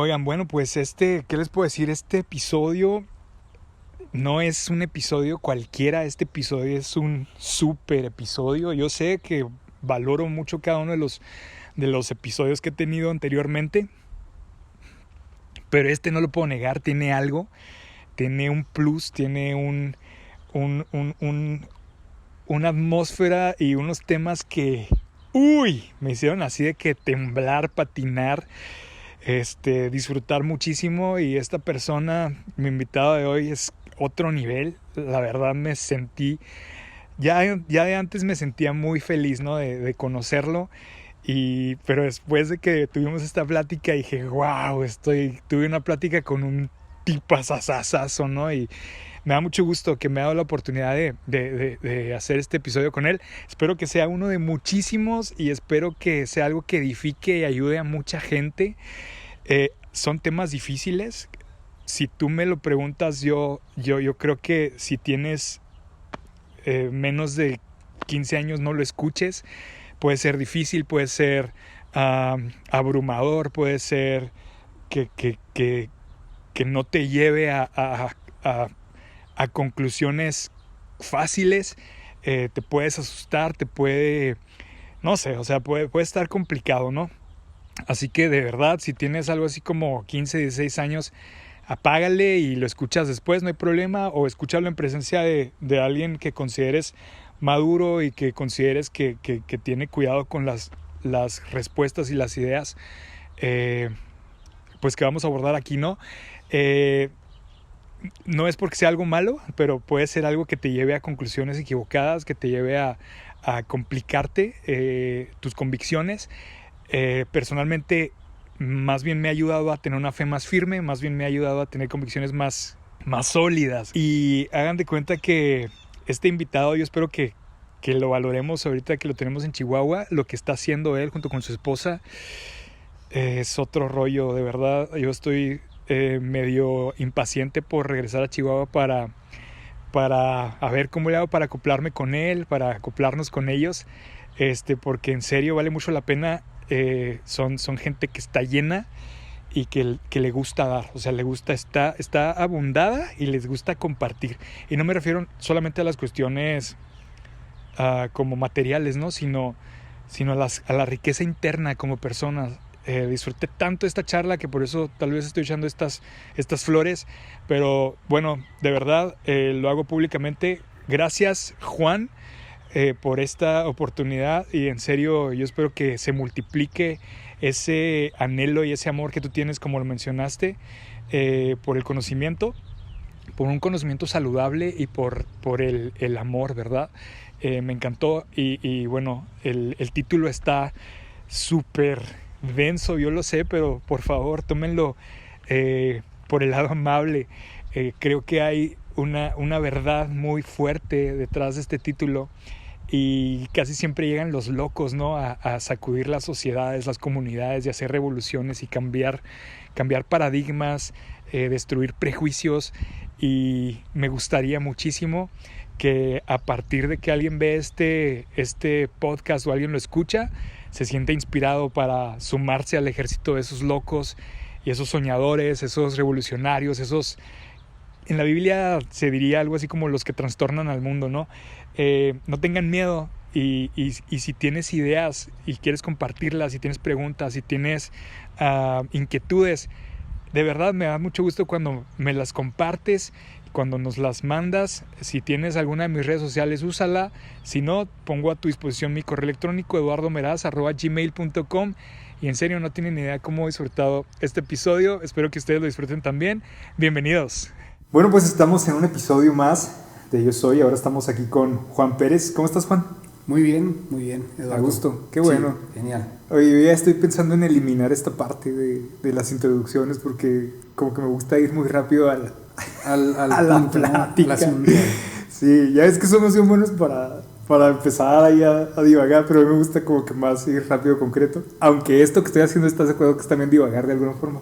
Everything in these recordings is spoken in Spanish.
Oigan, bueno, pues ¿qué les puedo decir? Este episodio no es un episodio cualquiera, este episodio es un súper episodio. Yo sé que valoro mucho cada uno de los episodios que he tenido anteriormente, pero este no lo puedo negar, tiene algo, tiene un plus, tiene un, un, un- una atmósfera y unos temas que, me hicieron así de que temblar, patinar, disfrutar muchísimo. Y esta persona, mi invitado de hoy, es otro nivel. La verdad me sentí, ya de antes me sentía muy feliz, ¿no? De conocerlo. Pero después de que tuvimos esta plática dije, wow, tuve una plática con un tipazazazazo, ¿no? Y me da mucho gusto que me ha dado la oportunidad de hacer este episodio con él. Espero que sea uno de muchísimos y espero que sea algo que edifique y ayude a mucha gente. Son temas difíciles. Si tú me lo preguntas, yo creo que si tienes menos de 15 años no lo escuches. Puede ser difícil, puede ser abrumador, puede ser que no te lleve a conclusiones fáciles. Te puedes asustar, no sé, o sea, puede estar complicado, ¿no? Así que de verdad, si tienes algo así como 15, 16 años, apágale y lo escuchas después, no hay problema, o escúchalo en presencia de alguien que consideres maduro y que consideres que tiene cuidado con las respuestas y las ideas eh, pues que vamos a abordar aquí, ¿no? Eh, no es porque sea algo malo, pero puede ser algo que te lleve a conclusiones equivocadas, que te lleve a complicarte tus convicciones. Personalmente, más bien me ha ayudado a tener una fe más firme, más bien me ha ayudado a tener convicciones más sólidas. Y hagan de cuenta que este invitado, yo espero que lo valoremos ahorita que lo tenemos en Chihuahua. Lo que está haciendo él junto con su esposa es otro rollo, de verdad. Yo estoy medio impaciente por regresar a Chihuahua para a ver cómo le hago para acoplarme con él, para acoplarnos con ellos, porque en serio vale mucho la pena. Son gente que está llena y que le gusta dar, o sea, le gusta, está abundada y les gusta compartir. Y no me refiero solamente a las cuestiones como materiales, ¿no? Sino a la riqueza interna como personas. Disfruté tanto esta charla que por eso tal vez estoy echando estas flores, pero bueno, de verdad lo hago públicamente. Gracias, Juan, por esta oportunidad, y en serio yo espero que se multiplique ese anhelo y ese amor que tú tienes, como lo mencionaste, por el conocimiento, por un conocimiento saludable y por el amor, ¿verdad? Me encantó y bueno, el título está súper denso, yo lo sé, pero por favor tómenlo por el lado amable. Creo que hay una verdad muy fuerte detrás de este título, y casi siempre llegan los locos, ¿no? A sacudir las sociedades, las comunidades, y hacer revoluciones y cambiar paradigmas, destruir prejuicios. Y me gustaría muchísimo que a partir de que alguien ve este podcast o alguien lo escucha, se sienta inspirado para sumarse al ejército de esos locos y esos soñadores, esos revolucionarios, en la Biblia se diría algo así como los que trastornan al mundo, ¿no? No tengan miedo, y si tienes ideas y quieres compartirlas, si tienes preguntas, si tienes inquietudes, de verdad me da mucho gusto cuando me las compartes, cuando nos las mandas. Si tienes alguna de mis redes sociales, úsala. Si no, pongo a tu disposición mi correo electrónico, eduardomeraz@gmail.com. Y en serio, no tienen ni idea cómo he disfrutado este episodio. Espero que ustedes lo disfruten también. Bienvenidos. Bueno, pues estamos en un episodio más de Yo Soy. Ahora estamos aquí con Juan Pérez. ¿Cómo estás, Juan? Muy bien, Eduardo. A gusto, qué bueno. Sí, genial. Oye, yo ya estoy pensando en eliminar esta parte de las introducciones, porque como que me gusta ir muy rápido Al a la punto, ¿no? plática. Asunto. Sí, ya ves que somos bien buenos para empezar ahí a divagar, pero a mí me gusta como que más ir rápido, concreto. Aunque esto que estoy haciendo, ¿estás de acuerdo que es también divagar de alguna forma?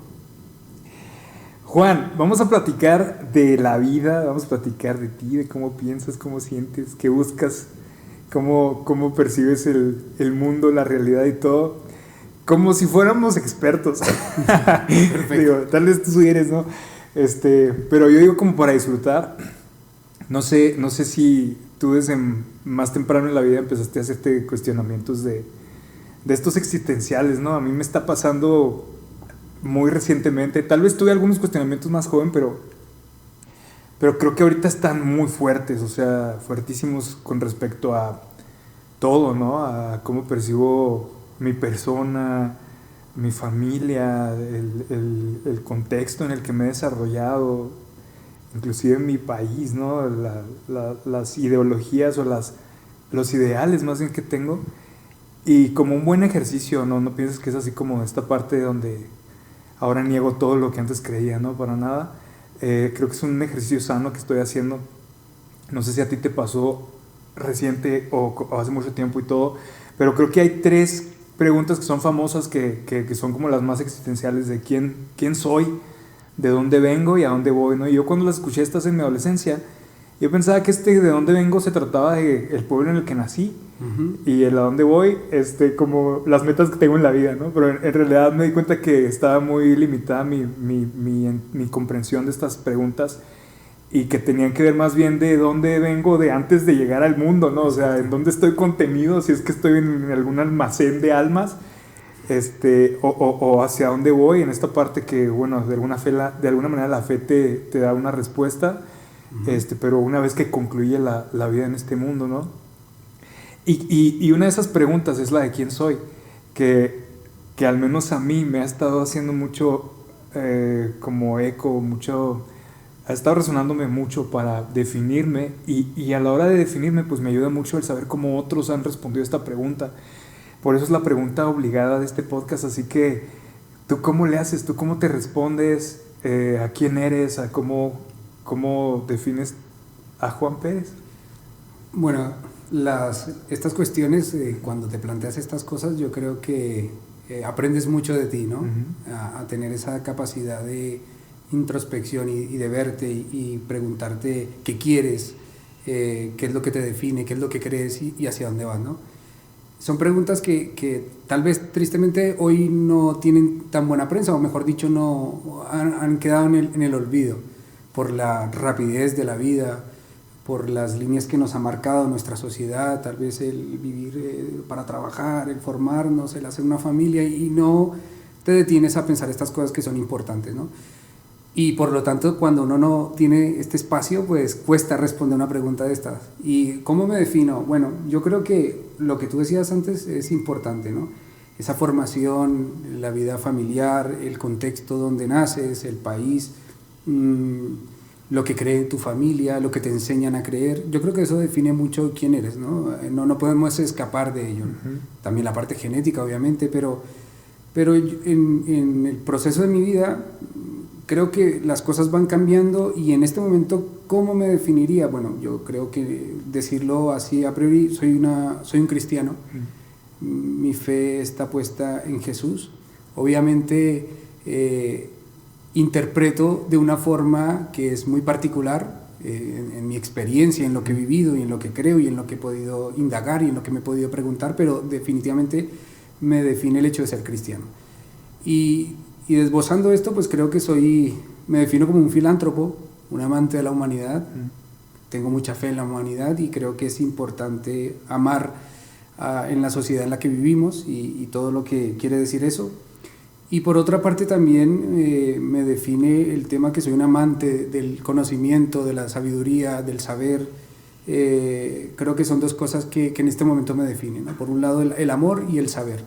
Juan, vamos a platicar de la vida, vamos a platicar de ti, de cómo piensas, cómo sientes, qué buscas, cómo percibes el mundo, la realidad y todo. como si fuéramos expertos. Digo, tal vez tú eres, ¿no? Pero yo digo como para disfrutar. No sé si tú desde más temprano en la vida empezaste a hacerte cuestionamientos de estos existenciales, ¿no? A mí me está pasando muy recientemente. Tal vez tuve algunos cuestionamientos más joven, pero creo que ahorita están muy fuertes, o sea, fuertísimos con respecto a todo, ¿no? A cómo percibo mi persona, mi familia, el contexto en el que me he desarrollado, inclusive mi país, ¿no? Las ideologías o los ideales más bien que tengo. Y como un buen ejercicio, no pienses que es así como esta parte donde ahora niego todo lo que antes creía, ¿no? Para nada. Creo que es un ejercicio sano que estoy haciendo. No sé si a ti te pasó reciente o hace mucho tiempo y todo, pero creo que hay 3 preguntas que son famosas que son como las más existenciales de quién soy, de dónde vengo y a dónde voy, ¿no? Y yo cuando las escuché estas en mi adolescencia, yo pensaba que de dónde vengo se trataba de el pueblo en el que nací. Uh-huh. Y el a dónde voy, como las metas que tengo en la vida, ¿no? Pero en realidad me di cuenta que estaba muy limitada mi comprensión de estas preguntas y que tenían que ver más bien de dónde vengo de antes de llegar al mundo, ¿no? O sea, en dónde estoy contenido, si es que estoy en algún almacén de almas, o hacia dónde voy en esta parte que, bueno, de alguna manera la fe te da una respuesta, uh-huh. Pero una vez que concluye la vida en este mundo, ¿no? Y una de esas preguntas es la de quién soy, que al menos a mí me ha estado haciendo mucho como eco, ha estado resonándome mucho para definirme y a la hora de definirme pues me ayuda mucho el saber cómo otros han respondido a esta pregunta. Por eso es la pregunta obligada de este podcast, así que ¿tú cómo le haces? ¿Tú cómo te respondes? ¿A quién eres? ¿A cómo defines a Juan Pérez? Bueno, estas cuestiones, cuando te planteas estas cosas, yo creo que aprendes mucho de ti, ¿no? Uh-huh. A tener esa capacidad de introspección y de verte y preguntarte qué quieres, qué es lo que te define, qué es lo que crees y hacia dónde vas, ¿no? Son preguntas que tal vez tristemente hoy no tienen tan buena prensa, o mejor dicho, no han quedado en el olvido por la rapidez de la vida, por las líneas que nos ha marcado nuestra sociedad, tal vez el vivir para trabajar, el formarnos, el hacer una familia, y no te detienes a pensar estas cosas que son importantes, ¿no? Y por lo tanto, cuando uno no tiene este espacio, pues cuesta responder una pregunta de estas. ¿Y cómo me defino? Bueno, yo creo que lo que tú decías antes es importante, ¿no? Esa formación, la vida familiar, el contexto donde naces, el país, lo que cree tu familia, lo que te enseñan a creer. Yo creo que eso define mucho quién eres, ¿no? No podemos escapar de ello. Uh-huh. También la parte genética, obviamente, pero en el proceso de mi vida creo que las cosas van cambiando y en este momento, ¿cómo me definiría? Bueno, yo creo que decirlo así a priori, soy un cristiano. Uh-huh. Mi fe está puesta en Jesús. Obviamente interpreto de una forma que es muy particular en mi experiencia, en lo que he vivido y en lo que creo y en lo que he podido indagar y en lo que me he podido preguntar, pero definitivamente me define el hecho de ser cristiano. Y desbozando esto, pues creo que me defino como un filántropo, un amante de la humanidad. Tengo mucha fe en la humanidad y creo que es importante amar en la sociedad en la que vivimos y todo lo que quiere decir eso. Y por otra parte también me define el tema que soy un amante del conocimiento, de la sabiduría, del saber. Creo que son 2 cosas que en este momento me definen, ¿no? Por un lado el amor y el saber.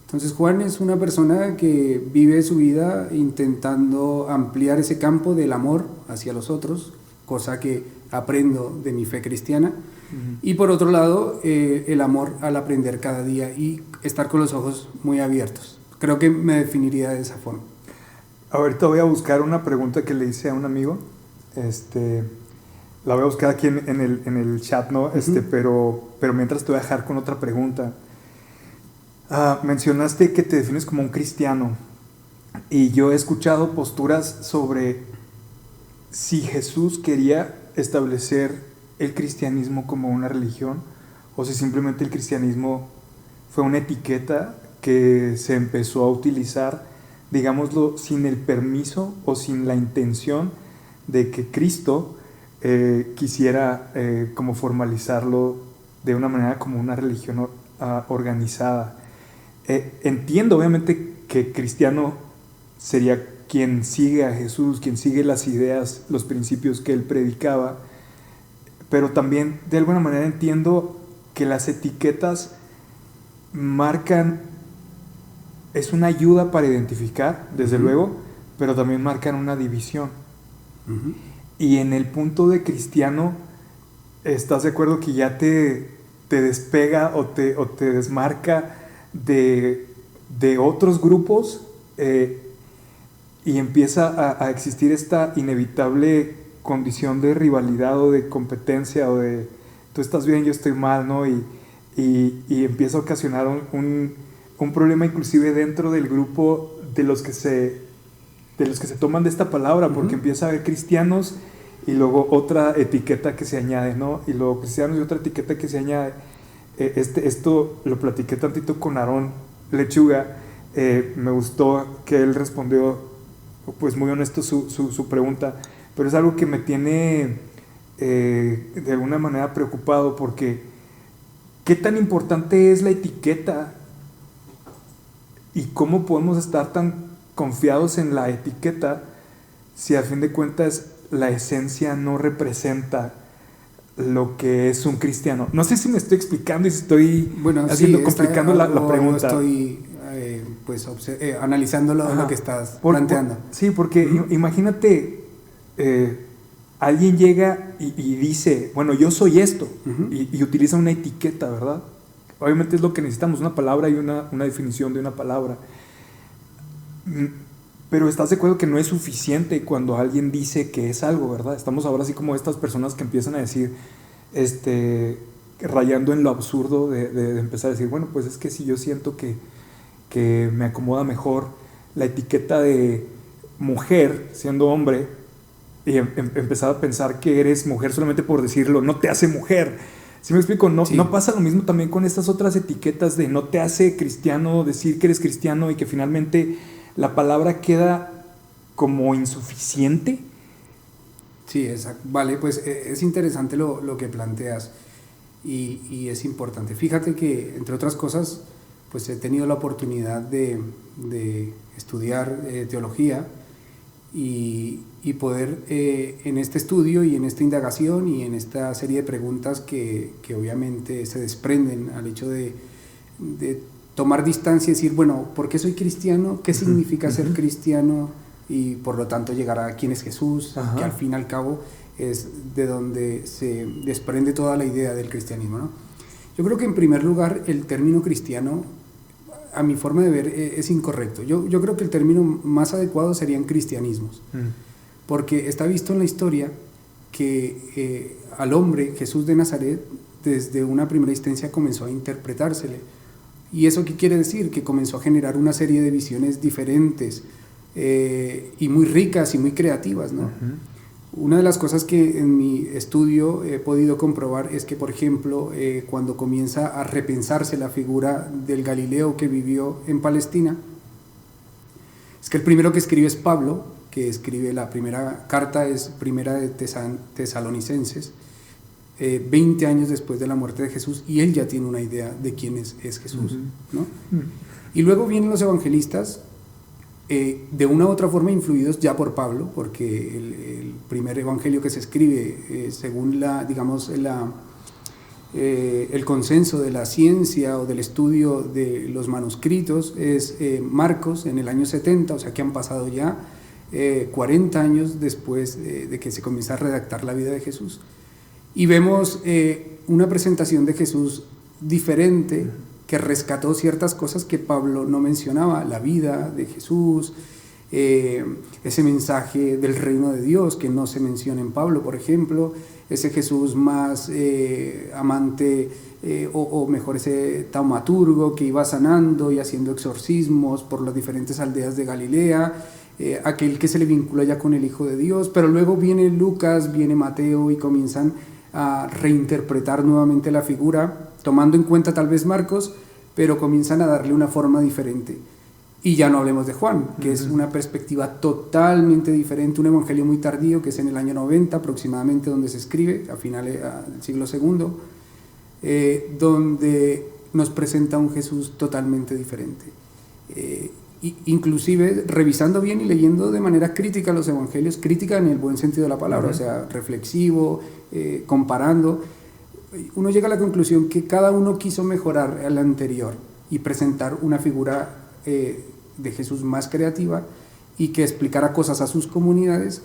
Entonces Juan es una persona que vive su vida intentando ampliar ese campo del amor hacia los otros, cosa que aprendo de mi fe cristiana. Uh-huh. Y por otro lado el amor al aprender cada día y estar con los ojos muy abiertos. Creo que me definiría de esa forma. Ahorita voy a buscar una pregunta que le hice a un amigo. La voy a buscar aquí en el chat, ¿no? Uh-huh. Pero mientras te voy a dejar con otra pregunta. Mencionaste que te defines como un cristiano. Y yo he escuchado posturas sobre si Jesús quería establecer el cristianismo como una religión o si simplemente el cristianismo fue una etiqueta que se empezó a utilizar, digámoslo, sin el permiso o sin la intención de que Cristo quisiera como formalizarlo de una manera como una religión organizada. Entiendo obviamente que cristiano sería quien sigue a Jesús, quien sigue las ideas, los principios que él predicaba, pero también de alguna manera entiendo que las etiquetas marcan, es una ayuda para identificar, desde luego, pero también marcan una división. Y en el punto de cristiano, ¿estás de acuerdo que ya te despega o te desmarca de otros grupos? Y empieza a existir esta inevitable condición de rivalidad o de competencia o de tú estás bien, yo estoy mal, ¿no? Y empieza a ocasionar un problema inclusive dentro del grupo de los que se toman de esta palabra, porque empieza a haber cristianos y luego otra etiqueta que se añade, ¿no? Y luego cristianos y otra etiqueta que se añade. Esto lo platiqué tantito con Aarón Lechuga. Me gustó que él respondió, pues muy honesto su pregunta, pero es algo que me tiene de alguna manera preocupado, porque ¿qué tan importante es la etiqueta? ¿Y cómo podemos estar tan confiados en la etiqueta si a fin de cuentas la esencia no representa lo que es un cristiano? No sé si me estoy explicando y si estoy complicando la pregunta. Estoy analizando lo que estás planteando. Sí, porque imagínate, alguien llega y dice, bueno, yo soy esto, y utiliza una etiqueta, ¿verdad? Obviamente es lo que necesitamos, una palabra y una definición de una palabra. Pero estás de acuerdo que no es suficiente cuando alguien dice que es algo, ¿verdad? Estamos ahora así como estas personas que empiezan a decir, rayando en lo absurdo de empezar a decir, bueno, pues es que si yo siento que me acomoda mejor la etiqueta de mujer siendo hombre, y empezar a pensar que eres mujer solamente por decirlo, no te hace mujer. ¿Sí me explico? No pasa lo mismo también con estas otras etiquetas de no te hace cristiano decir que eres cristiano, y que finalmente la palabra queda como insuficiente. Sí, exacto. Vale, pues es interesante lo que planteas y es importante. Fíjate que, entre otras cosas, pues he tenido la oportunidad de estudiar teología y poder en este estudio y en esta indagación y en esta serie de preguntas que obviamente se desprenden al hecho de tomar distancia y decir, bueno, ¿por qué soy cristiano? ¿Qué significa ser cristiano? Y por lo tanto llegar a quién es Jesús, que al fin y al cabo es de donde se desprende toda la idea del cristianismo, ¿no? Yo creo que en primer lugar el término cristiano, a mi forma de ver, es incorrecto. Yo creo que el término más adecuado serían cristianismos, porque está visto en la historia que al hombre, Jesús de Nazaret, desde una primera instancia comenzó a interpretársele. ¿Y eso qué quiere decir? Que comenzó a generar una serie de visiones diferentes y muy ricas y muy creativas, ¿no? Una de las cosas que en mi estudio he podido comprobar es que, por ejemplo, cuando comienza a repensarse la figura del Galileo que vivió en Palestina, es que el primero que escribe es Pablo, que escribe la primera carta, es primera de Tesalonicenses, 20 años después de la muerte de Jesús, y él ya tiene una idea de quién es Jesús, ¿no? Y luego vienen los evangelistas, de una u otra forma influidos ya por Pablo, porque el primer evangelio que se escribe, según el consenso de la ciencia o del estudio de los manuscritos, es Marcos en el año 70, o sea que han pasado ya 40 años después de que se comienza a redactar la vida de Jesús. Y vemos una presentación de Jesús diferente, que rescató ciertas cosas que Pablo no mencionaba, la vida de Jesús, ese mensaje del reino de Dios que no se menciona en Pablo, por ejemplo, ese Jesús más amante, o mejor ese taumaturgo que iba sanando y haciendo exorcismos por las diferentes aldeas de Galilea, aquel que se le vincula ya con el Hijo de Dios, pero luego viene Lucas, viene Mateo y comienzan a reinterpretar nuevamente la figura, tomando en cuenta tal vez Marcos, pero comienzan a darle una forma diferente. Y ya no hablemos de Juan, que es una perspectiva totalmente diferente, un evangelio muy tardío, que es en el año 90 aproximadamente, donde se escribe, a finales del siglo II, donde nos presenta un Jesús totalmente diferente. Inclusive revisando bien y leyendo de manera crítica los evangelios, crítica en el buen sentido de la palabra, o sea, reflexivo, comparando, uno llega a la conclusión que cada uno quiso mejorar al anterior y presentar una figura de Jesús más creativa y que explicara cosas a sus comunidades,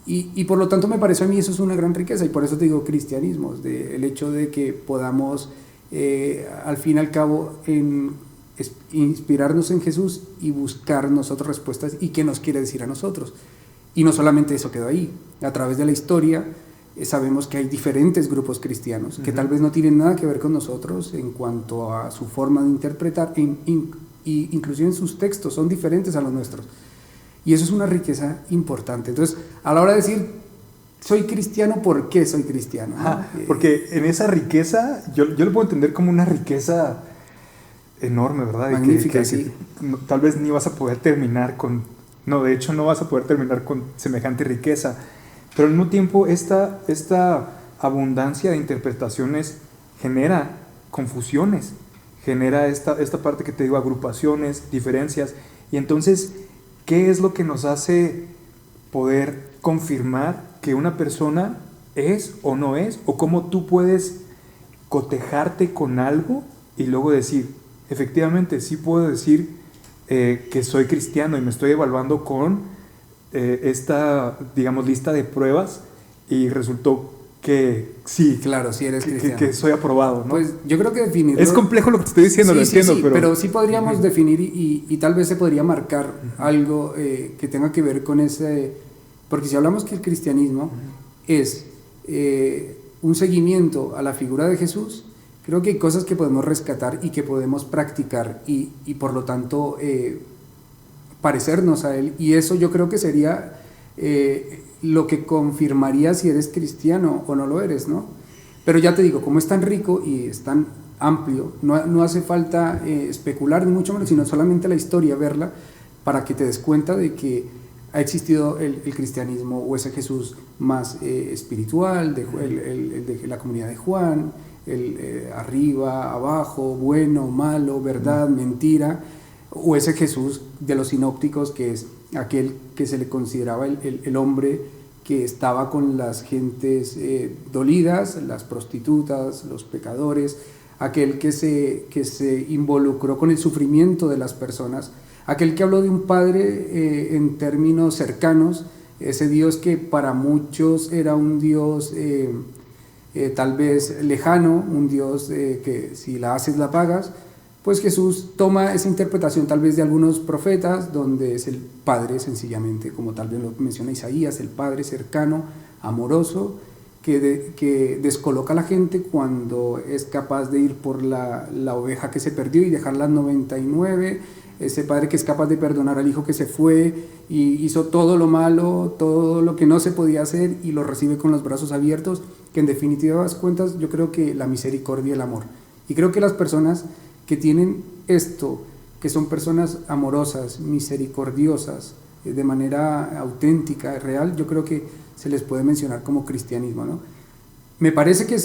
y por lo tanto me parece a mí eso es una gran riqueza, y por eso te digo cristianismo, el hecho de que podamos al fin y al cabo inspirarnos en Jesús y buscar nosotros respuestas y qué nos quiere decir a nosotros. Y no solamente eso quedó ahí, a través de la historia sabemos que hay diferentes grupos cristianos que tal vez no tienen nada que ver con nosotros en cuanto a su forma de interpretar, y inclusive en sus textos son diferentes a los nuestros, y eso es una riqueza importante. Entonces, a la hora de decir soy cristiano, ¿por qué soy cristiano? Porque en esa riqueza yo lo puedo entender como una riqueza enorme, ¿verdad? Magnífica, sí. Que tal vez ni vas a poder terminar con... No, de hecho no vas a poder terminar con semejante riqueza, pero al mismo tiempo esta abundancia de interpretaciones genera confusiones, genera esta parte que te digo, agrupaciones, diferencias, y entonces, ¿qué es lo que nos hace poder confirmar que una persona es o no es? ¿O cómo tú puedes cotejarte con algo y luego decir, efectivamente, sí puedo decir que soy cristiano y me estoy evaluando con esta, digamos, lista de pruebas y resultó que sí, claro, sí eres cristiano, que soy aprobado, ¿no? Pues yo creo que definirlo... Es complejo lo que te estoy diciendo, sí, lo entiendo, sí, pero sí podríamos definir y tal vez se podría marcar algo que tenga que ver con ese... Porque si hablamos que el cristianismo es un seguimiento a la figura de Jesús, creo que hay cosas que podemos rescatar y que podemos practicar y por lo tanto parecernos a Él, y eso yo creo que sería lo que confirmaría si eres cristiano o no lo eres, ¿no? Pero ya te digo, como es tan rico y es tan amplio, no hace falta especular ni mucho menos, sino solamente la historia, verla, para que te des cuenta de que ha existido el cristianismo o ese Jesús más espiritual, de la comunidad de Juan, arriba, abajo, bueno, malo, verdad, mentira, o ese Jesús de los sinópticos, que es aquel que se le consideraba el hombre que estaba con las gentes dolidas, las prostitutas, los pecadores, aquel que se involucró con el sufrimiento de las personas, aquel que habló de un padre en términos cercanos, ese Dios que para muchos era un Dios tal vez lejano, un Dios que si la haces la pagas. Pues Jesús toma esa interpretación tal vez de algunos profetas, donde es el Padre sencillamente, como tal vez lo menciona Isaías, el Padre cercano, amoroso, que descoloca a la gente cuando es capaz de ir por la oveja que se perdió y dejar las 99, ese Padre que es capaz de perdonar al hijo que se fue y hizo todo lo malo, todo lo que no se podía hacer, y lo recibe con los brazos abiertos, que en definitivas cuentas yo creo que la misericordia y el amor. Y creo que las personas que tienen esto, que son personas amorosas, misericordiosas, de manera auténtica, real, yo creo que se les puede mencionar como cristianismo, ¿no? Me parece que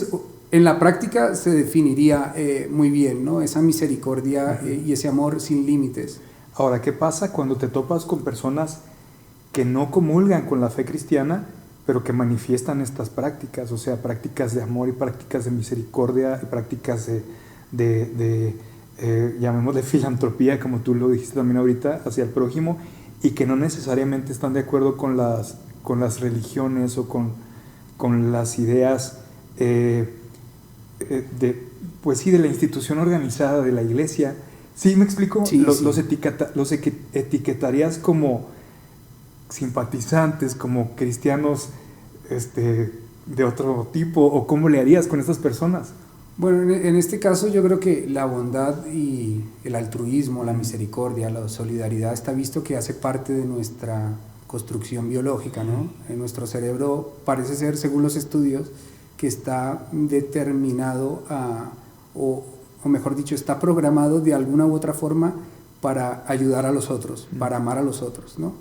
en la práctica se definiría muy bien, ¿no? Esa misericordia y ese amor sin límites. Ahora, ¿qué pasa cuando te topas con personas que no comulgan con la fe cristiana, pero que manifiestan estas prácticas? O sea, prácticas de amor y prácticas de misericordia y prácticas llamémosle filantropía, como tú lo dijiste también ahorita, hacia el prójimo, y que no necesariamente están de acuerdo con las religiones o con las ideas pues sí, de la institución organizada, de la iglesia. ¿Sí me explico? Sí, los etiquetarías como simpatizantes, como cristianos de otro tipo, o ¿cómo le harías con estas personas? Bueno, en este caso yo creo que la bondad y el altruismo, la misericordia, la solidaridad está visto que hace parte de nuestra construcción biológica, ¿no? En nuestro cerebro parece ser, según los estudios, que está determinado o mejor dicho, está programado de alguna u otra forma para ayudar a los otros, para amar a los otros, ¿no?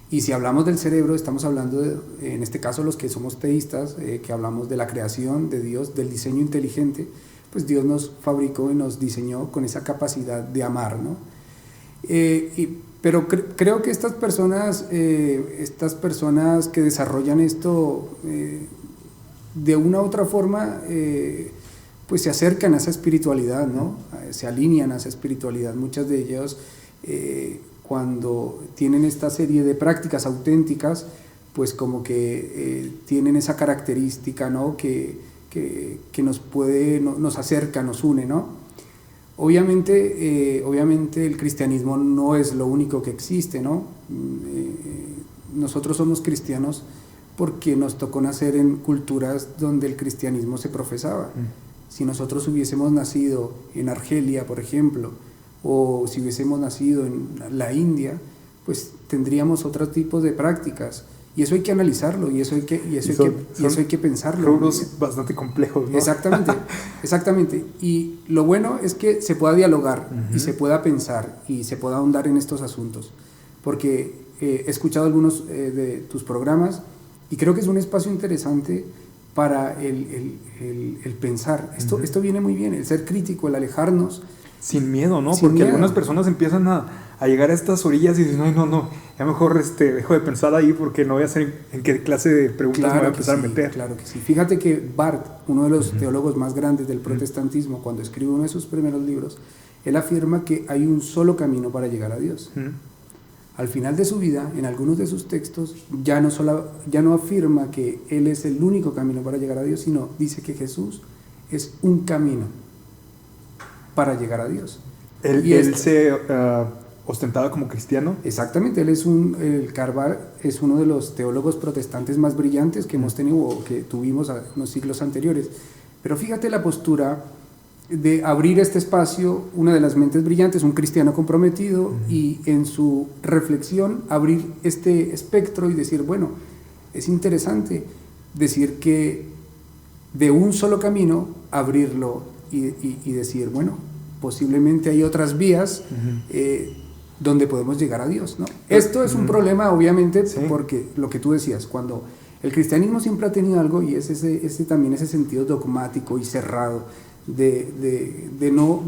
Y si hablamos del cerebro, estamos hablando, en este caso los que somos teístas, que hablamos de la creación de Dios, del diseño inteligente, pues Dios nos fabricó y nos diseñó con esa capacidad de amar, ¿no? Pero creo que estas personas que desarrollan esto, de una u otra forma, pues se acercan a esa espiritualidad, ¿no? Se alinean a esa espiritualidad. Muchas de ellas, cuando tienen esta serie de prácticas auténticas, pues como que tienen esa característica, ¿no? que nos acerca, nos une, ¿no? Obviamente el cristianismo no es lo único que existe, ¿no? Nosotros somos cristianos porque nos tocó nacer en culturas donde el cristianismo se profesaba. Si nosotros hubiésemos nacido en Argelia, por ejemplo, o si hubiésemos nacido en la India, pues tendríamos otro tipo de prácticas. Y eso hay que analizarlo, y eso hay que pensarlo. Rubros bastante complejos, ¿no? Exactamente. Y lo bueno es que se pueda dialogar, y se pueda pensar, y se pueda ahondar en estos asuntos. Porque he escuchado algunos de tus programas, y creo que es un espacio interesante para el pensar. Esto viene muy bien, el ser crítico, el alejarnos. Sin miedo, ¿no? Porque algunas personas empiezan a llegar a estas orillas y dicen, no, ya mejor dejo de pensar ahí porque no voy a saber en qué clase de preguntas me voy a empezar a meter. Claro que sí. Fíjate que Barth, uno de los teólogos más grandes del protestantismo, cuando escribe uno de sus primeros libros, él afirma que hay un solo camino para llegar a Dios. Al final de su vida, en algunos de sus textos, ya no afirma que Él es el único camino para llegar a Dios, sino dice que Jesús es un camino para llegar a Dios. Él se ostentaba como cristiano. Exactamente, el Carbar es uno de los teólogos protestantes más brillantes que hemos tenido o que tuvimos en los siglos anteriores. Pero fíjate la postura de abrir este espacio, una de las mentes brillantes, un cristiano comprometido, y en su reflexión abrir este espectro y decir, bueno, es interesante decir que de un solo camino abrirlo y decir, bueno, posiblemente hay otras vías donde podemos llegar a Dios, ¿no? Esto es un problema, obviamente, porque lo que tú decías, cuando el cristianismo siempre ha tenido algo, y es también ese sentido dogmático y cerrado de no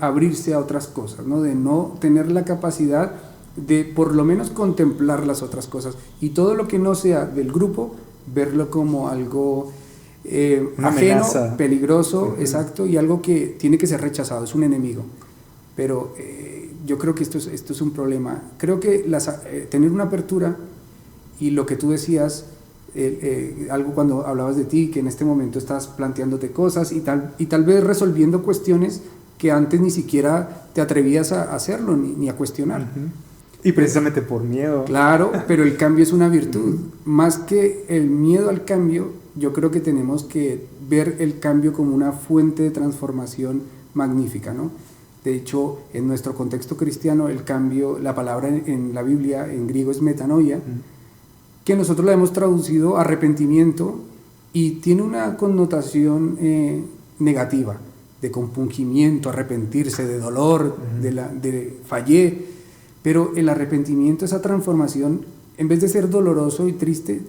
abrirse a otras cosas, ¿no? De no tener la capacidad de por lo menos contemplar las otras cosas, y todo lo que no sea del grupo, verlo como algo ajeno, amenaza, peligroso, exacto, y algo que tiene que ser rechazado, es un enemigo. Pero yo creo que esto es un problema. Creo que tener una apertura, y lo que tú decías, algo cuando hablabas de ti, que en este momento estás planteándote cosas y tal vez resolviendo cuestiones que antes ni siquiera te atrevías a hacerlo ni a cuestionar. Y precisamente por miedo. Claro, pero el cambio es una virtud. Más que el miedo al cambio, yo creo que tenemos que ver el cambio como una fuente de transformación magnífica, ¿no? De hecho, en nuestro contexto cristiano, el cambio, la palabra en la Biblia, en griego es metanoia, que nosotros la hemos traducido arrepentimiento, y tiene una connotación negativa, de compungimiento, arrepentirse, de dolor, de fallé. Pero el arrepentimiento, esa transformación, en vez de ser doloroso y triste,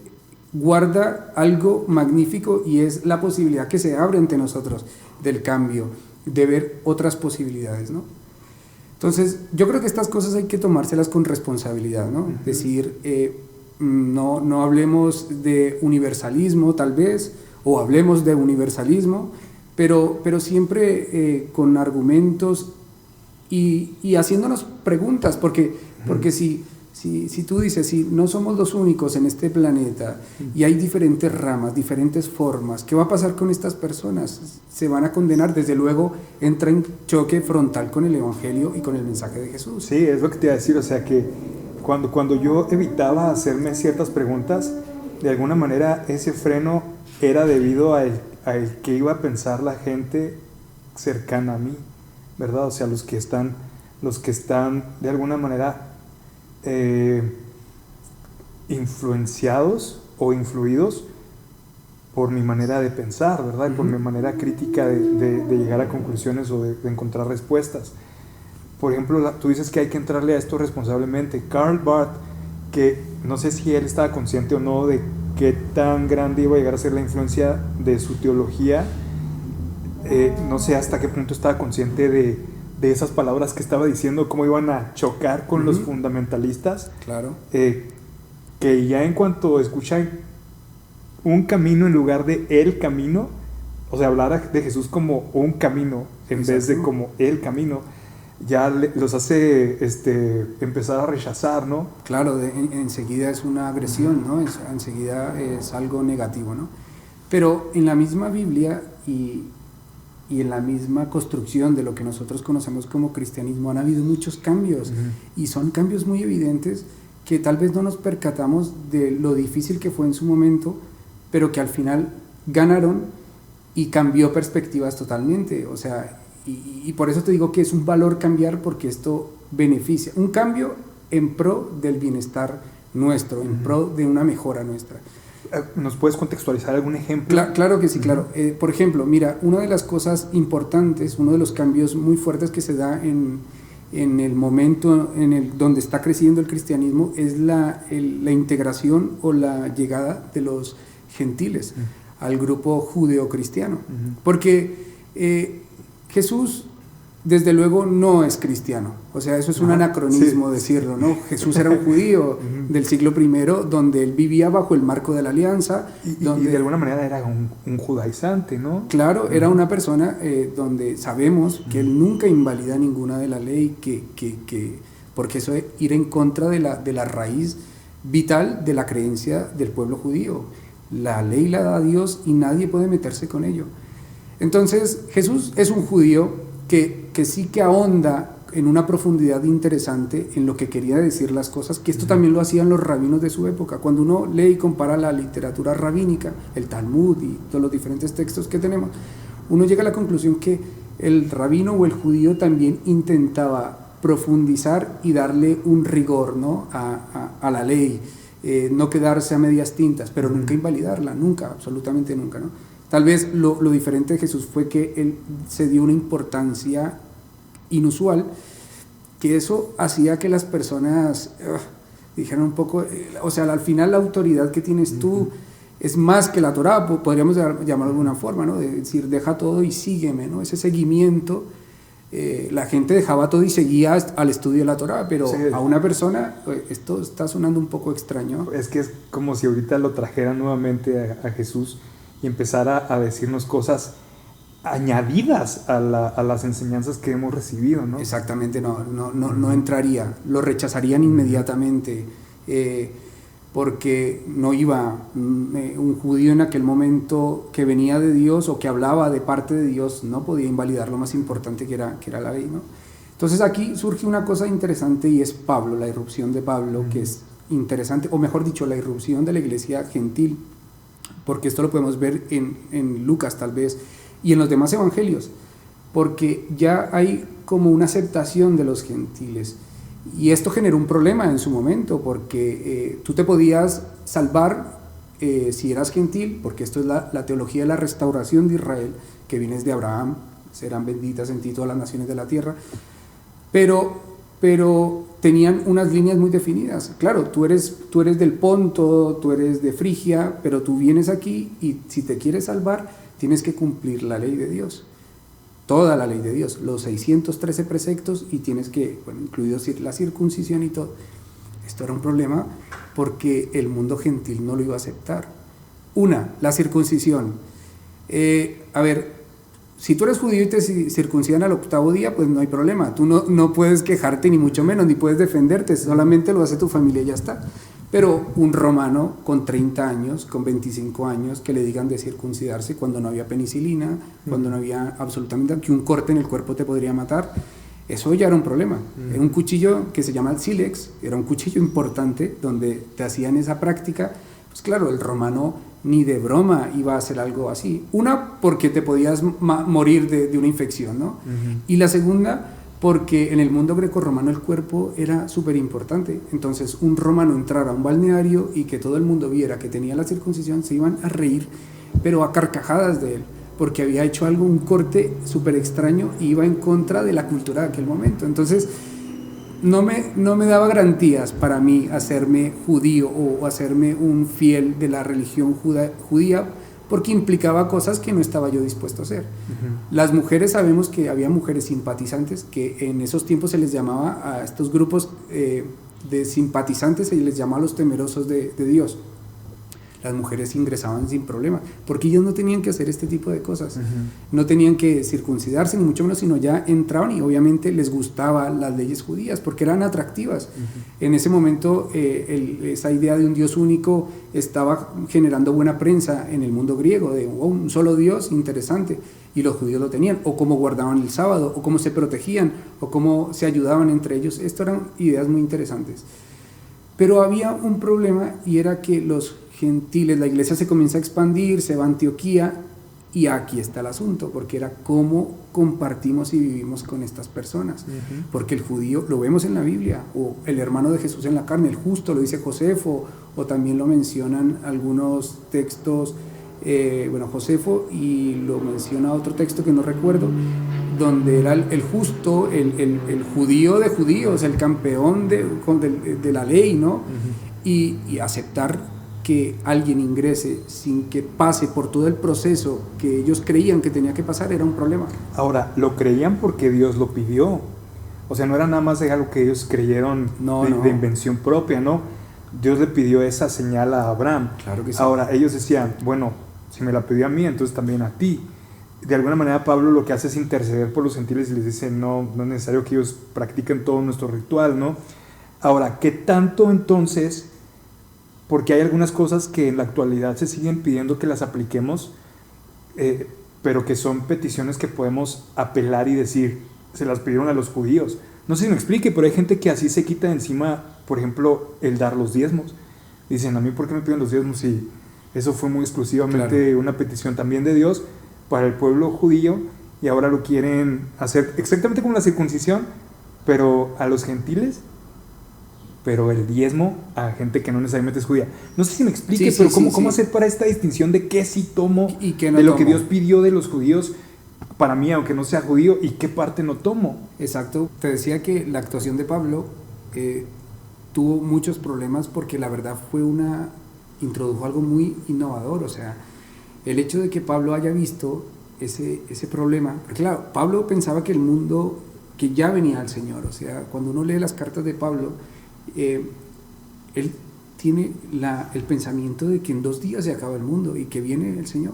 guarda algo magnífico, y es la posibilidad que se abre ante nosotros del cambio, de ver otras posibilidades, ¿no? Entonces, yo creo que estas cosas hay que tomárselas con responsabilidad, ¿no? Decir, no hablemos de universalismo, tal vez, o hablemos de universalismo, pero siempre con argumentos y haciéndonos preguntas, porque si tú dices, si no somos los únicos en este planeta y hay diferentes ramas, diferentes formas, ¿qué va a pasar con estas personas? Se van a condenar. Desde luego entra en choque frontal con el Evangelio y con el mensaje de Jesús. Sí, es lo que te iba a decir, o sea que cuando yo evitaba hacerme ciertas preguntas, de alguna manera ese freno era debido al que iba a pensar la gente cercana a mí, ¿verdad? O sea, los que están de alguna manera influenciados o influidos por mi manera de pensar, ¿verdad? Por mi manera crítica de llegar a conclusiones o de encontrar respuestas. Por ejemplo, tú dices que hay que entrarle a esto responsablemente. Karl Barth, que no sé si él estaba consciente o no de qué tan grande iba a llegar a ser la influencia de su teología, no sé hasta qué punto estaba consciente de esas palabras que estaba diciendo, cómo iban a chocar con los fundamentalistas. Claro. Que ya en cuanto escuchan un camino en lugar de el camino, o sea, hablar de Jesús como un camino en vez de como el camino, ya los hace empezar a rechazar, ¿no? Claro, enseguida es una agresión, ¿no? Enseguida es algo negativo, ¿no? Pero en la misma Biblia y en la misma construcción de lo que nosotros conocemos como cristianismo han habido muchos cambios, y son cambios muy evidentes que tal vez no nos percatamos de lo difícil que fue en su momento, pero que al final ganaron y cambió perspectivas totalmente. O sea, y por eso te digo que es un valor cambiar, porque esto beneficia. Un cambio en pro del bienestar nuestro, en pro de una mejora nuestra. ¿Nos puedes contextualizar algún ejemplo? Claro que sí, claro. Por ejemplo, mira, una de las cosas importantes, uno de los cambios muy fuertes que se da en el momento donde está creciendo el cristianismo es la integración o la llegada de los gentiles al grupo judeo-cristiano. Porque Jesús, desde luego, no es cristiano. O sea, eso es un anacronismo decirlo, ¿no? Jesús era un judío del siglo I, donde él vivía bajo el marco de la alianza. Y de alguna manera era un judaizante, ¿no? Claro, era una persona donde sabemos que él nunca invalida ninguna de la ley, porque eso es ir en contra de la raíz vital de la creencia del pueblo judío. La ley la da Dios y nadie puede meterse con ello. Entonces, Jesús es un judío que sí que ahonda en una profundidad interesante en lo que quería decir las cosas, que esto también lo hacían los rabinos de su época. Cuando uno lee y compara la literatura rabínica, el Talmud y todos los diferentes textos que tenemos, uno llega a la conclusión que el rabino o el judío también intentaba profundizar y darle un rigor, ¿no? a la ley, no quedarse a medias tintas, pero nunca invalidarla, nunca, absolutamente nunca, ¿no? Tal vez lo diferente de Jesús fue que él se dio una importancia inusual, que eso hacía que las personas dijeran un poco, o sea, al final la autoridad que tienes tú es más que la Torá, podríamos llamarlo de alguna forma, ¿no? De decir, deja todo y sígueme, ¿no? Ese seguimiento, la gente dejaba todo y seguía al estudio de la Torá, pero sí, a una persona, esto está sonando un poco extraño. Es que es como si ahorita lo trajeran nuevamente a Jesús y empezara a decirnos cosas añadidas a las enseñanzas que hemos recibido, ¿no? Exactamente, no entraría, lo rechazarían inmediatamente, porque no iba un judío en aquel momento que venía de Dios o que hablaba de parte de Dios, no podía invalidar lo más importante que era la ley, ¿no? Entonces aquí surge una cosa interesante, y es Pablo, la irrupción de Pablo, que es interesante, o mejor dicho, la irrupción de la iglesia gentil, porque esto lo podemos ver en Lucas tal vez, y en los demás evangelios, porque ya hay como una aceptación de los gentiles, y esto generó un problema en su momento, porque tú te podías salvar si eras gentil, porque esto es la teología de la restauración de Israel, que viene de Abraham, serán benditas en ti todas las naciones de la tierra, pero tenían unas líneas muy definidas. Claro, tú eres del Ponto, tú eres de Frigia, pero tú vienes aquí y si te quieres salvar, tienes que cumplir la ley de Dios, toda la ley de Dios, los 613 preceptos, y tienes que, incluidos la circuncisión y todo. Esto era un problema porque el mundo gentil no lo iba a aceptar. La circuncisión. A ver, si tú eres judío y te circuncidan al 8º día, pues no hay problema. Tú no puedes quejarte, ni mucho menos, ni puedes defenderte, solamente lo hace tu familia y ya está. Pero un romano con 30 años, con 25 años, que le digan de circuncidarse cuando no había penicilina, cuando no había absolutamente, que un corte en el cuerpo te podría matar, eso ya era un problema. Era un cuchillo que se llama el sílex, era un cuchillo importante donde te hacían esa práctica. Pues claro, el romano ni de broma iba a hacer algo así. Una, porque te podías morir de una infección, ¿no? Y la segunda, porque en el mundo grecorromano el cuerpo era súper importante. Entonces, un romano entrar a un balneario y que todo el mundo viera que tenía la circuncisión, se iban a reír, pero a carcajadas de él, porque había hecho algo, un corte súper extraño y iba en contra de la cultura de aquel momento. Entonces, no me daba garantías para mí hacerme judío o hacerme un fiel de la religión judía, porque implicaba cosas que no estaba yo dispuesto a hacer. Las mujeres, sabemos que había mujeres simpatizantes, que en esos tiempos se les llamaba a estos grupos de simpatizantes, se les llamaba los temerosos de Dios. Las mujeres ingresaban sin problema, porque ellos no tenían que hacer este tipo de cosas, no tenían que circuncidarse, ni mucho menos, sino ya entraban y obviamente les gustaban las leyes judías, porque eran atractivas. En ese momento esa idea de un Dios único estaba generando buena prensa en el mundo griego, de un solo Dios, interesante, y los judíos lo tenían, o cómo guardaban el sábado, o cómo se protegían, o cómo se ayudaban entre ellos. Estas eran ideas muy interesantes. Pero había un problema, y era que los gentiles, la iglesia se comienza a expandir, se va a Antioquía, y aquí está el asunto, porque era cómo compartimos y vivimos con estas personas. Porque el judío, lo vemos en la Biblia, o el hermano de Jesús en la carne, el justo, lo dice Josefo, o también lo mencionan algunos textos, Josefo, y lo menciona otro texto que no recuerdo, donde era el justo, el judío de judíos, el campeón de la ley, ¿no? Y aceptar que alguien ingrese sin que pase por todo el proceso que ellos creían que tenía que pasar era un problema. Ahora, lo creían porque Dios lo pidió. O sea, no era nada más de algo que ellos creyeron de invención propia, ¿no? Dios le pidió esa señal a Abraham. Claro que sí. Ahora, ellos decían, bueno, si me la pidió a mí, entonces también a ti. De alguna manera Pablo lo que hace es interceder por los gentiles y les dice, no es necesario que ellos practiquen todo nuestro ritual, ¿no? Ahora, ¿qué tanto entonces? Porque hay algunas cosas que en la actualidad se siguen pidiendo que las apliquemos, pero que son peticiones que podemos apelar y decir, se las pidieron a los judíos. No sé si me explique, pero hay gente que así se quita de encima, por ejemplo, el dar los diezmos. Dicen, ¿a mí por qué me piden los diezmos? Si eso fue muy exclusivamente una petición también de Dios para el pueblo judío, y ahora lo quieren hacer exactamente como la circuncisión, pero a los gentiles, pero el diezmo a gente que no necesariamente es judía. No sé si me explique, pero ¿cómo hacer para esta distinción de qué sí tomo y qué no de lo tomo? Que Dios pidió de los judíos para mí, aunque no sea judío, y qué parte no tomo? Exacto. Te decía que la actuación de Pablo tuvo muchos problemas porque la verdad introdujo algo muy innovador. O sea, el hecho de que Pablo haya visto ese problema, porque claro, Pablo pensaba que el mundo, que ya venía al Señor. O sea, cuando uno lee las cartas de Pablo, él tiene el pensamiento de que en 2 días se acaba el mundo y que viene el Señor.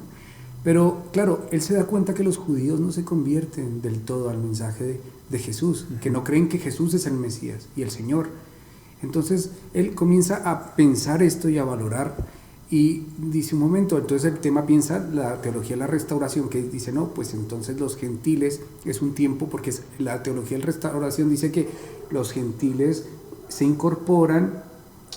Pero claro, él se da cuenta que los judíos no se convierten del todo al mensaje de Jesús, que no creen que Jesús es el Mesías y el Señor. Entonces él comienza a pensar esto y a valorar, y dice un momento, entonces el tema piensa la teología de la restauración, que dice, no, pues entonces los gentiles es un tiempo, porque la teología de la restauración dice que los gentiles se incorporan,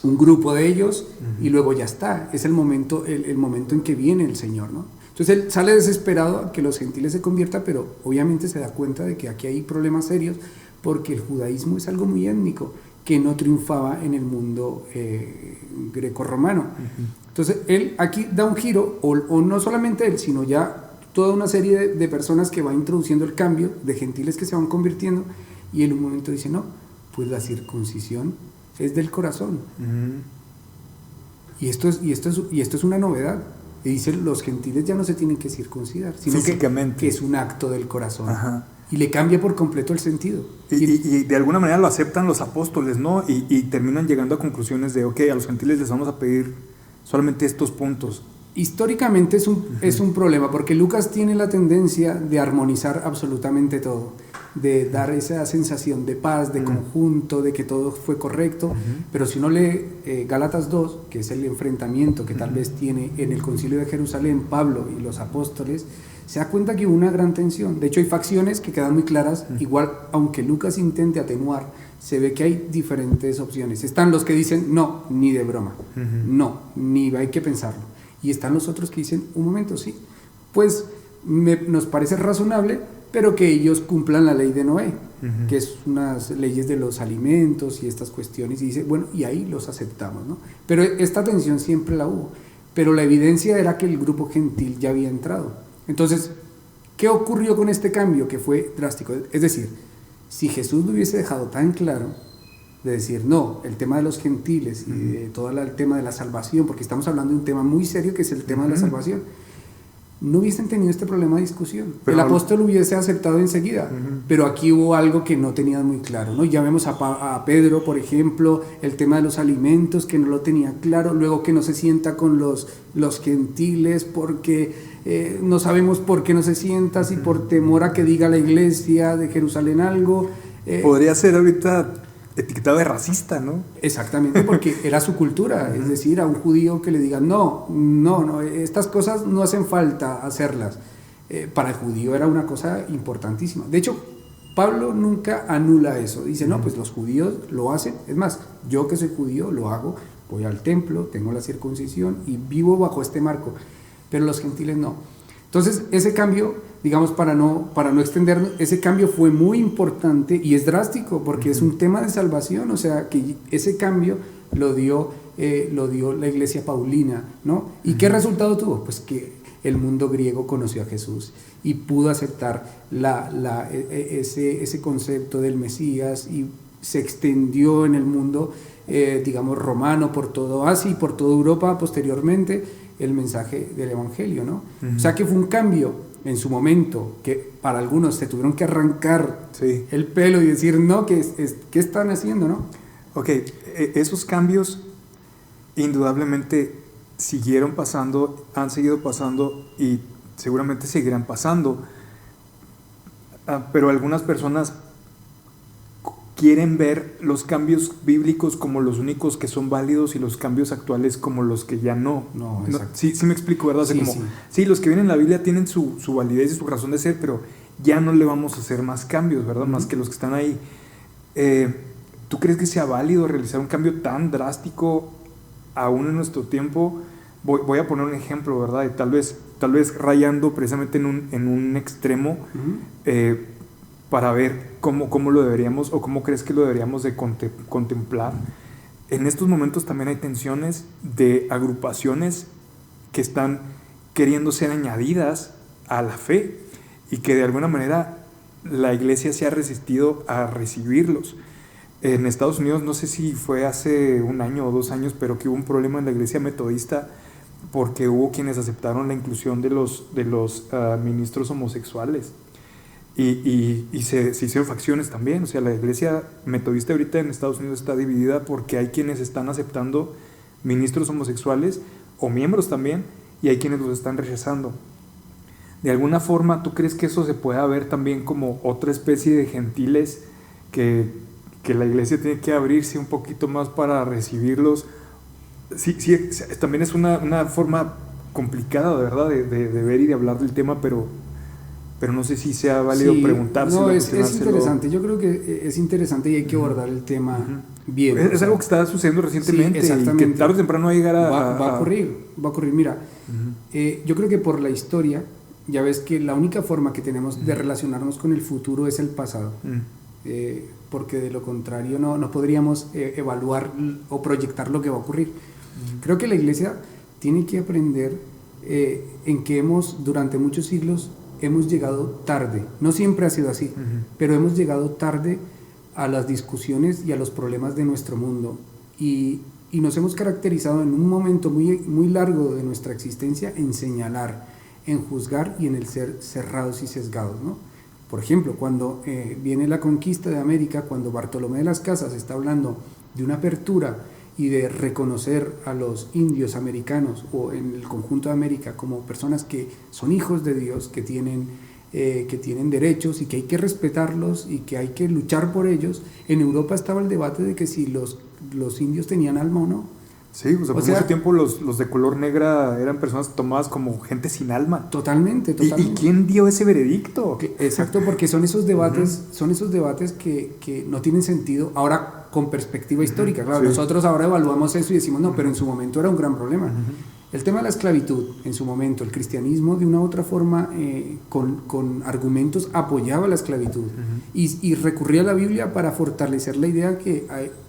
un grupo de ellos, y luego ya está, es el momento en que viene el Señor, ¿no? Entonces él sale desesperado a que los gentiles se conviertan, pero obviamente se da cuenta de que aquí hay problemas serios, porque el judaísmo es algo muy étnico, que no triunfaba en el mundo grecorromano. Entonces él aquí da un giro, o no solamente él, sino ya toda una serie de personas que va introduciendo el cambio, de gentiles que se van convirtiendo, y en un momento dice, no, pues la circuncisión es del corazón. Y esto es una novedad. Y dice, los gentiles ya no se tienen que circuncidar, sino que es un acto del corazón. Ajá. Y le cambia por completo el sentido. Y de alguna manera lo aceptan los apóstoles, ¿no? Y terminan llegando a conclusiones de, ok, a los gentiles les vamos a pedir solamente estos puntos. Históricamente es un problema, porque Lucas tiene la tendencia de armonizar absolutamente todo, de dar esa sensación de paz, de conjunto, de que todo fue correcto, pero si uno lee Gálatas 2, que es el enfrentamiento que tal vez tiene en el Concilio de Jerusalén Pablo y los apóstoles, se da cuenta que hubo una gran tensión. De hecho hay facciones que quedan muy claras, igual aunque Lucas intente atenuar, se ve que hay diferentes opciones. Están los que dicen, no, ni de broma, no, ni hay que pensarlo. Y están los otros que dicen, un momento, sí, pues nos parece razonable, pero que ellos cumplan la ley de Noé, que es unas leyes de los alimentos y estas cuestiones, y dice, bueno, y ahí los aceptamos, ¿no? Pero esta tensión siempre la hubo. pero la evidencia era que el grupo gentil ya había entrado. Entonces, ¿qué ocurrió con este cambio que fue drástico? Es decir, si Jesús lo hubiese dejado tan claro, de decir, no, el tema de los gentiles y de todo el tema de la salvación, porque estamos hablando de un tema muy serio que es el tema de la salvación, no hubiesen tenido este problema de discusión. Pero el apóstol hubiese aceptado enseguida, pero aquí hubo algo que no tenían muy claro, ¿no? Ya vemos a Pedro, por ejemplo, el tema de los alimentos, que no lo tenía claro, luego que no se sienta con los gentiles porque no sabemos por qué no se sienta, si por temor a que diga la iglesia de Jerusalén algo. Podría ser ahorita etiquetado de racista, ¿no? Exactamente, porque era su cultura, es decir, a un judío que le digan, no, estas cosas no hacen falta hacerlas. Para el judío era una cosa importantísima. De hecho, Pablo nunca anula eso, dice, no, pues los judíos lo hacen, es más, yo que soy judío lo hago, voy al templo, tengo la circuncisión y vivo bajo este marco, pero los gentiles no. Entonces, ese cambio, digamos, para no extendernos, ese cambio fue muy importante y es drástico porque es un tema de salvación, o sea, que ese cambio lo dio la iglesia paulina, ¿no? ¿Y qué resultado tuvo? Pues que el mundo griego conoció a Jesús y pudo aceptar ese concepto del Mesías y se extendió en el mundo, digamos, romano, por todo Asia y por toda Europa posteriormente, el mensaje del evangelio, ¿no? O sea que fue un cambio en su momento que para algunos se tuvieron que arrancar el pelo y decir, no, ¿qué están haciendo, no? Ok, esos cambios indudablemente siguieron pasando, han seguido pasando y seguramente seguirán pasando, pero algunas personas quieren ver los cambios bíblicos como los únicos que son válidos y los cambios actuales como los que ya no. Sí me explico, ¿verdad? O sea, sí, los que vienen en la Biblia tienen su validez y su razón de ser, pero ya no le vamos a hacer más cambios, ¿verdad? Más que los que están ahí. ¿Tú crees que sea válido realizar un cambio tan drástico aún en nuestro tiempo? Voy a poner un ejemplo, ¿verdad? Tal vez rayando precisamente en un extremo, para ver cómo lo deberíamos o cómo crees que lo deberíamos de contemplar. En estos momentos también hay tensiones de agrupaciones que están queriendo ser añadidas a la fe y que de alguna manera la iglesia se ha resistido a recibirlos. En Estados Unidos, no sé si fue hace 1 año o 2 años, pero que hubo un problema en la iglesia metodista porque hubo quienes aceptaron la inclusión de los ministros homosexuales. Y se hicieron facciones también, o sea, la iglesia metodista ahorita en Estados Unidos está dividida porque hay quienes están aceptando ministros homosexuales o miembros también, y hay quienes los están rechazando. De alguna forma, ¿tú crees que eso se pueda ver también como otra especie de gentiles que la iglesia tiene que abrirse un poquito más para recibirlos? Sí, también es una forma complicada, de verdad, de ver y de hablar del tema, pero no sé si sea válido preguntárselo. No, es interesante, yo creo que es interesante y hay que abordar el tema bien. Es algo que está sucediendo recientemente y que tarde o temprano va a llegar va a ocurrir. Mira, yo creo que por la historia, ya ves que la única forma que tenemos de relacionarnos con el futuro es el pasado, porque de lo contrario no podríamos evaluar o proyectar lo que va a ocurrir. Creo que la iglesia tiene que aprender en que durante muchos siglos hemos llegado tarde, no siempre ha sido así, pero hemos llegado tarde a las discusiones y a los problemas de nuestro mundo y nos hemos caracterizado en un momento muy, muy largo de nuestra existencia en señalar, en juzgar y en el ser cerrados y sesgados, ¿no? Por ejemplo, cuando viene la conquista de América, cuando Bartolomé de las Casas está hablando de una apertura y de reconocer a los indios americanos o en el conjunto de América como personas que son hijos de Dios, que tienen derechos y que hay que respetarlos y que hay que luchar por ellos. En Europa estaba el debate de que si los indios tenían alma o no. Sí, por mucho tiempo los de color negra eran personas tomadas como gente sin alma. Totalmente. ¿Y quién dio ese veredicto? Exacto, porque son esos debates, que no tienen sentido ahora con perspectiva histórica. Claro, nosotros ahora evaluamos eso y decimos, no, pero en su momento era un gran problema. El tema de la esclavitud, en su momento, el cristianismo de una u otra forma, con argumentos, apoyaba la esclavitud y recurría a la Biblia para fortalecer la idea que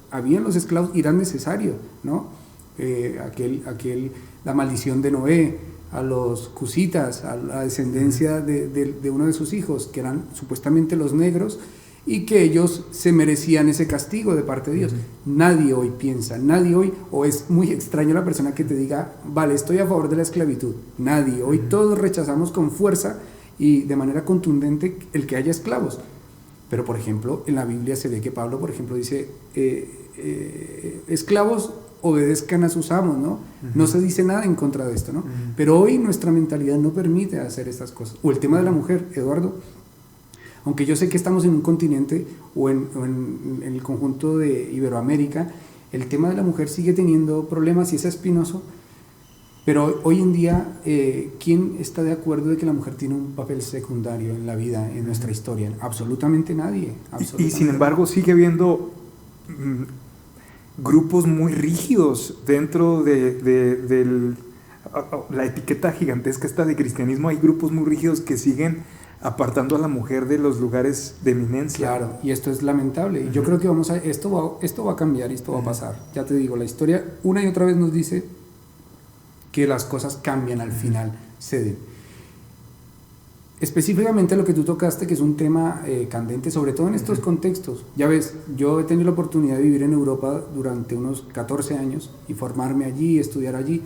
habían los esclavos y eran necesarios, ¿no? la maldición de Noé, a los cusitas, a la descendencia de uno de sus hijos, que eran supuestamente los negros, y que ellos se merecían ese castigo de parte de Dios. Nadie hoy piensa, nadie hoy, o es muy extraño la persona que te diga, vale, estoy a favor de la esclavitud. Nadie, hoy todos rechazamos con fuerza y de manera contundente el que haya esclavos. Pero por ejemplo, en la Biblia se ve que Pablo, por ejemplo, dice, esclavos obedezcan a sus amos, ¿no? No se dice nada en contra de esto, ¿no? Pero hoy nuestra mentalidad no permite hacer estas cosas. O el tema de la mujer, Eduardo, aunque yo sé que estamos en un continente o en el conjunto de Iberoamérica, el tema de la mujer sigue teniendo problemas y es espinoso, pero hoy en día, ¿quién está de acuerdo de que la mujer tiene un papel secundario en la vida, en nuestra historia? Absolutamente nadie. Y sin embargo sigue habiendo grupos muy rígidos dentro de la etiqueta gigantesca esta de cristianismo. Hay grupos muy rígidos que siguen apartando a la mujer de los lugares de eminencia. Claro, y esto es lamentable. Yo creo que esto va a cambiar y esto va a pasar. Ya te digo, la historia una y otra vez nos dice que las cosas cambian al final, ceden. Específicamente lo que tú tocaste, que es un tema candente, sobre todo en estos contextos. Ya ves, yo he tenido la oportunidad de vivir en Europa durante unos 14 años y formarme allí, estudiar allí.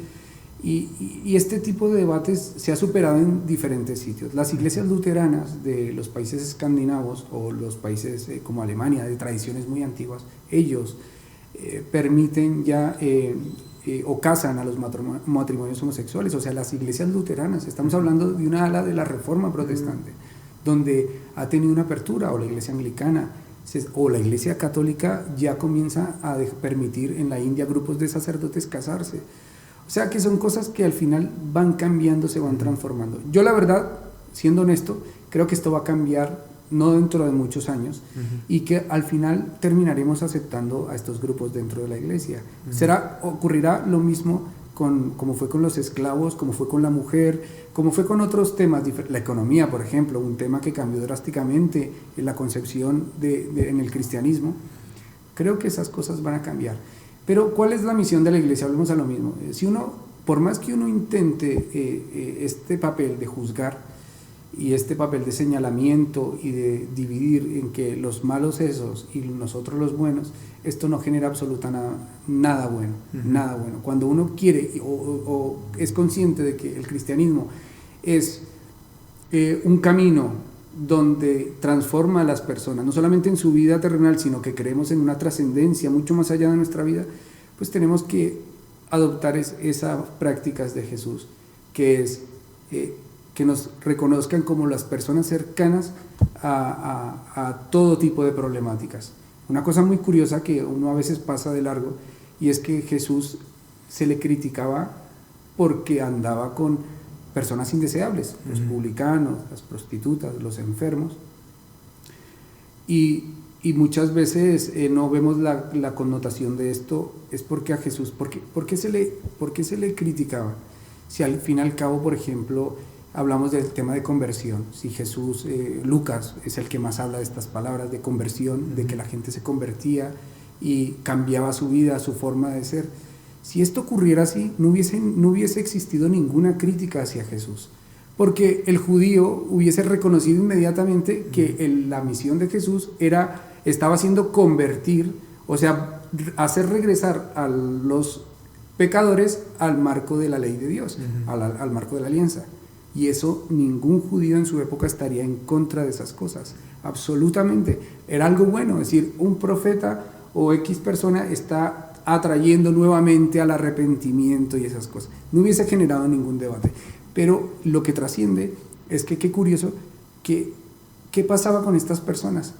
Y este tipo de debates se ha superado en diferentes sitios. Las iglesias luteranas de los países escandinavos o los países como Alemania, de tradiciones muy antiguas, ellos permiten ya o casan a los matrimonios homosexuales. O sea, las iglesias luteranas, estamos hablando de una ala de la Reforma Protestante, donde ha tenido una apertura, o la iglesia anglicana, o la iglesia católica ya comienza a permitir en la India grupos de sacerdotes casarse. O sea que son cosas que al final van cambiando, se van transformando. Yo la verdad, siendo honesto, creo que esto va a cambiar no dentro de muchos años y que al final terminaremos aceptando a estos grupos dentro de la iglesia. Ocurrirá lo mismo como fue con los esclavos, como fue con la mujer, como fue con otros temas, la economía, por ejemplo, un tema que cambió drásticamente en la concepción en el cristianismo. Creo que esas cosas van a cambiar. Pero ¿cuál es la misión de la iglesia? Hablemos a lo mismo. Por más que uno intente este papel de juzgar y este papel de señalamiento y de dividir en que los malos esos y nosotros los buenos, esto no genera absolutamente nada bueno, nada bueno. Cuando uno quiere o es consciente de que el cristianismo es un camino donde transforma a las personas, no solamente en su vida terrenal, sino que creemos en una trascendencia mucho más allá de nuestra vida, pues tenemos que adoptar esas prácticas de Jesús, que es que nos reconozcan como las personas cercanas a todo tipo de problemáticas. Una cosa muy curiosa que uno a veces pasa de largo, y es que Jesús se le criticaba porque andaba con personas indeseables, los publicanos, las prostitutas, los enfermos, y muchas veces no vemos la connotación de esto. Es porque a Jesús, ¿por qué se le criticaba? Si al fin y al cabo, por ejemplo, hablamos del tema de conversión, si Jesús, Lucas es el que más habla de estas palabras de conversión, de que la gente se convertía y cambiaba su vida, su forma de ser. Si esto ocurriera así, no hubiese existido ninguna crítica hacia Jesús, porque el judío hubiese reconocido inmediatamente que la misión de Jesús estaba haciendo convertir, o sea, hacer regresar a los pecadores al marco de la ley de Dios, al marco de la alianza. Y eso, ningún judío en su época estaría en contra de esas cosas, absolutamente. Era algo bueno, es decir, un profeta o X persona está atrayendo nuevamente al arrepentimiento y esas cosas. No hubiese generado ningún debate. Pero lo que trasciende es que, qué curioso, ¿qué pasaba con estas personas?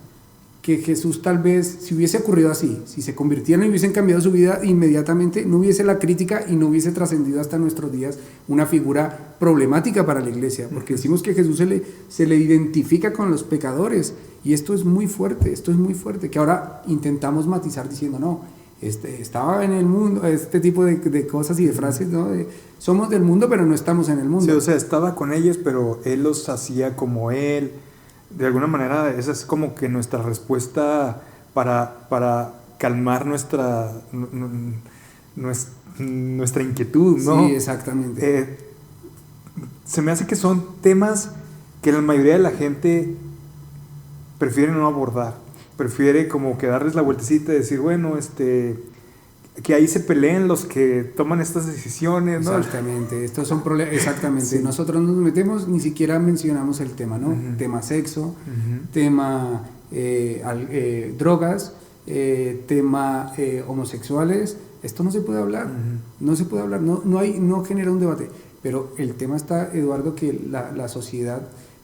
Que Jesús tal vez, si hubiese ocurrido así, si se convirtieran y hubiesen cambiado su vida inmediatamente, no hubiese la crítica y no hubiese trascendido hasta nuestros días una figura problemática para la iglesia, porque decimos que Jesús se le identifica con los pecadores, y esto es muy fuerte, que ahora intentamos matizar diciendo, no, estaba en el mundo, este tipo de cosas y de frases, ¿no? Somos del mundo, pero no estamos en el mundo. Sí, o sea, estaba con ellos, pero Él los hacía como Él. De alguna manera, esa es como que nuestra respuesta para calmar nuestra inquietud, ¿no? Sí, exactamente. Se me hace que son temas que la mayoría de la gente prefiere no abordar, prefiere como que darles la vueltecita y decir, bueno, que ahí se peleen los que toman estas decisiones, ¿no? Exactamente, estos son problemas, exactamente. Sí. Nosotros nos metemos, ni siquiera mencionamos el tema, ¿no? Tema sexo, tema drogas, tema homosexuales. Esto no se puede hablar, no se puede hablar, no genera un debate. Pero el tema está, Eduardo, que la sociedad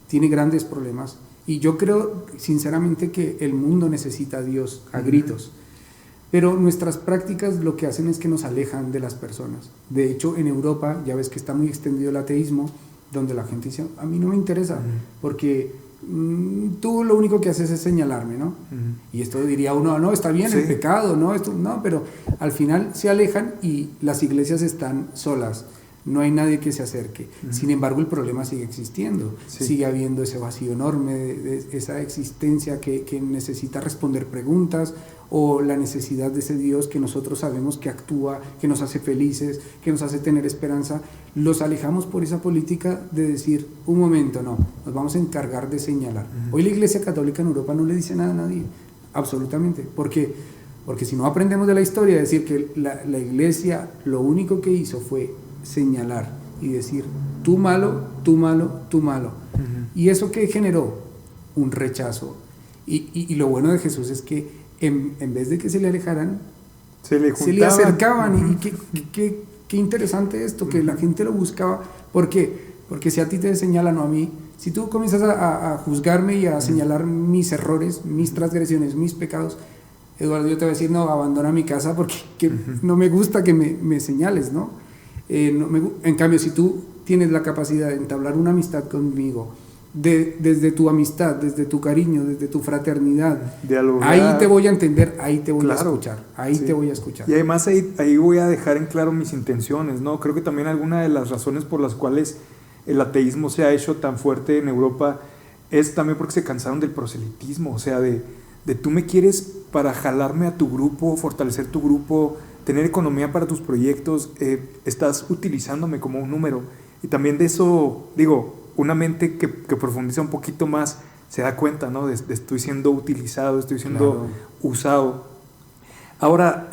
tiene grandes problemas y yo creo sinceramente que el mundo necesita a Dios a gritos. Pero nuestras prácticas lo que hacen es que nos alejan de las personas. De hecho, en Europa ya ves que está muy extendido el ateísmo, donde la gente dice, a mí no me interesa, porque tú lo único que haces es señalarme, ¿no? Y esto diría uno, no, está bien, sí, el pecado, ¿no? No, pero al final se alejan y las iglesias están solas. No hay nadie que se acerque. Sin embargo, el problema sigue existiendo. Sí. Sigue habiendo ese vacío enorme de esa existencia que necesita responder preguntas, o la necesidad de ese Dios que nosotros sabemos que actúa, que nos hace felices, que nos hace tener esperanza. Los alejamos por esa política de decir, un momento, no, nos vamos a encargar de señalar. Hoy la Iglesia Católica en Europa no le dice nada a nadie, absolutamente. Porque si no aprendemos de la historia, decir que la Iglesia lo único que hizo fue señalar y decir, tú malo, tú malo, tú malo. ¿Y eso qué generó? Un rechazo. Y lo bueno de Jesús es que en vez de que se le alejaran, se le acercaban. Y qué interesante esto, que la gente lo buscaba. ¿Por qué? Porque si a ti te señalan o a mí, si tú comienzas a juzgarme y a señalar mis errores, mis transgresiones, mis pecados, Eduardo, yo te voy a decir, no, abandona mi casa porque no me gusta que me señales, ¿no? En cambio, si tú tienes la capacidad de entablar una amistad conmigo, desde tu amistad, desde tu cariño, desde tu fraternidad, dialogar, ahí te voy a entender, ahí te voy a escuchar, ahí te voy a escuchar. Y además ahí voy a dejar en claro mis intenciones, ¿no? Creo que también alguna de las razones por las cuales el ateísmo se ha hecho tan fuerte en Europa es también porque se cansaron del proselitismo, o sea, de tú me quieres para jalarme a tu grupo, fortalecer tu grupo, tener economía para tus proyectos, estás utilizándome como un número. Y también de eso, digo, una mente que profundiza un poquito más se da cuenta, ¿no? De estoy siendo utilizado, estoy siendo usado. Ahora,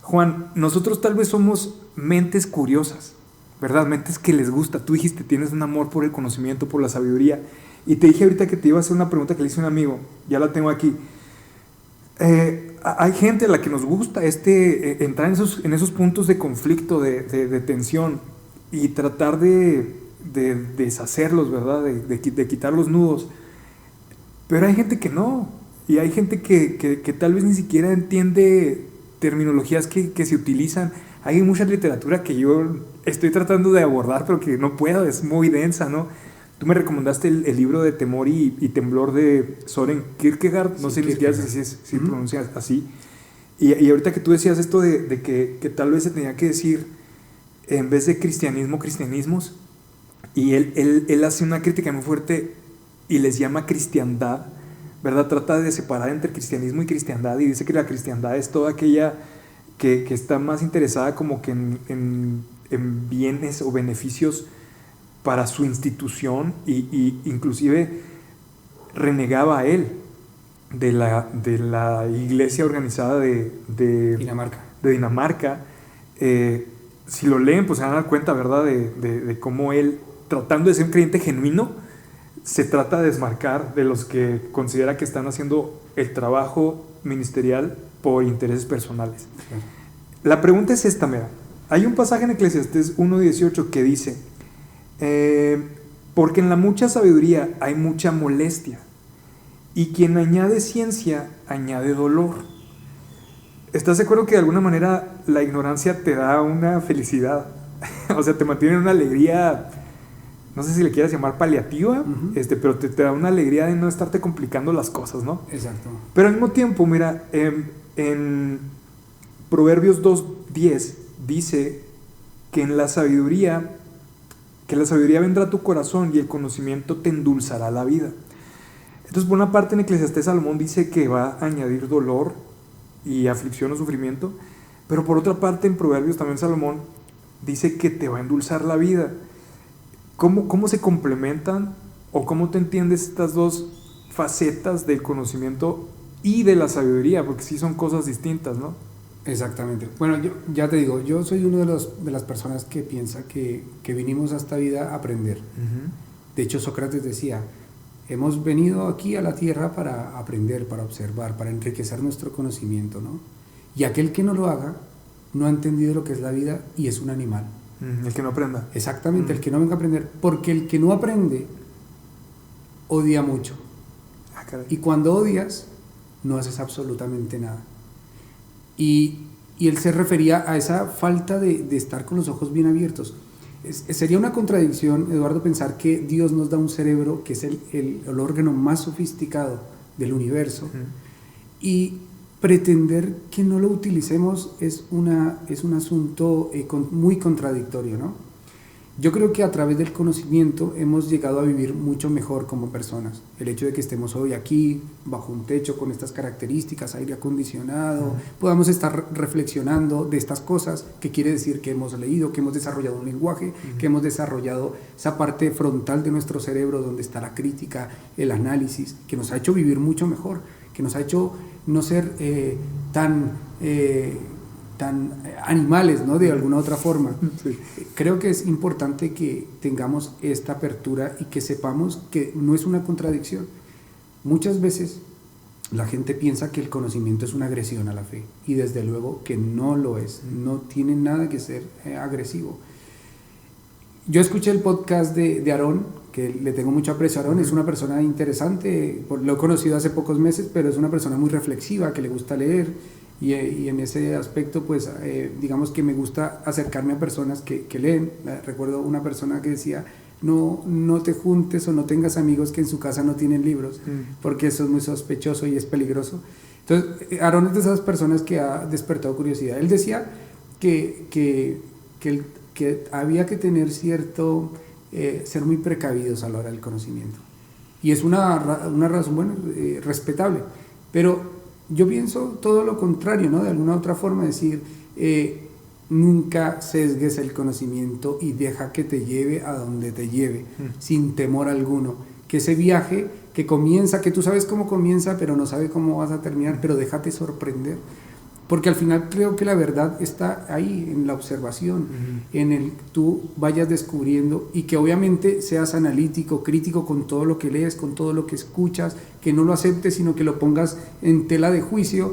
Juan, nosotros tal vez somos mentes curiosas, ¿verdad? Mentes que les gusta. Tú dijiste, tienes un amor por el conocimiento, por la sabiduría. Y te dije ahorita que te iba a hacer una pregunta que le hice a un amigo, ya la tengo aquí. Hay gente a la que nos gusta entrar en esos puntos de conflicto, de tensión, y tratar de deshacerlos, ¿verdad? De quitar los nudos. Pero hay gente que no, y hay gente que tal vez ni siquiera entiende terminologías que se utilizan. Hay mucha literatura que yo estoy tratando de abordar, pero que no puedo, es muy densa, ¿no? Tú me recomendaste el libro de Temor y Temblor de Soren Kierkegaard, no sé ni siquiera si pronuncias así. Y ahorita que tú decías esto de que tal vez se tenía que decir, en vez de cristianismo, cristianismos, y él hace una crítica muy fuerte y les llama cristiandad, ¿verdad? Trata de separar entre cristianismo y cristiandad, y dice que la cristiandad es toda aquella que está más interesada como que en bienes o beneficios para su institución, y inclusive renegaba a él de la iglesia organizada de Dinamarca. Si lo leen, pues se van a dar cuenta, ¿verdad? De cómo él, tratando de ser un creyente genuino, se trata de desmarcar de los que considera que están haciendo el trabajo ministerial por intereses personales. La pregunta es esta, mira. Hay un pasaje en Eclesiastés 1:18 que dice, porque en la mucha sabiduría hay mucha molestia, y quien añade ciencia añade dolor. ¿Estás de acuerdo que de alguna manera la ignorancia te da una felicidad? O sea, te mantiene en una alegría, no sé si le quieras llamar paliativa, pero te da una alegría de no estarte complicando las cosas, ¿no? Exacto. Pero al mismo tiempo, mira, en Proverbios 2:10 dice que la sabiduría vendrá a tu corazón y el conocimiento te endulzará la vida. Entonces, por una parte, en Eclesiastés Salomón dice que va a añadir dolor y aflicción o sufrimiento, Pero por otra parte, en Proverbios también Salomón dice que te va a endulzar la vida. ¿Cómo se complementan o cómo te entiendes estas dos facetas del conocimiento y de la sabiduría? Porque sí son cosas distintas, ¿no? Exactamente. Bueno, yo ya te digo, yo soy uno de las personas que piensa que vinimos a esta vida a aprender. De hecho, Sócrates decía, hemos venido aquí a la tierra para aprender, para observar, para enriquecer nuestro conocimiento, ¿no? Y aquel que no lo haga, no ha entendido lo que es la vida y es un animal. El que no aprenda. Exactamente, el que no venga a aprender. Porque el que no aprende, odia mucho. Y cuando odias, no haces absolutamente nada. Y él se refería a esa falta de estar con los ojos bien abiertos. Sería una contradicción, Eduardo, pensar que Dios nos da un cerebro que es el órgano más sofisticado del universo, y pretender que no lo utilicemos es un asunto muy contradictorio, ¿no? Yo creo que a través del conocimiento hemos llegado a vivir mucho mejor como personas. El hecho de que estemos hoy aquí, bajo un techo con estas características, aire acondicionado, podamos estar reflexionando de estas cosas, que quiere decir que hemos leído, que hemos desarrollado un lenguaje, que hemos desarrollado esa parte frontal de nuestro cerebro donde está la crítica, el análisis, que nos ha hecho vivir mucho mejor, que nos ha hecho no ser tan animales, ¿no? De alguna otra forma. Sí. Creo que es importante que tengamos esta apertura y que sepamos que no es una contradicción. Muchas veces la gente piensa que el conocimiento es una agresión a la fe, y desde luego que no lo es, no tiene nada que ser agresivo. Yo escuché el podcast de Aarón, que le tengo mucho aprecio a Aarón, es una persona interesante, lo he conocido hace pocos meses, pero es una persona muy reflexiva, que le gusta leer. Y en ese aspecto, pues, digamos que me gusta acercarme a personas que leen. Recuerdo una persona que decía, no te juntes o no tengas amigos que en su casa no tienen libros, porque eso es muy sospechoso y es peligroso. Entonces, Aarón es de esas personas que ha despertado curiosidad. Él decía que había que tener cierto, ser muy precavidos a la hora del conocimiento. Y es una razón, bueno, respetable, pero yo pienso todo lo contrario, ¿no? De alguna otra forma, decir, nunca sesgues el conocimiento y deja que te lleve a donde te lleve, sin temor alguno. Que ese viaje que comienza, que tú sabes cómo comienza, pero no sabes cómo vas a terminar, pero déjate sorprender. Porque al final creo que la verdad está ahí, en la observación, en el que tú vayas descubriendo, y que obviamente seas analítico, crítico con todo lo que lees, con todo lo que escuchas, que no lo aceptes, sino que lo pongas en tela de juicio.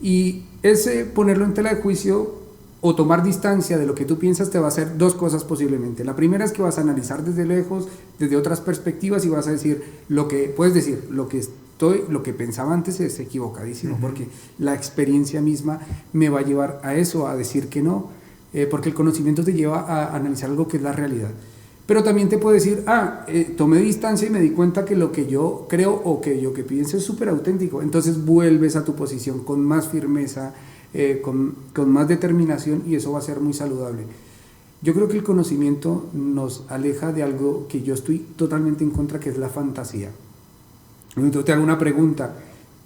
Y ese ponerlo en tela de juicio o tomar distancia de lo que tú piensas te va a hacer dos cosas posiblemente. La primera es que vas a analizar desde lejos, desde otras perspectivas, y vas a decir lo que pensaba antes es equivocadísimo, porque la experiencia misma me va a llevar a eso, a decir que no, porque el conocimiento te lleva a analizar algo que es la realidad. Pero también te puedo decir, tomé distancia y me di cuenta que lo que yo creo o que yo que pienso es súper auténtico. Entonces vuelves a tu posición con más firmeza, con más determinación, y eso va a ser muy saludable. Yo creo que el conocimiento nos aleja de algo que yo estoy totalmente en contra, que es la fantasía. Entonces te hago una pregunta.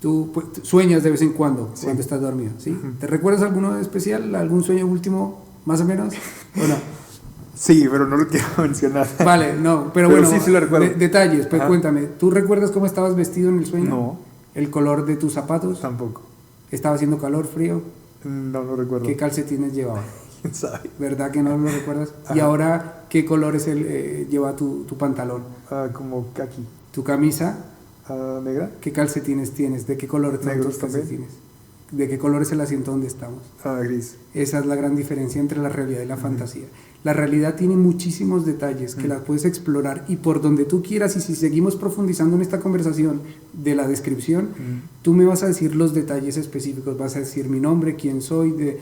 ¿Tú sueñas de vez en cuando, cuando estás dormido? ¿Sí? ¿Te recuerdas alguno especial? ¿Algún sueño último, más o menos? ¿O no? Sí, pero no lo quiero mencionar. Vale, no, pero bueno, sí lo recuerdo. Detalles, pues cuéntame. ¿Tú recuerdas cómo estabas vestido en el sueño? No. ¿El color de tus zapatos? Tampoco. ¿Estaba haciendo calor, frío? No recuerdo. ¿Qué calcetines llevaba? ¿Quién sabe? ¿Verdad que no lo recuerdas? Ajá. ¿Y ahora qué color lleva tu pantalón? Como kaki. ¿Tu camisa? ¿Negra? ¿Qué calcetines tienes? ¿De qué color son tus calcetines? ¿De qué color es el asiento donde estamos? Gris. Esa es la gran diferencia entre la realidad y la fantasía. La realidad tiene muchísimos detalles que las puedes explorar, y por donde tú quieras. Y si seguimos profundizando en esta conversación de la descripción, tú me vas a decir los detalles específicos, vas a decir mi nombre, quién soy,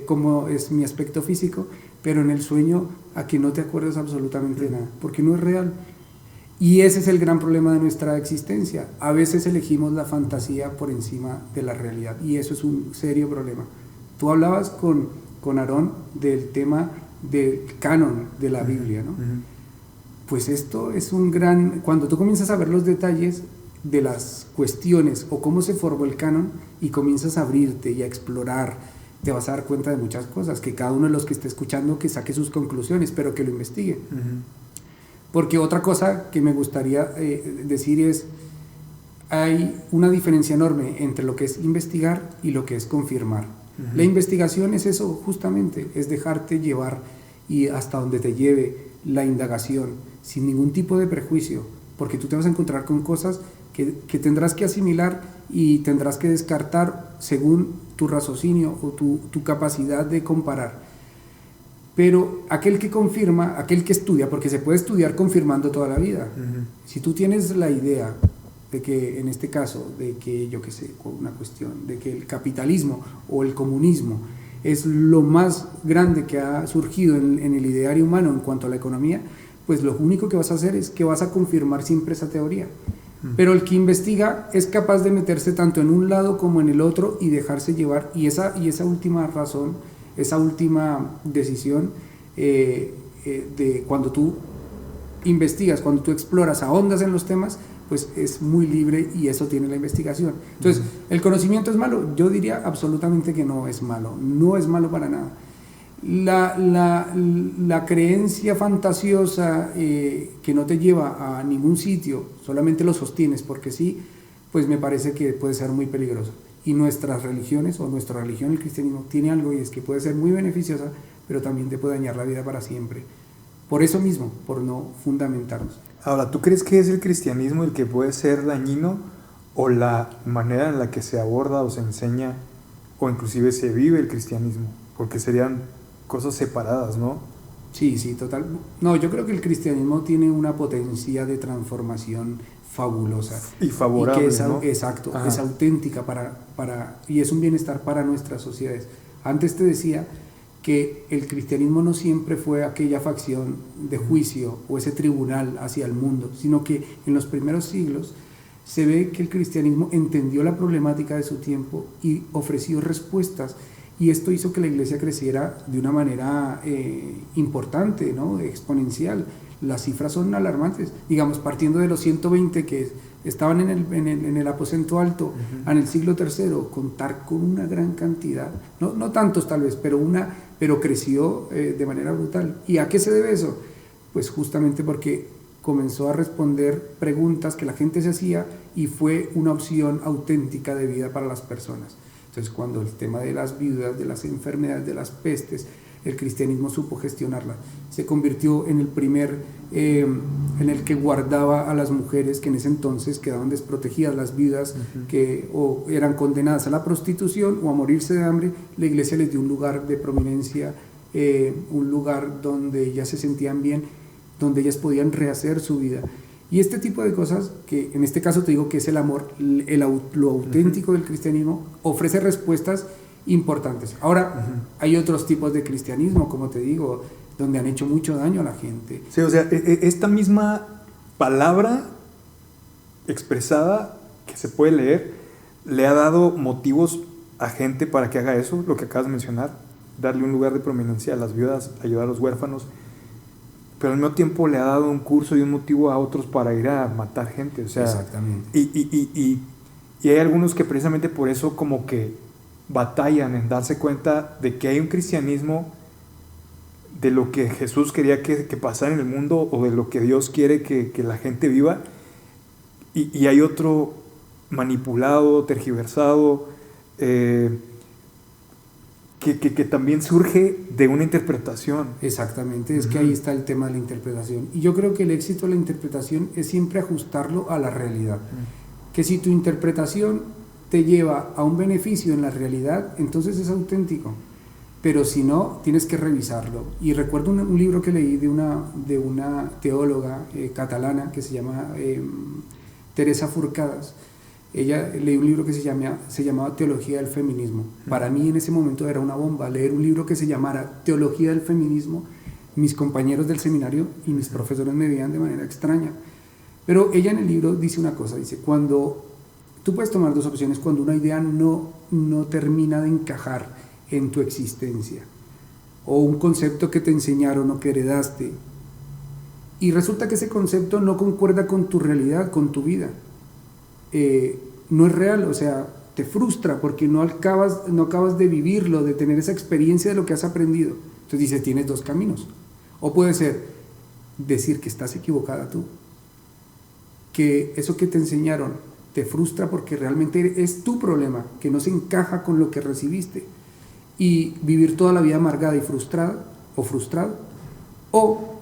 cómo es mi aspecto físico, pero en el sueño a que no te acuerdas absolutamente de nada, porque no es real. Y ese es el gran problema de nuestra existencia. A veces elegimos la fantasía por encima de la realidad, y eso es un serio problema. Tú hablabas con Aarón del tema del canon de la Biblia, ¿no? Pues esto es un gran... Cuando tú comienzas a ver los detalles de las cuestiones o cómo se formó el canon, y comienzas a abrirte y a explorar te vas a dar cuenta de muchas cosas, que cada uno de los que esté escuchando que saque sus conclusiones, pero que lo investigue. Porque otra cosa que me gustaría decir es, hay una diferencia enorme entre lo que es investigar y lo que es confirmar. La investigación es eso justamente, es dejarte llevar y hasta donde te lleve la indagación, sin ningún tipo de prejuicio, porque tú te vas a encontrar con cosas que tendrás que asimilar y tendrás que descartar según tu raciocinio o tu capacidad de comparar. Pero aquel que confirma, aquel que estudia, porque se puede estudiar confirmando toda la vida. Si tú tienes la idea de que, en este caso, de que, yo qué sé, una cuestión, de que el capitalismo o el comunismo es lo más grande que ha surgido en el ideario humano en cuanto a la economía, pues lo único que vas a hacer es que vas a confirmar siempre esa teoría. Pero el que investiga es capaz de meterse tanto en un lado como en el otro y dejarse llevar, y esa última razón, esa última decisión de cuando tú investigas, cuando tú exploras, ahondas en los temas, pues es muy libre, y eso tiene la investigación. Entonces, ¿el conocimiento es malo? Yo diría absolutamente que no es malo, no es malo para nada. La creencia fantasiosa que no te lleva a ningún sitio, solamente lo sostienes porque sí, pues me parece que puede ser muy peligroso. Y nuestras religiones, o nuestra religión, el cristianismo, tiene algo, y es que puede ser muy beneficiosa, pero también te puede dañar la vida para siempre. Por eso mismo, por no fundamentarnos. Ahora, ¿tú crees que es el cristianismo el que puede ser dañino, o la manera en la que se aborda o se enseña o inclusive se vive el cristianismo? Porque serían cosas separadas, ¿no? Sí, total. No, yo creo que el cristianismo tiene una potencia de transformación fabulosa. Y favorable, y que es, ¿no? Exacto, es auténtica y es un bienestar para nuestras sociedades. Antes te decía que el cristianismo no siempre fue aquella facción de juicio o ese tribunal hacia el mundo, sino que en los primeros siglos se ve que el cristianismo entendió la problemática de su tiempo y ofreció respuestas, y esto hizo que la iglesia creciera de una manera importante, ¿no? Exponencial. Las cifras son alarmantes, digamos, partiendo de los 120 que estaban en el aposento alto en el siglo III, contar con una gran cantidad, no tantos tal vez, pero creció de manera brutal. ¿Y a qué se debe eso? Pues justamente porque comenzó a responder preguntas que la gente se hacía, y fue una opción auténtica de vida para las personas. Entonces, cuando el tema de las viudas, de las enfermedades, de las pestes, el cristianismo supo gestionarla. Se convirtió en el primer, en el que guardaba a las mujeres que en ese entonces quedaban desprotegidas, las viudas que o eran condenadas a la prostitución o a morirse de hambre. La iglesia les dio un lugar de prominencia, un lugar donde ellas se sentían bien, donde ellas podían rehacer su vida. Y este tipo de cosas, que en este caso te digo que es el amor, lo auténtico del cristianismo, ofrece respuestas importantes. Ahora, hay otros tipos de cristianismo, como te digo, donde han hecho mucho daño a la gente. Sí, o sea, esta misma palabra expresada que se puede leer, le ha dado motivos a gente para que haga eso, lo que acabas de mencionar, darle un lugar de prominencia a las viudas, ayudar a los huérfanos, pero al mismo tiempo le ha dado un curso y un motivo a otros para ir a matar gente. O sea, exactamente. Y hay algunos que precisamente por eso como que batallan en darse cuenta de que hay un cristianismo de lo que Jesús quería que pasara en el mundo, o de lo que Dios quiere que la gente viva, y hay otro manipulado, tergiversado, que también surge de una interpretación. Exactamente, es que ahí está el tema de la interpretación. Y yo creo que el éxito de la interpretación es siempre ajustarlo a la realidad. Que si tu interpretación te lleva a un beneficio en la realidad, entonces es auténtico. Pero si no, tienes que revisarlo. Y recuerdo un libro que leí de una teóloga catalana que se llama Teresa Forcades. Ella leí un libro que se llamaba Teología del Feminismo. Para mí en ese momento era una bomba leer un libro que se llamara Teología del Feminismo. Mis compañeros del seminario y mis profesores me veían de manera extraña. Pero ella en el libro dice una cosa, dice, cuando tú puedes tomar dos opciones, cuando una idea no termina de encajar en tu existencia, o un concepto que te enseñaron o que heredaste, y resulta que ese concepto no concuerda con tu realidad, con tu vida, no es real, o sea, te frustra porque no acabas de vivirlo, de tener esa experiencia de lo que has aprendido. Entonces dice, tienes dos caminos. O puede ser decir que estás equivocada tú, que eso que te enseñaron te frustra porque realmente es tu problema, que no se encaja con lo que recibiste, y vivir toda la vida amargada y frustrado, o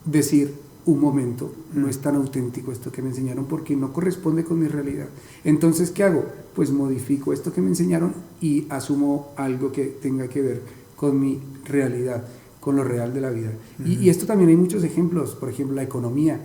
decir, un momento, no es tan auténtico esto que me enseñaron porque no corresponde con mi realidad. Entonces, ¿qué hago? Pues modifico esto que me enseñaron y asumo algo que tenga que ver con mi realidad, con lo real de la vida. Y esto también hay muchos ejemplos, por ejemplo, la economía.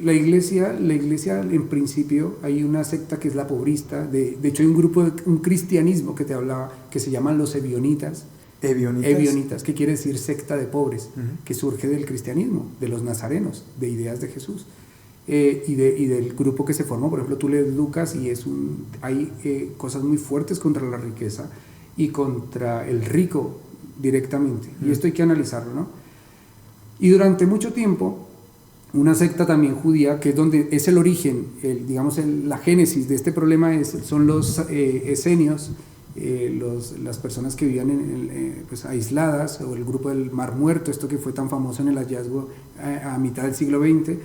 La iglesia en principio, hay una secta que es la pobrista, de hecho hay un cristianismo que te hablaba, que se llaman los ebionitas. Ebionitas, que quiere decir secta de pobres, que surge del cristianismo, de los nazarenos, de ideas de Jesús, y del grupo que se formó. Por ejemplo, tú lees Lucas y hay cosas muy fuertes contra la riqueza y contra el rico directamente, y esto hay que analizarlo, ¿no? Y durante mucho tiempo, una secta también judía, que es donde es el origen, la génesis de este problema son los esenios, las personas que vivían pues aisladas, o el grupo del Mar Muerto, esto que fue tan famoso en el hallazgo a mitad del siglo XX.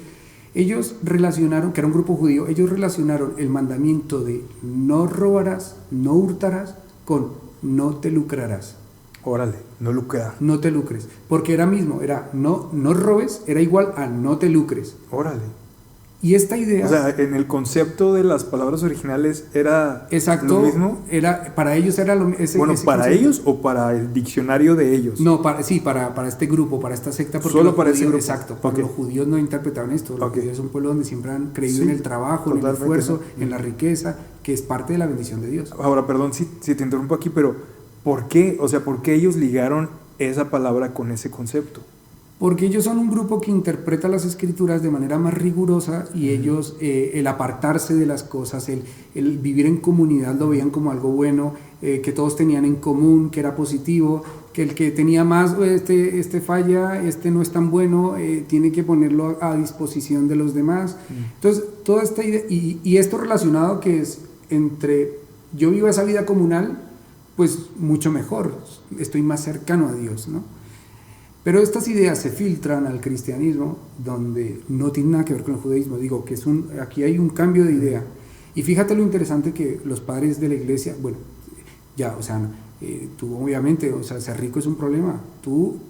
Ellos relacionaron, que era un grupo judío, ellos relacionaron el mandamiento de no robarás, no hurtarás, con no te lucrarás. Órale, no lucrar. No te lucres, porque era no robes, era igual a no te lucres. Órale. Y esta idea... O sea, en el concepto de las palabras originales era exacto, lo mismo. Para ellos era lo mismo. Bueno, ¿para concepto? ¿Ellos o para el diccionario de ellos? No, para este grupo, para esta secta. Porque solo para ese grupo. Exacto, porque los judíos no interpretaban esto. Los judíos es un pueblo donde siempre han creído en el trabajo, en el esfuerzo, en la riqueza, que es parte de la bendición de Dios. Ahora, perdón si te interrumpo aquí, pero ¿por qué? O sea, ¿por qué ellos ligaron esa palabra con ese concepto? Porque ellos son un grupo que interpreta las escrituras de manera más rigurosa, y ellos, el apartarse de las cosas, el vivir en comunidad, lo veían como algo bueno, que todos tenían en común, que era positivo, que el que tenía más, este falla, este no es tan bueno, tiene que ponerlo a disposición de los demás. Entonces, toda esta idea, y esto relacionado que es entre yo vivo esa vida comunal, pues mucho mejor, estoy más cercano a Dios, ¿no? Pero estas ideas se filtran al cristianismo, donde no tiene nada que ver con el judaísmo. Digo que aquí hay un cambio de idea. Y fíjate lo interesante que los padres de la iglesia, bueno, ya, o sea, tú obviamente, o sea, ser rico es un problema. Tú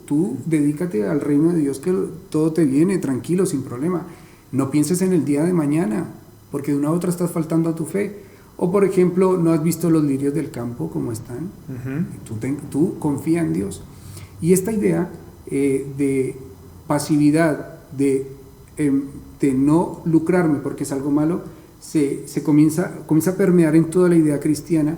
dedícate al reino de Dios, que todo te viene tranquilo, sin problema. No pienses en el día de mañana, porque de una u otra estás faltando a tu fe. O por ejemplo, ¿no has visto los lirios del campo cómo están? Tú confía en Dios. Y esta idea de pasividad, de no lucrarme porque es algo malo, se comienza a permear en toda la idea cristiana.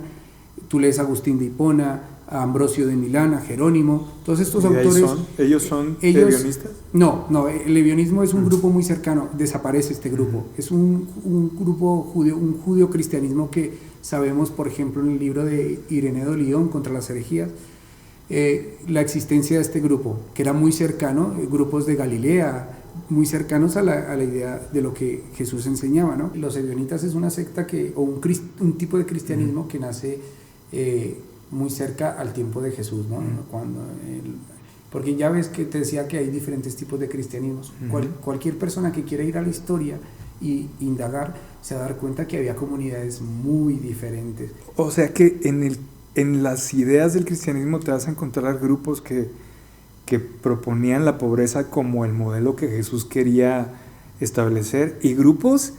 Tú lees a Agustín de Hipona, a Ambrosio de Milán, a Jerónimo, todos estos autores. ¿Ellos son ebionistas? No, el ebionismo es un grupo muy cercano, desaparece este grupo. Es un grupo judío, un judío-cristianismo que sabemos, por ejemplo, en el libro de Ireneo de Lyon contra las herejías, la existencia de este grupo, que era muy cercano, grupos de Galilea, muy cercanos a la idea de lo que Jesús enseñaba, ¿no? Los ebionitas es una secta un tipo de cristianismo que nace muy cerca al tiempo de Jesús, ¿no? Porque ya ves que te decía que hay diferentes tipos de cristianismos. Cualquier persona que quiera ir a la historia y indagar se va a dar cuenta que había comunidades muy diferentes. O sea que en las ideas del cristianismo te vas a encontrar grupos que proponían la pobreza como el modelo que Jesús quería establecer, y grupos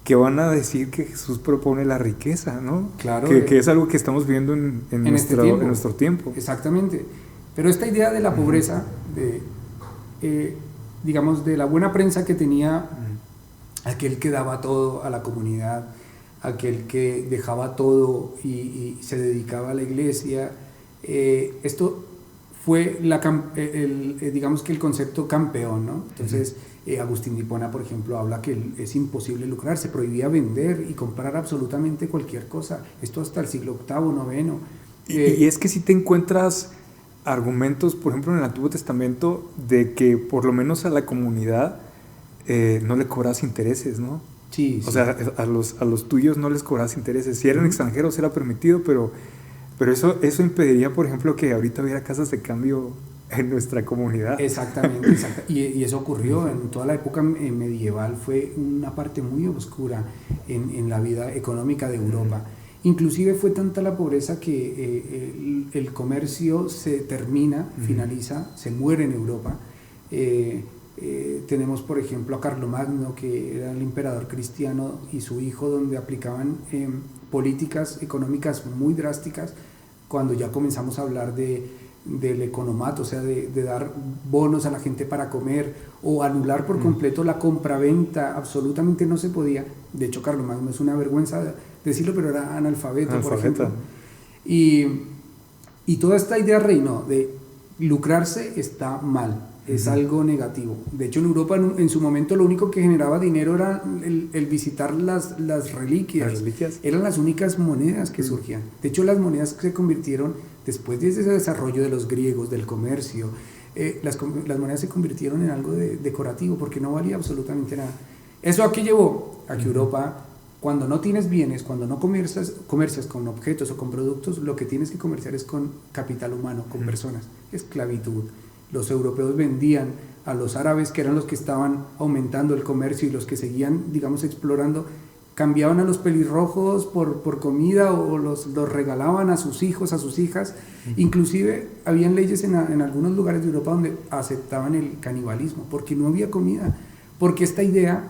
que van a decir que Jesús propone la riqueza, ¿no? Claro. Que es algo que estamos viendo en nuestro tiempo. Exactamente. Pero esta idea de la pobreza, digamos, de la buena prensa que tenía aquel que daba todo a la comunidad, aquel que dejaba todo y se dedicaba a la iglesia, esto fue digamos que el concepto campeón, ¿no? Entonces, Agustín de Hipona, por ejemplo, habla que es imposible lucrar, se prohibía vender y comprar absolutamente cualquier cosa. Esto hasta el siglo VIII, IX. Y es que si te encuentras argumentos, por ejemplo, en el Antiguo Testamento, de que por lo menos a la comunidad no le cobras intereses, ¿no? Sí, o sea, a los tuyos no les cobras intereses. Si eran extranjeros era permitido, pero eso impediría, por ejemplo, que ahorita hubiera casas de cambio en nuestra comunidad. Exactamente. Y eso ocurrió en toda la época medieval, fue una parte muy oscura en la vida económica de Europa. Inclusive fue tanta la pobreza que el comercio se termina, finaliza, se muere en Europa. Tenemos por ejemplo a Carlomagno, que era el emperador cristiano, y su hijo, donde aplicaban políticas económicas muy drásticas cuando ya comenzamos a hablar del economato, o sea, de dar bonos a la gente para comer o anular por completo la compraventa. Absolutamente no se podía. De hecho, Carlomagno, es una vergüenza decirlo, pero era analfabeto, por ejemplo. Y toda esta idea reinó de lucrarse está mal, es algo negativo. De hecho, en Europa en su momento lo único que generaba dinero era el visitar las reliquias. ¿Las reliquias? Eran las únicas monedas que surgían. De hecho, las monedas se convirtieron, después de ese desarrollo de los griegos, del comercio, las monedas se convirtieron en algo decorativo, porque no valía absolutamente nada. ¿Eso a qué llevó? A que Europa, cuando no tienes bienes, cuando no comercias con objetos o con productos, lo que tienes que comerciar es con capital humano, con personas, esclavitud. Los europeos vendían a los árabes, que eran los que estaban aumentando el comercio, y los que seguían, digamos, explorando, cambiaban a los pelirrojos por comida, o los regalaban a sus hijos, a sus hijas. Inclusive habían leyes en algunos lugares de Europa donde aceptaban el canibalismo, porque no había comida, porque esta idea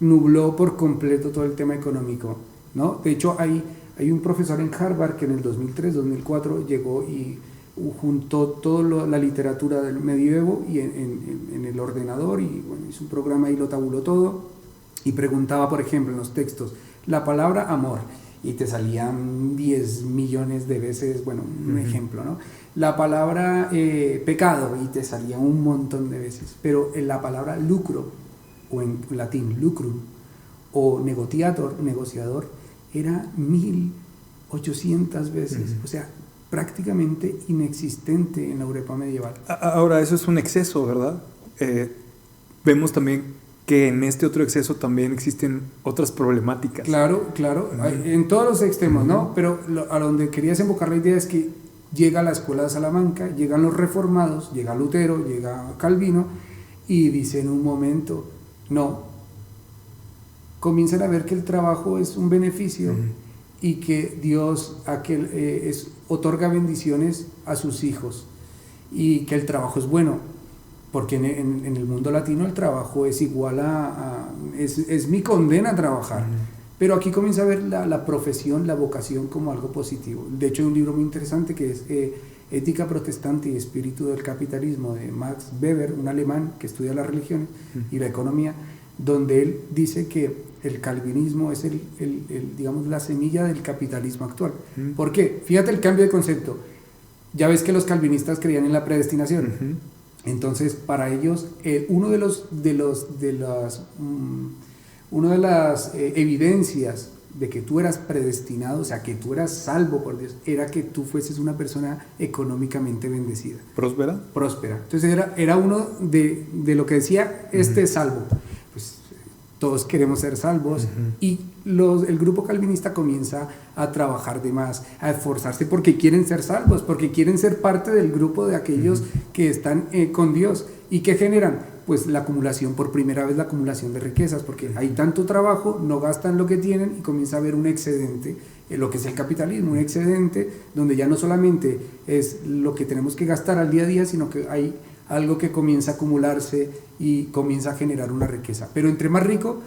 nubló por completo todo el tema económico, ¿no? De hecho, hay un profesor en Harvard que en el 2003-2004 llegó y juntó toda la literatura del medievo y en el ordenador, y bueno, hizo un programa y lo tabuló todo, y preguntaba, por ejemplo, en los textos, la palabra amor, y te salían 10 millones de veces, bueno, un ejemplo, ¿no? La palabra pecado, y te salía un montón de veces, pero en la palabra lucro, o en latín lucrum, o negociador, era 1800 veces, o sea, prácticamente inexistente en la Europa medieval. Ahora, eso es un exceso, ¿verdad? Vemos también que en este otro exceso también existen otras problemáticas. Claro, en todos los extremos, ¿no? Pero a donde quería desembocar la idea es que llega la escuela de Salamanca, llegan los reformados, llega Lutero, llega Calvino, y dicen un momento, no, comienzan a ver que el trabajo es un beneficio, y que Dios otorga bendiciones a sus hijos, y que el trabajo es bueno, porque en el mundo latino el trabajo es igual es mi condena a trabajar. Pero aquí comienza a ver la profesión, la vocación como algo positivo. De hecho, hay un libro muy interesante que es Ética protestante y espíritu del capitalismo, de Max Weber, un alemán que estudia las religiones y la economía, donde él dice que el calvinismo es digamos, la semilla del capitalismo actual. ¿Por qué? Fíjate el cambio de concepto. Ya ves que los calvinistas creían en la predestinación. Entonces, para ellos, una de las evidencias de que tú eras predestinado, o sea, que tú eras salvo por Dios, era que tú fueses una persona económicamente bendecida. ¿Próspera? Próspera. Entonces era uno de lo que decía, este es salvo. Pues todos queremos ser salvos, y el grupo calvinista comienza a trabajar de más, a esforzarse porque quieren ser salvos, porque quieren ser parte del grupo de aquellos que están con Dios. ¿Y qué generan? Pues la acumulación, por primera vez la acumulación de riquezas, porque hay tanto trabajo, no gastan lo que tienen, y comienza a haber un excedente, lo que es el capitalismo, un excedente donde ya no solamente es lo que tenemos que gastar al día a día, sino que hay algo que comienza a acumularse y comienza a generar una riqueza. Pero entre más rico,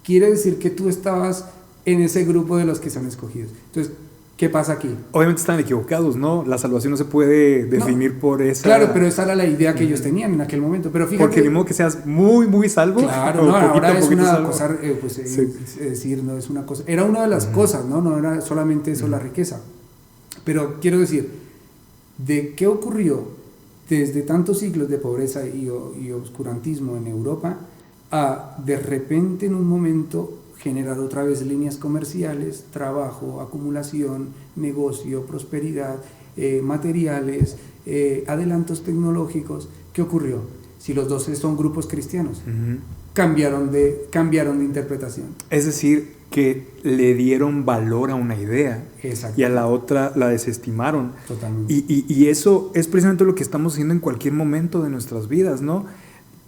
quiere decir que tú estabas en ese grupo de los que son escogidos. Entonces, ¿qué pasa aquí? Obviamente están equivocados, ¿no? La salvación no se puede definir por esa... Claro, pero esa era la idea que ellos tenían en aquel momento. Pero fíjate, porque ni modo que seas muy, muy salvo. Claro, no, ahora es una salvo. Cosa, es decir, no es una cosa... Era una de las cosas, ¿no? No era solamente eso, la riqueza. Pero quiero decir, ¿de qué ocurrió desde tantos siglos de pobreza y oscurantismo en Europa a de repente en un momento generar otra vez líneas comerciales, trabajo, acumulación, negocio, prosperidad, materiales, adelantos tecnológicos? ¿Qué ocurrió? si los dos son grupos cristianos? Cambiaron de interpretación. Es decir, que le dieron valor a una idea y a la otra la desestimaron. Totalmente. Y eso es precisamente lo que estamos haciendo en cualquier momento de nuestras vidas, ¿no?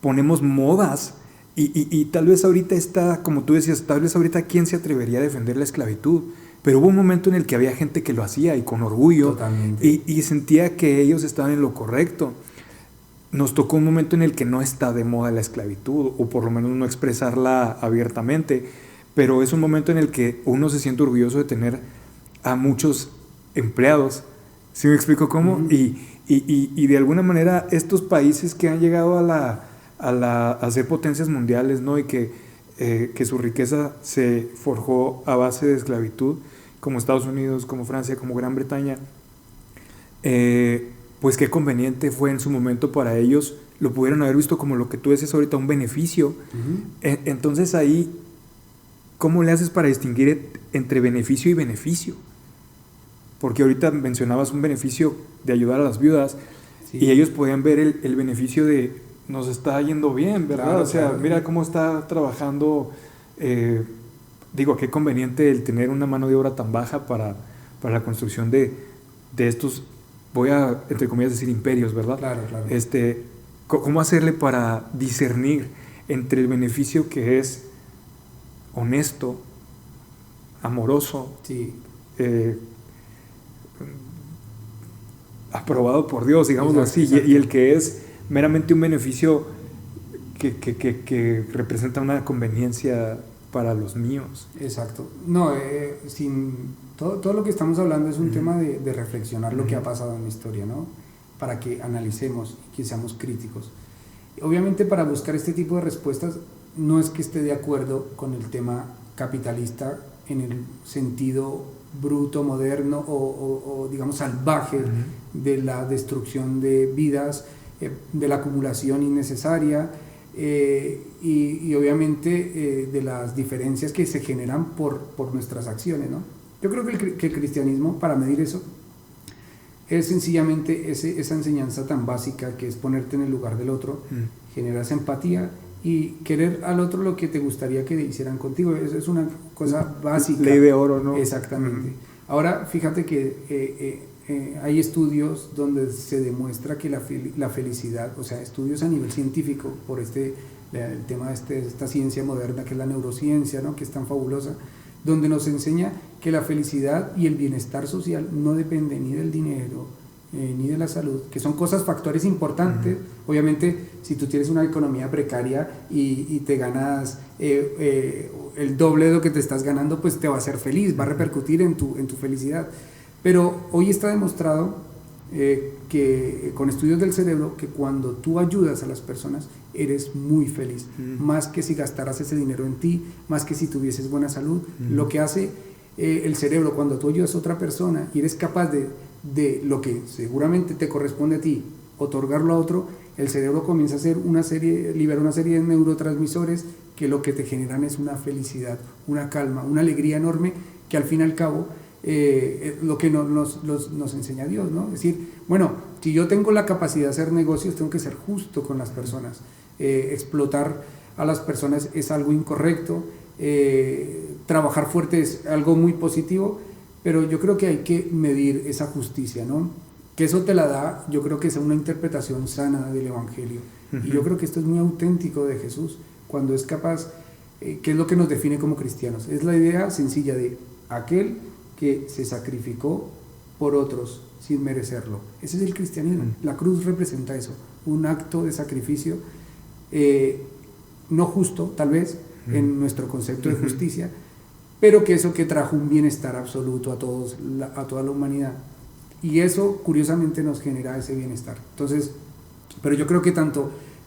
Ponemos modas y tal vez ahorita está, como tú decías, tal vez ahorita ¿quién se atrevería a defender la esclavitud? Pero hubo un momento en el que había gente que lo hacía y con orgullo y sentía que ellos estaban en lo correcto. Nos tocó un momento en el que no está de moda la esclavitud, o por lo menos no expresarla abiertamente, pero es un momento en el que uno se siente orgulloso de tener a muchos empleados. ¿Sí me explico cómo? Y de alguna manera estos países que han llegado a ser potencias mundiales, ¿no? Y que su riqueza se forjó a base de esclavitud, como Estados Unidos, como Francia, como Gran Bretaña, pues qué conveniente fue en su momento para ellos, lo pudieron haber visto como lo que tú dices ahorita, un beneficio. Entonces ahí, ¿cómo le haces para distinguir entre beneficio y beneficio? Porque ahorita mencionabas un beneficio de ayudar a las viudas, y ellos podían ver el beneficio de, nos está yendo bien, ¿verdad? Claro, o sea, claro. Mira cómo está trabajando, qué conveniente el tener una mano de obra tan baja para la construcción de estos, voy a, entre comillas, decir imperios, ¿verdad? Claro, claro. ¿Cómo hacerle para discernir entre el beneficio que es honesto, amoroso, aprobado por Dios, digámoslo así, exacto. Y el que es meramente un beneficio que representa una conveniencia para los míos? Exacto. No, todo lo que estamos hablando es un tema de reflexionar lo que ha pasado en la historia, ¿no? Para que analicemos y que seamos críticos. Obviamente, para buscar este tipo de respuestas, no es que esté de acuerdo con el tema capitalista en el sentido bruto, moderno o digamos salvaje de la destrucción de vidas, de la acumulación innecesaria y obviamente de las diferencias que se generan por nuestras acciones, ¿no? Yo creo que el cristianismo, para medir eso, es sencillamente esa enseñanza tan básica que es ponerte en el lugar del otro, generar esa empatía y querer al otro lo que te gustaría que hicieran contigo. Eso es una cosa básica. Ley de oro, ¿no? Exactamente. Ahora, fíjate que hay estudios donde se demuestra que la felicidad, o sea, estudios a nivel científico por el tema de esta ciencia moderna que es la neurociencia, ¿no? Que es tan fabulosa, donde nos enseña que la felicidad y el bienestar social no depende ni del dinero, ni de la salud, que son factores importantes. Obviamente, si tú tienes una economía precaria y te ganas el doble de lo que te estás ganando, pues te va a hacer feliz, va a repercutir en tu felicidad. Pero hoy está demostrado que con estudios del cerebro, que cuando tú ayudas a las personas, eres muy feliz, más que si gastaras ese dinero en ti, más que si tuvieses buena salud. Lo que hace el cerebro cuando tú ayudas a otra persona y eres capaz de lo que seguramente te corresponde a ti, otorgarlo a otro, el cerebro comienza a hacer libera una serie de neurotransmisores que lo que te generan es una felicidad, una calma, una alegría enorme, que al fin y al cabo lo que nos enseña Dios, ¿no? Es decir, bueno, si yo tengo la capacidad de hacer negocios, tengo que ser justo con las personas. Explotar a las personas es algo incorrecto, trabajar fuerte es algo muy positivo, pero yo creo que hay que medir esa justicia, ¿no? Que eso te la da, yo creo que es una interpretación sana del Evangelio. Y yo creo que esto es muy auténtico de Jesús, cuando es capaz, ¿qué es lo que nos define como cristianos? Es la idea sencilla de aquel que se sacrificó por otros sin merecerlo. Ese es el cristianismo. La cruz representa eso, un acto de sacrificio no justo, tal vez, en nuestro concepto de justicia, pero que trajo un bienestar absoluto a toda la humanidad. Y eso, curiosamente, nos genera ese bienestar. Entonces, pero yo creo que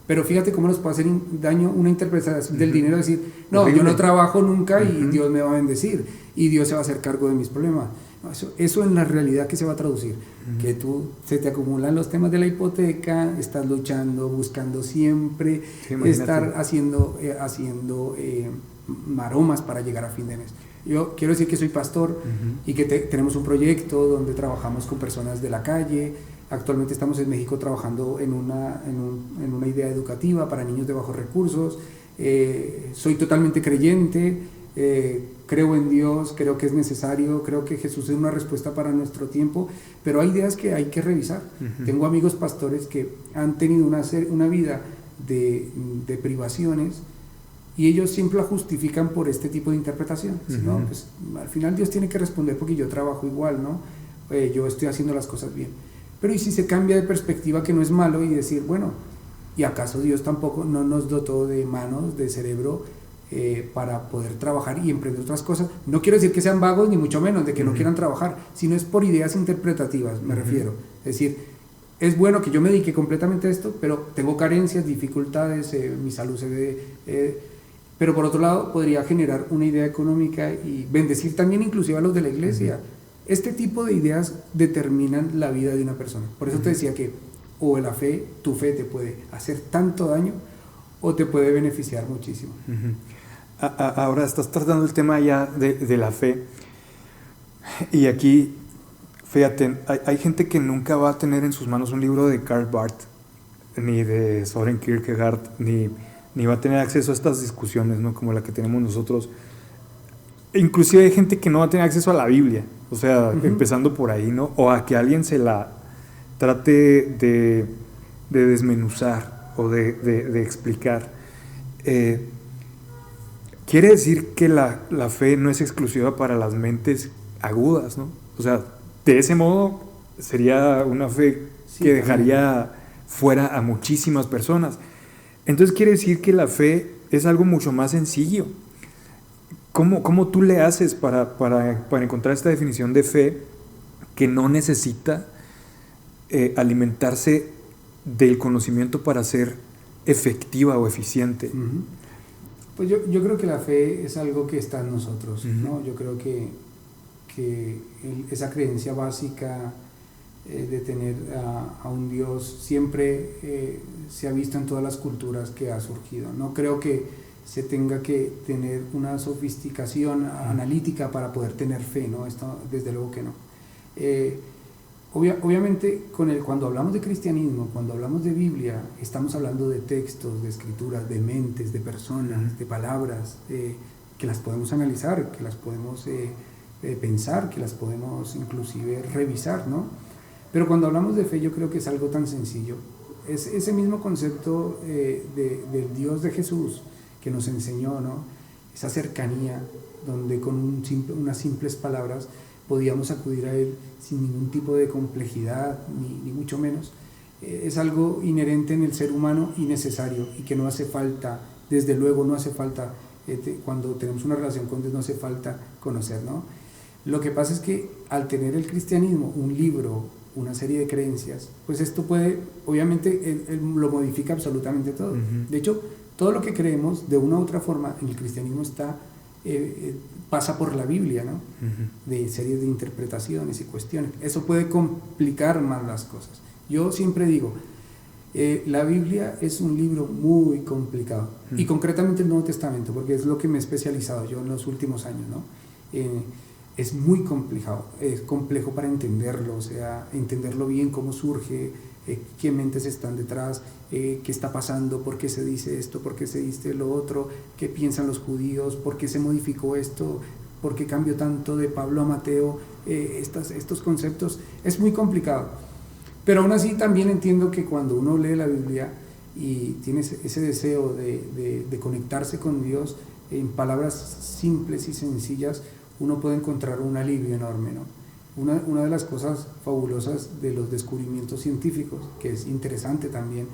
pero fíjate cómo nos puede hacer daño una interpretación del dinero, decir, no, yo no trabajo nunca y Dios me va a bendecir y Dios se va a hacer cargo de mis problemas. No, eso en la realidad, ¿qué se va a traducir? Que se te acumulan los temas de la hipoteca, estás luchando, buscando siempre, estar haciendo maromas para llegar a fin de mes. Yo quiero decir que soy pastor y que tenemos un proyecto donde trabajamos con personas de la calle, Actualmente estamos en México trabajando en una idea educativa para niños de bajos recursos. Soy totalmente creyente, creo en Dios, creo que es necesario, creo que Jesús es una respuesta para nuestro tiempo, pero hay ideas que hay que revisar. Tengo amigos pastores que han tenido una vida de privaciones y ellos siempre la justifican por este tipo de interpretación, ¿no? Pues, al final Dios tiene que responder porque yo trabajo igual, ¿no? Yo estoy haciendo las cosas bien. Pero ¿y si se cambia de perspectiva, que no es malo, y decir, bueno, ¿y acaso Dios tampoco no nos dotó de manos, de cerebro, para poder trabajar y emprender otras cosas? No quiero decir que sean vagos, ni mucho menos de que no quieran trabajar, sino es por ideas interpretativas, me refiero. Es decir, es bueno que yo me dedique completamente a esto, pero tengo carencias, dificultades, mi salud se ve... pero por otro lado podría generar una idea económica y bendecir también inclusive a los de la iglesia. Este tipo de ideas determinan la vida de una persona. Por eso te decía que o la fe, tu fe te puede hacer tanto daño o te puede beneficiar muchísimo. Ahora estás tratando el tema ya de la fe, y aquí, fíjate, hay gente que nunca va a tener en sus manos un libro de Karl Barth, ni de Søren Kierkegaard, ni va a tener acceso a estas discusiones, ¿no? Como la que tenemos nosotros. Inclusive hay gente que no va a tener acceso a la Biblia, o sea, empezando por ahí, ¿no? O a que alguien se la trate de desmenuzar o de explicar. Quiere decir que la fe no es exclusiva para las mentes agudas, ¿no? O sea, de ese modo sería una fe que dejaría fuera a muchísimas personas. Entonces quiere decir que la fe es algo mucho más sencillo. ¿Cómo tú le haces para encontrar esta definición de fe que no necesita alimentarse del conocimiento para ser efectiva o eficiente? Pues yo creo que la fe es algo que está en nosotros, ¿no? Yo creo que esa creencia básica de tener a un Dios siempre se ha visto en todas las culturas que ha surgido. No creo que se tenga que tener una sofisticación analítica para poder tener fe, ¿no? Esto desde luego que no. Obviamente cuando hablamos de cristianismo, cuando hablamos de Biblia, estamos hablando de textos, de escrituras, de mentes, de personas, de palabras, que las podemos analizar, que las podemos pensar, que las podemos inclusive revisar, ¿no? Pero cuando hablamos de fe, yo creo que es algo tan sencillo. Es ese mismo concepto del Dios de Jesús que nos enseñó, ¿no? Esa cercanía donde con unas simples palabras podíamos acudir a Él sin ningún tipo de complejidad, ni mucho menos. Es algo inherente en el ser humano y necesario, y que no hace falta, desde luego no hace falta, cuando tenemos una relación con Dios no hace falta conocer, ¿no? Lo que pasa es que al tener el cristianismo, un libro, una serie de creencias, pues esto puede, obviamente, lo modifica absolutamente todo. De hecho, todo lo que creemos, de una u otra forma, en el cristianismo pasa por la Biblia, ¿no? De series de interpretaciones y cuestiones. Eso puede complicar más las cosas. Yo siempre digo, la Biblia es un libro muy complicado, y concretamente el Nuevo Testamento, porque es lo que me he especializado yo en los últimos años, ¿no? Es muy complicado, es complejo para entenderlo, o sea, entenderlo bien, cómo surge, qué mentes están detrás, qué está pasando, por qué se dice esto, por qué se dice lo otro, qué piensan los judíos, por qué se modificó esto, por qué cambió tanto de Pablo a Mateo, estos conceptos. Es muy complicado, pero aún así también entiendo que cuando uno lee la Biblia y tiene ese deseo de conectarse con Dios en palabras simples y sencillas, uno puede encontrar un alivio enorme, ¿no? Una de las cosas fabulosas de los descubrimientos científicos, que es interesante también,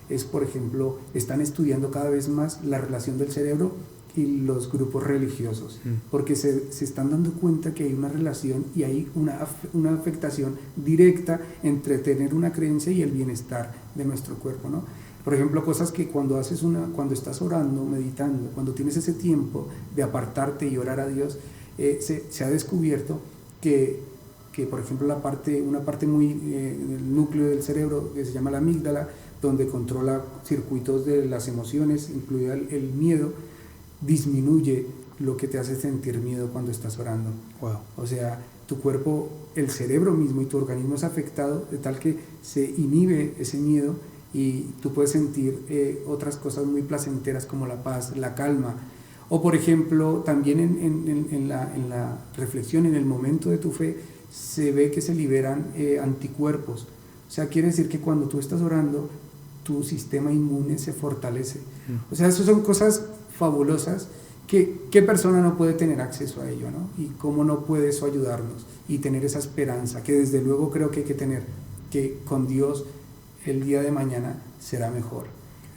es, por ejemplo, están estudiando cada vez más la relación del cerebro y los grupos religiosos, porque se están dando cuenta que hay una relación y hay una afectación directa entre tener una creencia y el bienestar de nuestro cuerpo, ¿no? Por ejemplo, cosas que cuando estás orando, meditando, cuando tienes ese tiempo de apartarte y orar a Dios, se ha descubierto que por ejemplo una parte muy del núcleo del cerebro, que se llama la amígdala, donde controla circuitos de las emociones, incluido el miedo, disminuye lo que te hace sentir miedo cuando estás orando. Wow. O sea, tu cuerpo, el cerebro mismo y tu organismo es afectado de tal que se inhibe ese miedo y tú puedes sentir otras cosas muy placenteras como la paz, la calma. O por ejemplo, también en la reflexión, en el momento de tu fe, se ve que se liberan anticuerpos. O sea, quiere decir que cuando tú estás orando, tu sistema inmune se fortalece. O sea, esas son cosas fabulosas que ¿qué persona no puede tener acceso a ello, ¿no? Y cómo no puede eso ayudarnos y tener esa esperanza, que desde luego creo que hay que tener, que con Dios el día de mañana será mejor.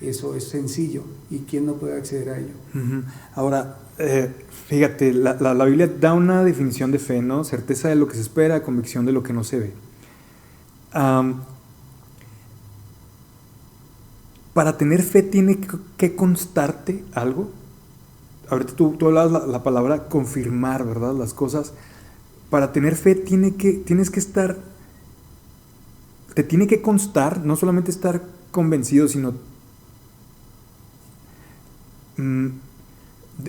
Eso es sencillo y ¿quién no puede acceder a ello? Ahora, fíjate, la Biblia da una definición de fe, ¿no? Certeza de lo que se espera, convicción de lo que no se ve. Para tener fe tiene que constarte algo. Ahorita tú hablabas la palabra confirmar, ¿verdad? Las cosas. Para tener fe tienes que estar, te tiene que constar, no solamente estar convencido, sino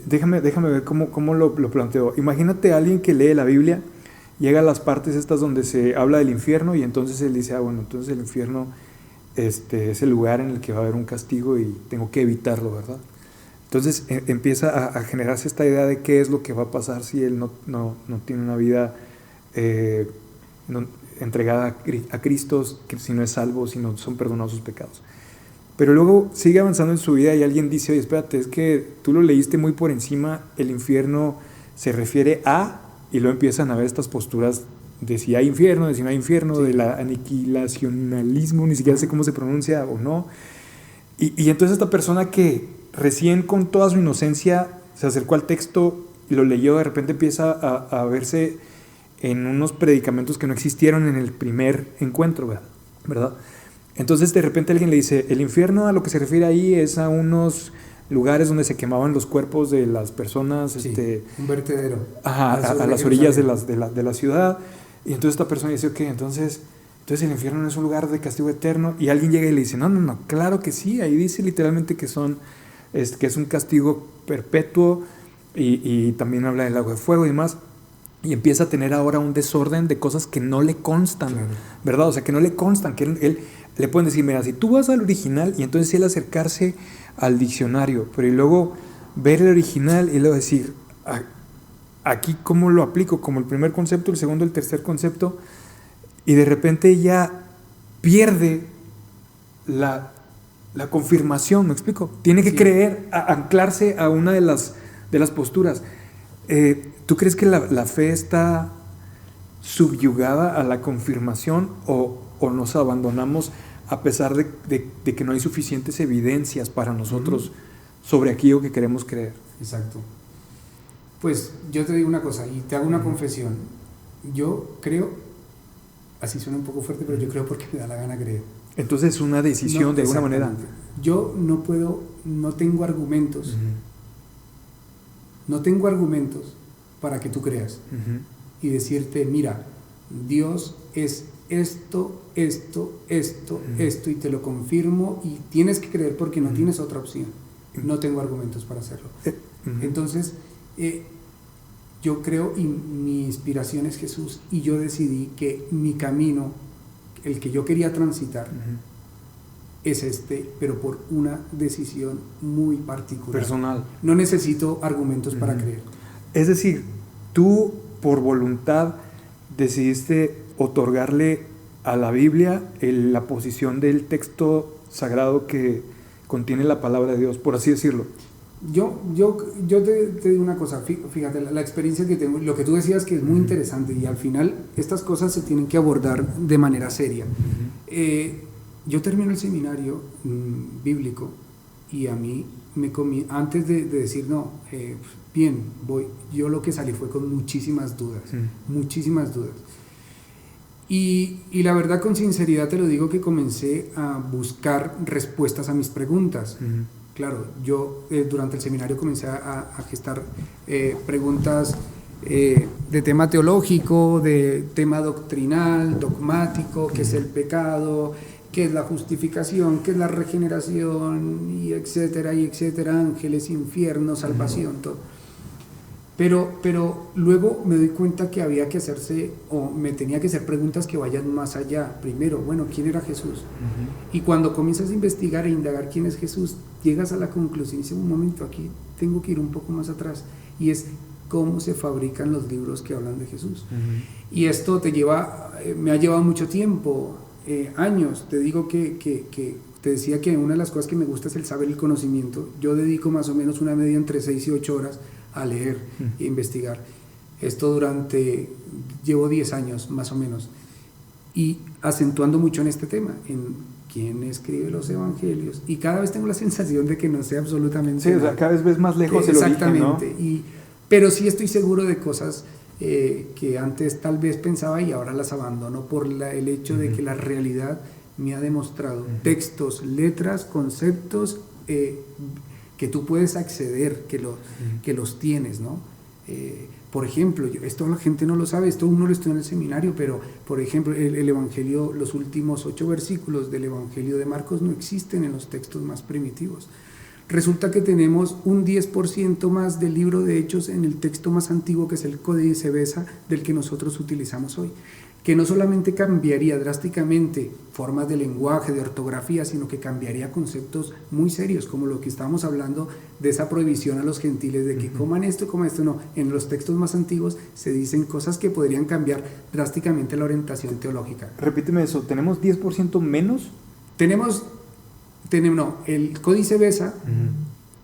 déjame ver cómo lo planteo. Imagínate a alguien que lee la Biblia, llega a las partes estas donde se habla del infierno y entonces él dice, bueno, entonces el infierno es el lugar en el que va a haber un castigo y tengo que evitarlo, ¿verdad? Entonces empieza a generarse esta idea de qué es lo que va a pasar si él no tiene una vida entregada a Cristo, si no es salvo, si no son perdonados sus pecados. Pero luego sigue avanzando en su vida y alguien dice, oye, espérate, es que tú lo leíste muy por encima, el infierno se refiere a, y luego empiezan a ver estas posturas de si hay infierno, de si no hay infierno, sí, del aniquilacionalismo, ni siquiera sé cómo se pronuncia o no. Y entonces esta persona que recién con toda su inocencia se acercó al texto y lo leyó, de repente empieza a verse en unos predicamentos que no existieron en el primer encuentro, ¿verdad? Entonces de repente alguien le dice, el infierno a lo que se refiere ahí es a unos lugares donde se quemaban los cuerpos de las personas, sí, un vertedero, a las orillas de la ciudad. Y entonces esta persona dice, ok, entonces el infierno no es un lugar de castigo eterno. Y alguien llega y le dice, no, claro que sí, ahí dice literalmente que es un castigo perpetuo y también habla del lago de fuego y demás. Y empieza a tener ahora un desorden de cosas que no le constan, claro, ¿verdad? O sea, que no le constan, que él le pueden decir, mira, si tú vas al original, y entonces él acercarse al diccionario, pero y luego ver el original y luego decir, aquí cómo lo aplico, como el primer concepto, el segundo, el tercer concepto, y de repente ya pierde la confirmación, ¿me explico? Tiene que sí, creer, anclarse a una de las posturas. ¿Tú crees que la fe está subyugada a la confirmación o nos abandonamos a pesar de que no hay suficientes evidencias para nosotros sobre aquello que queremos creer? Exacto. Pues yo te digo una cosa y te hago una confesión. Yo creo, así suena un poco fuerte, pero yo creo porque me da la gana creer. Entonces es una decisión de alguna manera. Yo no tengo argumentos. No tengo argumentos para que tú creas y decirte, mira, Dios es esto, y te lo confirmo y tienes que creer porque no tienes otra opción. No tengo argumentos para hacerlo. Entonces, yo creo y mi inspiración es Jesús y yo decidí que mi camino, el que yo quería transitar, es pero por una decisión muy particular. Personal. No necesito argumentos para creer. Es decir, tú por voluntad decidiste otorgarle a la Biblia la posición del texto sagrado que contiene la palabra de Dios, por así decirlo. Yo te digo una cosa, fíjate, la experiencia que tengo, lo que tú decías que es muy interesante y al final estas cosas se tienen que abordar de manera seria. Yo termino el seminario bíblico y a mí antes de decir bien, voy, yo lo que salí fue con muchísimas dudas, muchísimas dudas. Y la verdad, con sinceridad te lo digo, que comencé a buscar respuestas a mis preguntas. Claro, yo durante el seminario comencé a gestar preguntas de tema teológico, de tema doctrinal, dogmático, qué es el pecado, qué es la justificación, qué es la regeneración, y etcétera, ángeles, infierno, salvación, todo. Pero luego me doy cuenta que había que hacerse, o me tenía que hacer preguntas que vayan más allá. Primero, bueno, ¿quién era Jesús? Y cuando comienzas a investigar e indagar quién es Jesús, llegas a la conclusión y dices, un momento, aquí tengo que ir un poco más atrás. Y es cómo se fabrican los libros que hablan de Jesús. Y esto me ha llevado mucho tiempo, años. Te digo que te decía que una de las cosas que me gusta es el saber y el conocimiento. Yo dedico más o menos una media entre 6 y 8 horas a leer e investigar. Esto llevo 10 años más o menos, y acentuando mucho en este tema, en quién escribe los evangelios, y cada vez tengo la sensación de que no sé absolutamente nada. O sea, cada vez ves más lejos el origen, ¿no? Exactamente, pero sí estoy seguro de cosas que antes tal vez pensaba y ahora las abandono por el hecho de que la realidad me ha demostrado textos, letras, conceptos que tú puedes acceder, que los tienes, ¿no? Por ejemplo, esto la gente no lo sabe, esto uno lo estudia en el seminario, pero por ejemplo el Evangelio, los últimos 8 versículos del Evangelio de Marcos no existen en los textos más primitivos. Resulta que tenemos un 10% más del libro de Hechos en el texto más antiguo, que es el Códice Beza, del que nosotros utilizamos hoy, que no solamente cambiaría drásticamente formas de lenguaje, de ortografía, sino que cambiaría conceptos muy serios, como lo que estábamos hablando de esa prohibición a los gentiles de que coman esto, no. En los textos más antiguos se dicen cosas que podrían cambiar drásticamente la orientación teológica. Repíteme eso, ¿tenemos 10% menos? El Códice Beza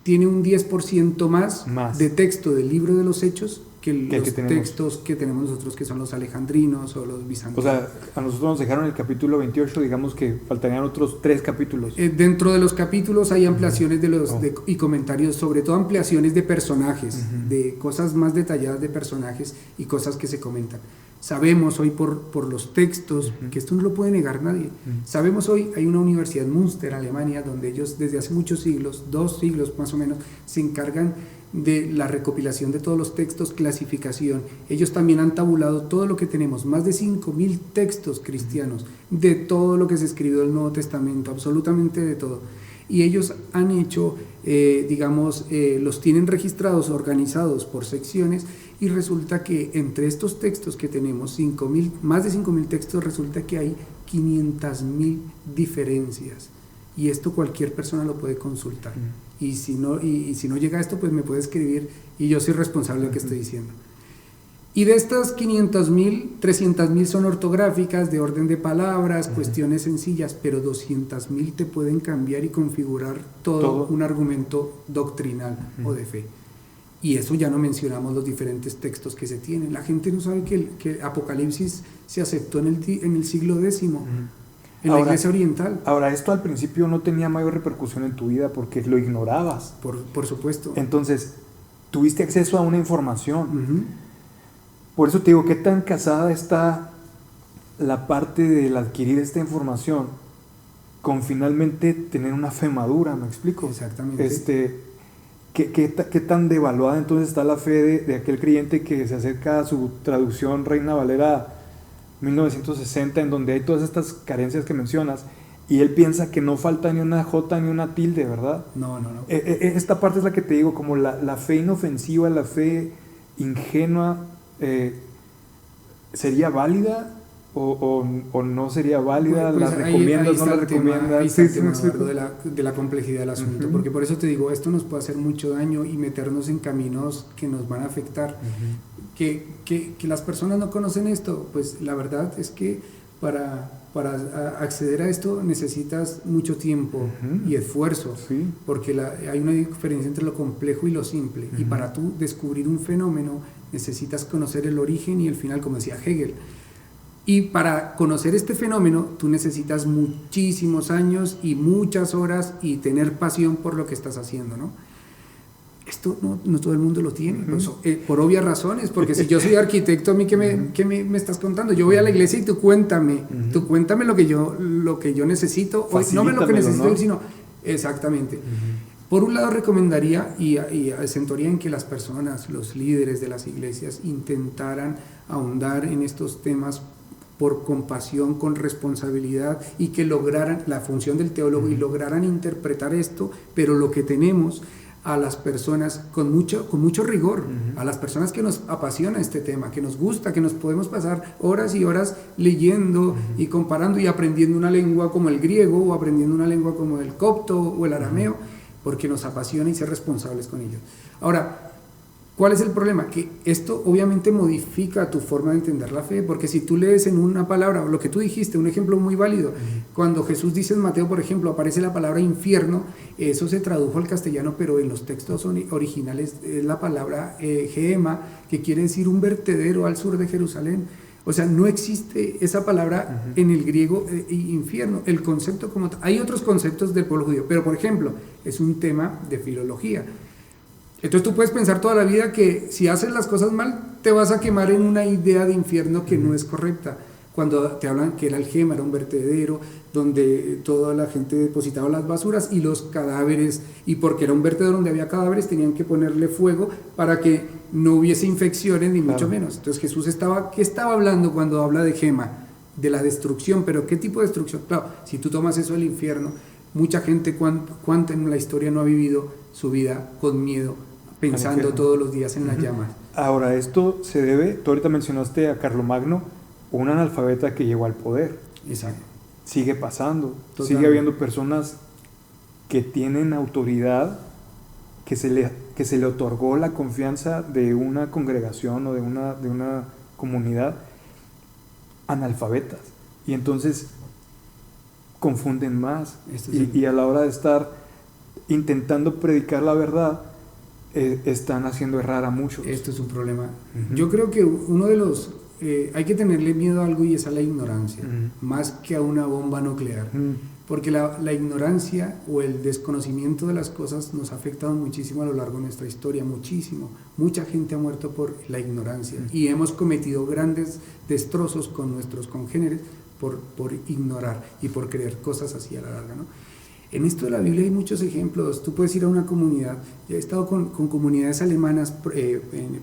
tiene un 10% más de texto del libro de los Hechos que los textos que tenemos nosotros, que son los alejandrinos o los bizantinos. O sea, a nosotros nos dejaron el capítulo 28, digamos que faltarían otros 3 capítulos. Dentro de los capítulos hay ampliaciones y comentarios, sobre todo ampliaciones de personajes, de cosas más detalladas de personajes y cosas que se comentan. Sabemos hoy por los textos, que esto no lo puede negar nadie, sabemos hoy, hay una universidad en Münster, Alemania, donde ellos desde hace muchos siglos, 2 siglos más o menos, se encargan de la recopilación de todos los textos, clasificación. Ellos también han tabulado todo lo que tenemos, más de 5.000 textos cristianos, de todo lo que se escribió del Nuevo Testamento, absolutamente de todo. Y ellos han hecho, los tienen registrados, organizados por secciones, y resulta que entre estos textos que tenemos, más de 5.000 textos, resulta que hay 500.000 diferencias. Y esto cualquier persona lo puede consultar. Y si no llega a esto, pues me puede escribir y yo soy responsable de lo que estoy diciendo. Y de estas 500.000, 300.000 son ortográficas, de orden de palabras, cuestiones sencillas, pero 200.000 te pueden cambiar y configurar todo un argumento doctrinal o de fe. Y eso ya no mencionamos los diferentes textos que se tienen. La gente no sabe que Apocalipsis se aceptó en el siglo X. En la Iglesia Oriental. Ahora, esto al principio no tenía mayor repercusión en tu vida porque lo ignorabas. Por supuesto. Entonces, tuviste acceso a una información. Por eso te digo, ¿qué tan casada está la parte del adquirir esta información con finalmente tener una fe madura? ¿Me explico? Exactamente. ¿Qué tan devaluada entonces está la fe de aquel creyente que se acerca a su traducción Reina Valera 1960, en donde hay todas estas carencias que mencionas, y él piensa que no falta ni una J ni una tilde, ¿verdad? No. Esta parte es la que te digo, como la fe inofensiva, la fe ingenua, ¿sería válida o no sería válida? Pues ¿La recomiendas, no la recomiendas? Ahí está el tema, de la complejidad del asunto, porque por eso te digo, esto nos puede hacer mucho daño y meternos en caminos que nos van a afectar. Que las personas no conocen esto, pues la verdad es que para acceder a esto necesitas mucho tiempo y esfuerzo, porque hay una diferencia entre lo complejo y lo simple, y para tú descubrir un fenómeno necesitas conocer el origen y el final, como decía Hegel. Y para conocer este fenómeno tú necesitas muchísimos años y muchas horas y tener pasión por lo que estás haciendo, ¿no? Esto no todo el mundo lo tiene, por obvias razones, porque si yo soy arquitecto, ¿a mí qué me estás contando? Yo voy a la iglesia y tú cuéntame lo que yo necesito, no me lo que necesito, ¿no? Sino exactamente. Por un lado recomendaría y acentuaría en que las personas, los líderes de las iglesias, intentaran ahondar en estos temas por compasión, con responsabilidad, y que lograran la función del teólogo y lograran interpretar esto, pero lo que tenemos a las personas con mucho rigor, a las personas que nos apasiona este tema, que nos gusta, que nos podemos pasar horas y horas leyendo y comparando y aprendiendo una lengua como el griego o aprendiendo una lengua como el copto o el arameo, porque nos apasiona y ser responsables con ellos. Ahora, ¿cuál es el problema? Que esto obviamente modifica tu forma de entender la fe, porque si tú lees en una palabra, lo que tú dijiste, un ejemplo muy válido, cuando Jesús dice en Mateo, por ejemplo, aparece la palabra infierno, eso se tradujo al castellano, pero en los textos originales es la palabra Gehenna, que quiere decir un vertedero al sur de Jerusalén. O sea, no existe esa palabra en el griego infierno, el concepto como tal. Hay otros conceptos del pueblo judío, pero por ejemplo, es un tema de filología. Entonces tú puedes pensar toda la vida que si haces las cosas mal, te vas a quemar en una idea de infierno que no es correcta. Cuando te hablan que era el Gehenna, era un vertedero donde toda la gente depositaba las basuras y los cadáveres, y porque era un vertedero donde había cadáveres, tenían que ponerle fuego para que no hubiese infecciones ni mucho menos. Entonces Jesús ¿qué estaba hablando cuando habla de Gehenna? De la destrucción, pero ¿qué tipo de destrucción? Claro, si tú tomas eso del infierno, mucha gente cuánta en la historia no ha vivido su vida con miedo, pensando todos los días en las llamas. Ahora, esto se debe, tú ahorita mencionaste a Carlomagno, un analfabeta que llegó al poder. Exacto. Sigue pasando. Totalmente. Sigue habiendo personas que tienen autoridad, que se le otorgó la confianza de una congregación o de una comunidad, analfabetas. Y entonces confunden más. Y a la hora de estar intentando predicar la verdad, están haciendo errar a muchos. Esto es un problema. Yo creo que uno de los... hay que tenerle miedo a algo, y es a la ignorancia, más que a una bomba nuclear. Porque la ignorancia o el desconocimiento de las cosas nos ha afectado muchísimo a lo largo de nuestra historia, muchísimo. Mucha gente ha muerto por la ignorancia y hemos cometido grandes destrozos con nuestros congéneres por ignorar y por creer cosas así a la larga, ¿no? En esto de la Biblia hay muchos ejemplos. Tú puedes ir a una comunidad, yo he estado con comunidades alemanas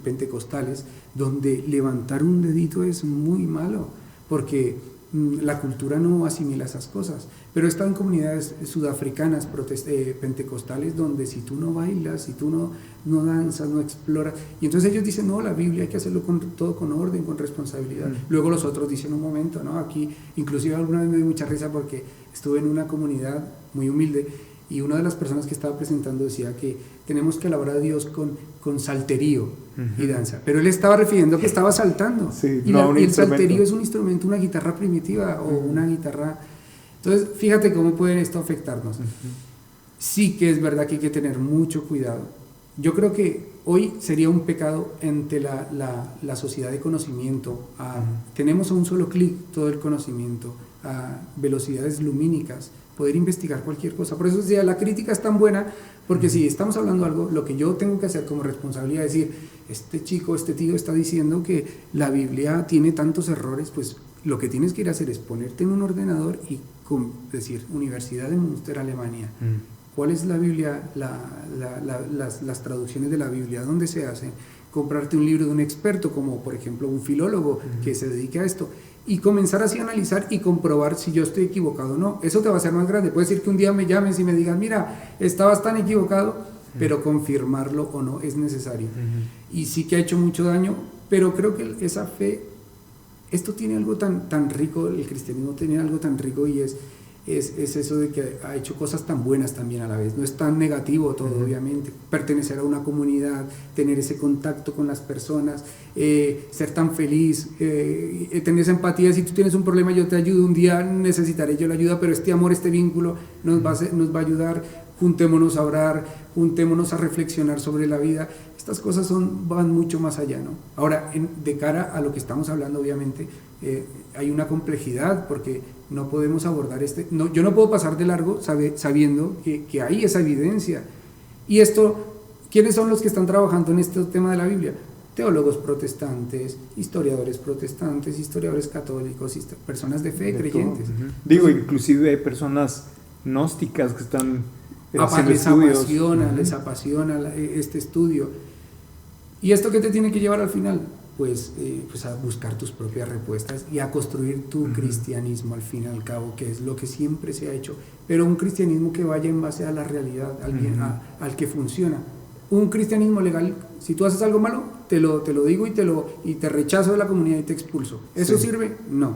pentecostales, donde levantar un dedito es muy malo, porque la cultura no asimila esas cosas. Pero he estado en comunidades sudafricanas pentecostales, donde si tú no bailas, si tú no danzas, no exploras, y entonces ellos dicen, no, la Biblia hay que hacerlo todo con orden, con responsabilidad. Luego los otros dicen, un momento, ¿no? Aquí, inclusive alguna vez me dio mucha risa porque estuve en una comunidad muy humilde y una de las personas que estaba presentando decía que tenemos que alabar a Dios con salterío y danza, pero él estaba refiriendo que estaba saltando. Sí, y el salterío es un instrumento, una guitarra primitiva o una guitarra. Entonces fíjate cómo puede esto afectarnos. Sí que es verdad que hay que tener mucho cuidado. Yo creo que hoy sería un pecado ante la sociedad de conocimiento. Tenemos a un solo clic todo el conocimiento, a velocidades lumínicas, poder investigar cualquier cosa. Por eso decía, la crítica es tan buena, porque si estamos hablando de algo, lo que yo tengo que hacer como responsabilidad es decir, este tío está diciendo que la Biblia tiene tantos errores, pues lo que tienes que ir a hacer es ponerte en un ordenador y decir, Universidad de Münster, Alemania, ¿cuál es la Biblia, las traducciones de la Biblia? ¿Dónde se hacen? Comprarte un libro de un experto, como por ejemplo un filólogo que se dedique a esto, y comenzar así a analizar y comprobar si yo estoy equivocado o no. Eso te va a hacer más grande. Puede ser que un día me llames y me digas, mira, estabas tan equivocado, pero confirmarlo o no es necesario. Y sí que ha hecho mucho daño, pero creo que esa fe, esto tiene algo tan rico, el cristianismo tiene algo tan rico, y es eso de que ha hecho cosas tan buenas también a la vez. No es tan negativo todo, obviamente. Pertenecer a una comunidad, tener ese contacto con las personas, ser tan feliz, tener esa empatía. Si tú tienes un problema, yo te ayudo. Un día necesitaré yo la ayuda, pero este amor, este vínculo nos va a ayudar. Juntémonos a orar, juntémonos a reflexionar sobre la vida. Estas cosas van mucho más allá, ¿no? Ahora, de cara a lo que estamos hablando, obviamente, hay una complejidad, porque no podemos abordar yo no puedo pasar de largo sabiendo que hay esa evidencia. Y ¿quiénes son los que están trabajando en este tema de la Biblia? Teólogos protestantes, historiadores católicos, personas de fe, creyentes. Digo, inclusive hay personas gnósticas que están les apasiona este estudio. ¿Y esto qué te tiene que llevar al final? pues a buscar tus propias respuestas y a construir tu cristianismo al fin y al cabo, que es lo que siempre se ha hecho, pero un cristianismo que vaya en base a la realidad, al que funciona. Un cristianismo legal, si tú haces algo malo, te lo digo y te rechazo de la comunidad y te expulso. ¿Eso sirve? No.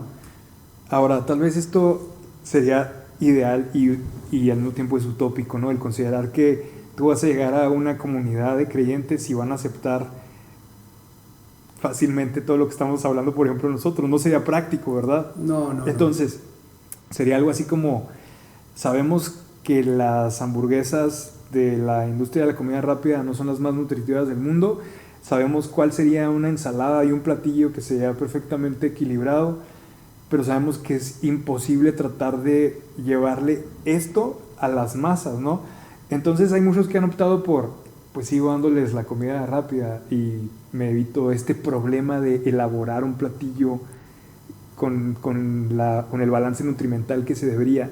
Ahora, tal vez esto sería ideal y al mismo tiempo es utópico, ¿no? El considerar que tú vas a llegar a una comunidad de creyentes y van a aceptar fácilmente todo lo que estamos hablando, por ejemplo, nosotros. No sería práctico, ¿verdad? No. Entonces, sería algo así como, sabemos que las hamburguesas de la industria de la comida rápida no son las más nutritivas del mundo, sabemos cuál sería una ensalada y un platillo que sería perfectamente equilibrado, pero sabemos que es imposible tratar de llevarle esto a las masas, ¿no? Entonces hay muchos que han optado por, pues sigo dándoles la comida rápida y me evito este problema de elaborar un platillo con el balance nutrimental que se debería.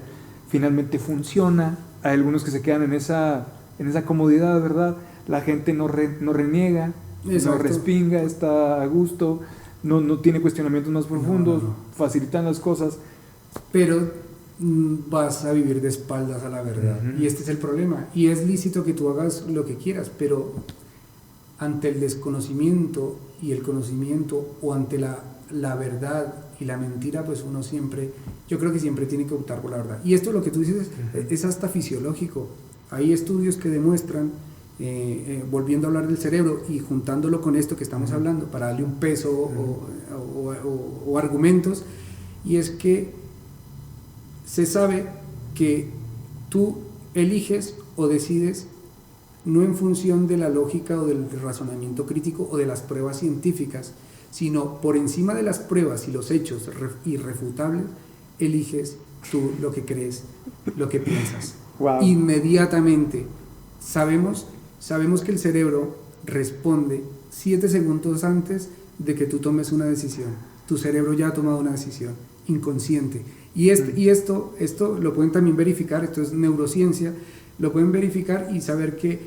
Finalmente funciona. Hay algunos que se quedan en esa comodidad, ¿verdad? La gente no reniega, no respinga, está a gusto, no tiene cuestionamientos más profundos, facilitan las cosas. Pero vas a vivir de espaldas a la verdad. Y este es el problema. Y es lícito que tú hagas lo que quieras, pero ante el desconocimiento y el conocimiento, o ante la verdad y la mentira, pues uno siempre, yo creo que siempre tiene que optar por la verdad. Y esto, lo que tú dices, es hasta fisiológico. Hay estudios que demuestran, volviendo a hablar del cerebro y juntándolo con esto que estamos hablando, para darle un peso o argumentos, y es que se sabe que tú eliges o decides no en función de la lógica o del razonamiento crítico o de las pruebas científicas, sino por encima de las pruebas y los hechos irrefutables, eliges tú lo que crees, lo que piensas. Wow. Inmediatamente sabemos que el cerebro responde 7 segundos antes de que tú tomes una decisión. Tu cerebro ya ha tomado una decisión inconsciente. Y esto lo pueden también verificar, esto es neurociencia, lo pueden verificar y saber que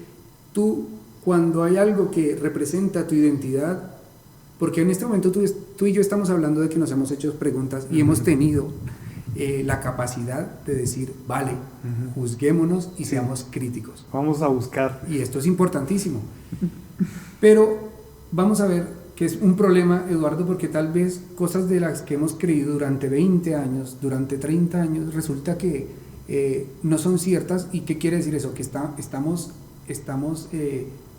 tú, cuando hay algo que representa tu identidad, porque en este momento tú y yo estamos hablando de que nos hemos hecho preguntas y hemos tenido la capacidad de decir, vale, juzguémonos y seamos críticos. Vamos a buscar. Y esto es importantísimo. Pero vamos a ver que es un problema, Eduardo, porque tal vez cosas de las que hemos creído durante 20 años, durante 30 años, resulta que no son ciertas. ¿Y qué quiere decir eso? Que estamos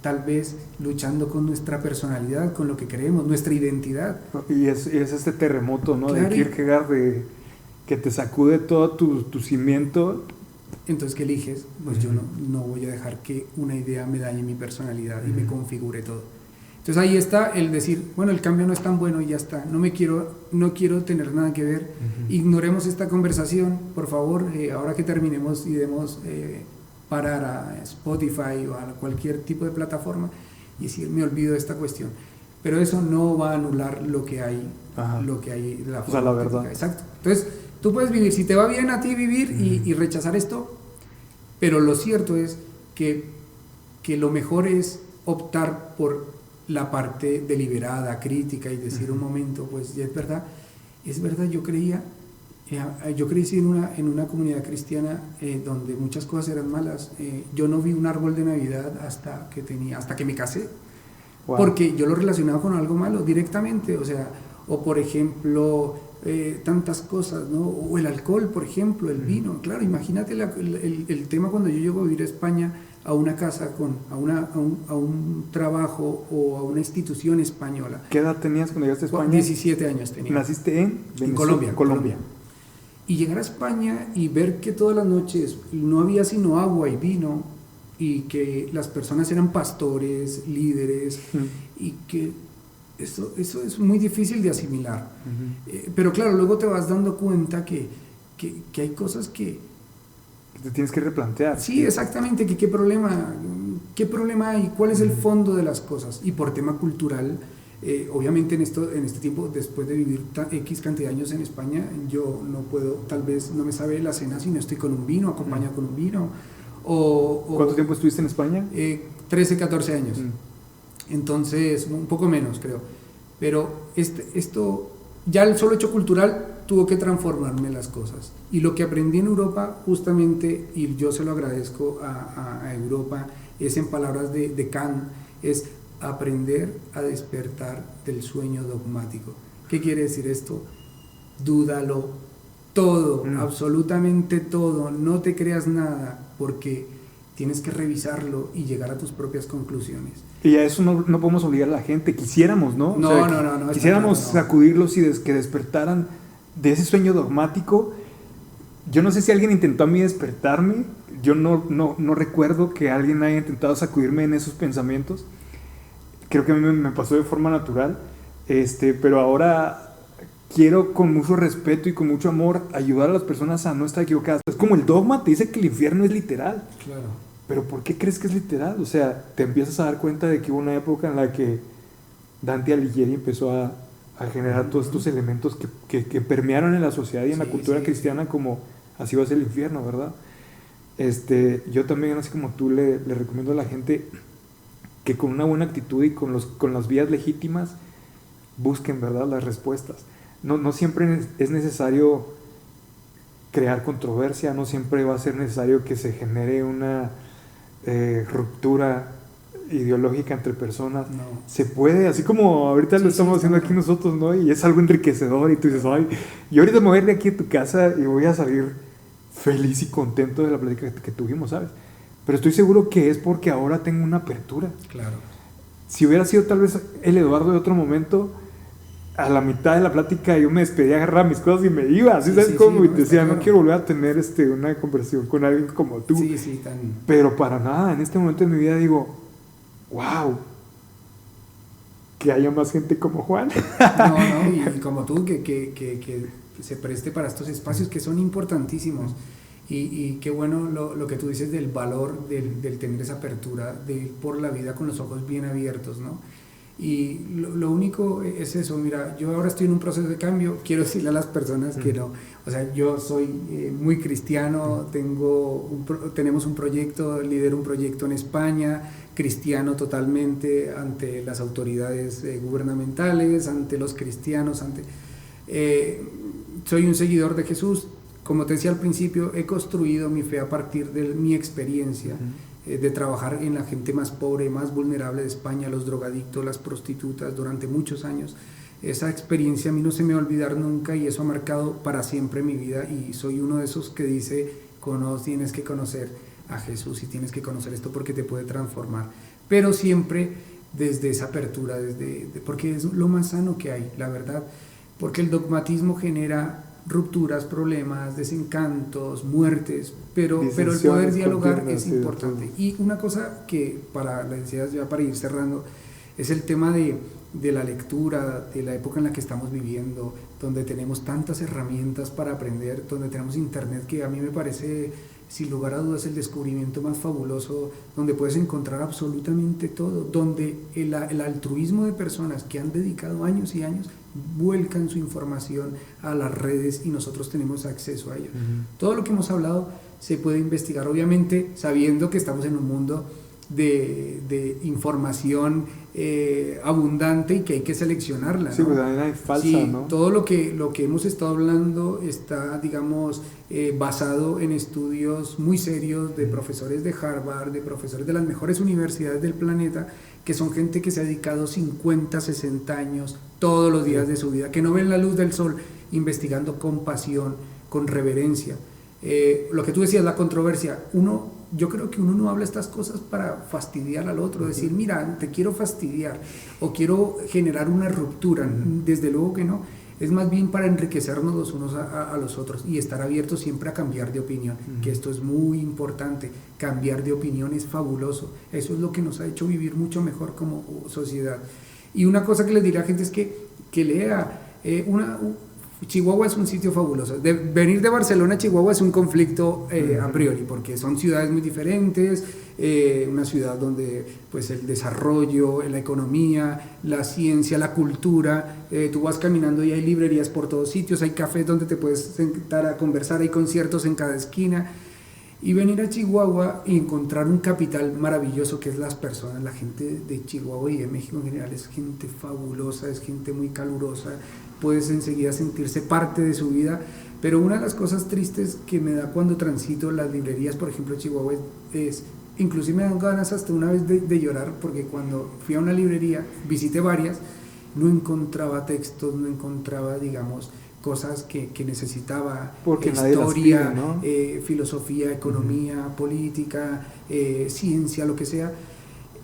tal vez luchando con nuestra personalidad, con lo que creemos, nuestra identidad. Y es este terremoto, ¿no? Claro, de Kierkegaard, que te sacude todo tu cimiento. Entonces, ¿qué eliges? Pues yo no voy a dejar que una idea me dañe mi personalidad y me configure todo. Entonces ahí está el decir, bueno, el cambio no es tan bueno y ya está, no quiero tener nada que ver, ignoremos esta conversación, por favor, ahora que terminemos y demos parar a Spotify o a cualquier tipo de plataforma y decir, me olvido de esta cuestión. Pero eso no va a anular lo que hay, la verdad. Exacto. Entonces, tú puedes vivir, si te va bien a ti vivir y rechazar esto, pero lo cierto es que lo mejor es optar por la parte deliberada, crítica y decir un momento, pues ya es verdad, yo crecí en una comunidad cristiana donde muchas cosas eran malas. Yo no vi un árbol de Navidad hasta que me casé. Wow. Porque yo lo relacionaba con algo malo directamente, o por ejemplo, tantas cosas, ¿no? O el alcohol, por ejemplo, el vino. Claro, imagínate el tema cuando yo llego a vivir a España, a una casa, a un trabajo o a una institución española. ¿Qué edad tenías cuando llegaste a España? 17 años tenía. ¿Naciste en Colombia. Y llegar a España y ver que todas las noches no había sino agua y vino, y que las personas eran pastores, líderes, y que eso es muy difícil de asimilar. Pero claro, luego te vas dando cuenta que hay cosas que te tienes que replantear. Sí, exactamente, que qué problema hay, cuál es el fondo de las cosas. Y por tema cultural, obviamente en este tiempo, después de vivir X cantidad de años en España, yo no puedo, tal vez no me sabe la cena si no estoy con un vino, acompañado con un vino. ¿Cuánto tiempo estuviste en España? 13, 14 años. Entonces, un poco menos, creo. pero esto, ya el solo hecho cultural tuvo que transformarme las cosas. Y lo que aprendí en Europa, justamente, y yo se lo agradezco a Europa, es en palabras de Kant, es aprender a despertar del sueño dogmático. ¿Qué quiere decir esto? Dúdalo todo, absolutamente todo, no te creas nada, porque tienes que revisarlo y llegar a tus propias conclusiones. Y a eso no podemos obligar a la gente, quisiéramos, ¿no? No, o sea, no, quisiéramos sacudirlos y que despertaran de ese sueño dogmático. Yo no sé si alguien intentó a mí despertarme, yo no recuerdo que alguien haya intentado sacudirme en esos pensamientos. Creo que a mí me pasó de forma natural, pero ahora quiero con mucho respeto y con mucho amor ayudar a las personas a no estar equivocadas. Es como el dogma te dice que el infierno es literal. Claro. Pero ¿por qué crees que es literal? O sea, te empiezas a dar cuenta de que hubo una época en la que Dante Alighieri empezó a generar todos estos elementos que permearon en la sociedad y en la cultura cristiana, como así va a ser el infierno, ¿verdad? Yo también, así como tú, le recomiendo a la gente que con una buena actitud y con las vías legítimas busquen, ¿verdad?, las respuestas. No siempre es necesario crear controversia, no siempre va a ser necesario que se genere una ruptura ideológica entre personas. No. Se puede, así como ahorita lo estamos haciendo aquí nosotros, ¿no? Y es algo enriquecedor y tú dices, ay, y ahorita me voy a ir de aquí a tu casa y voy a salir feliz y contento de la plática que tuvimos, ¿sabes? Pero estoy seguro que es porque ahora tengo una apertura. Claro. Si hubiera sido tal vez el Eduardo de otro momento, a la mitad de la plática yo me despedía, agarraba mis cosas y me iba, ¿sí sabes cómo? Y te decía, no quiero volver a tener una conversación con alguien como tú. Sí, tan... Pero para nada, en este momento de mi vida digo, wow, que haya más gente como Juan. Y como tú, que se preste para estos espacios que son importantísimos. Y qué bueno lo que tú dices del valor del tener esa apertura, de ir por la vida con los ojos bien abiertos, ¿no? Y lo único es eso. Mira, yo ahora estoy en un proceso de cambio. Quiero decirle a las personas que no, o sea, yo soy muy cristiano, tenemos un proyecto, lidero un proyecto en España, cristiano totalmente, ante las autoridades gubernamentales, ante los cristianos, soy un seguidor de Jesús. Como te decía al principio, he construido mi fe a partir de mi experiencia, de trabajar en la gente más pobre, más vulnerable de España, los drogadictos, las prostitutas, durante muchos años. Esa experiencia a mí no se me va a olvidar nunca y eso ha marcado para siempre mi vida, y soy uno de esos que dice, tienes que conocer a Jesús y tienes que conocer esto porque te puede transformar, pero siempre desde esa apertura, porque es lo más sano que hay, la verdad, porque el dogmatismo genera rupturas, problemas, desencantos, muertes, pero el poder dialogar es importante. Y una cosa que para ir cerrando, es el tema de la lectura, de la época en la que estamos viviendo, donde tenemos tantas herramientas para aprender, donde tenemos internet, que a mí me parece, sin lugar a dudas, el descubrimiento más fabuloso, donde puedes encontrar absolutamente todo, donde el altruismo de personas que han dedicado años y años vuelcan su información a las redes y nosotros tenemos acceso a ello. Todo lo que hemos hablado se puede investigar, obviamente sabiendo que estamos en un mundo de información abundante y que hay que seleccionarla, ¿no? Sí, pues también hay falsa, sí, ¿no? Todo lo que hemos estado hablando está, digamos, basado en estudios muy serios de profesores de Harvard, de profesores de las mejores universidades del planeta, que son gente que se ha dedicado 50, 60 años todos los días de su vida, que no ven la luz del sol, investigando con pasión, con reverencia. Lo que tú decías, la controversia, yo creo que uno no habla estas cosas para fastidiar al otro, decir, mira, te quiero fastidiar o quiero generar una ruptura, desde luego que no, es más bien para enriquecernos los unos a los otros y estar abiertos siempre a cambiar de opinión, que esto es muy importante, cambiar de opinión es fabuloso, eso es lo que nos ha hecho vivir mucho mejor como sociedad. Y una cosa que les diré a la gente es que lea, Chihuahua es un sitio fabuloso. Venir de Barcelona a Chihuahua es un conflicto a priori, porque son ciudades muy diferentes, una ciudad donde pues el desarrollo, la economía, la ciencia, la cultura, tú vas caminando y hay librerías por todos sitios, hay cafés donde te puedes sentar a conversar, hay conciertos en cada esquina. y venir a Chihuahua y encontrar un capital maravilloso que es las personas. La gente de Chihuahua y de México en general es gente fabulosa, es gente muy calurosa, puedes enseguida sentirse parte de su vida. Pero una de las cosas tristes que me da cuando transito las librerías, por ejemplo, Chihuahua, es inclusive me dan ganas hasta una vez de llorar, porque cuando fui a una librería, visité varias, no encontraba textos, no encontraba, digamos, cosas que necesitaba, porque historia, pide, ¿no? Filosofía, economía, política, ciencia, lo que sea,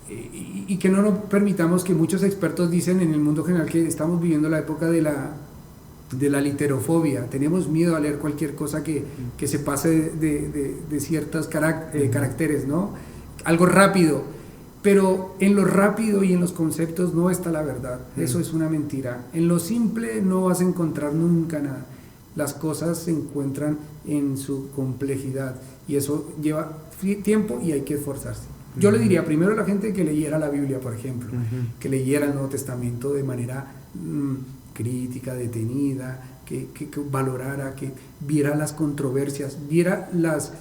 y que no nos permitamos, que muchos expertos dicen en el mundo general que estamos viviendo la época de la literofobia. Tenemos miedo a leer cualquier cosa que se pase de ciertos caracteres, ¿no? Algo rápido. Pero en lo rápido y en los conceptos no está la verdad. Eso es una mentira. En lo simple no vas a encontrar nunca nada. Las cosas se encuentran en su complejidad y eso lleva tiempo y hay que esforzarse. Yo le diría primero a la gente que leyera la Biblia, por ejemplo, que leyera el Nuevo Testamento de manera crítica, detenida, que valorara, que viera las controversias, viera las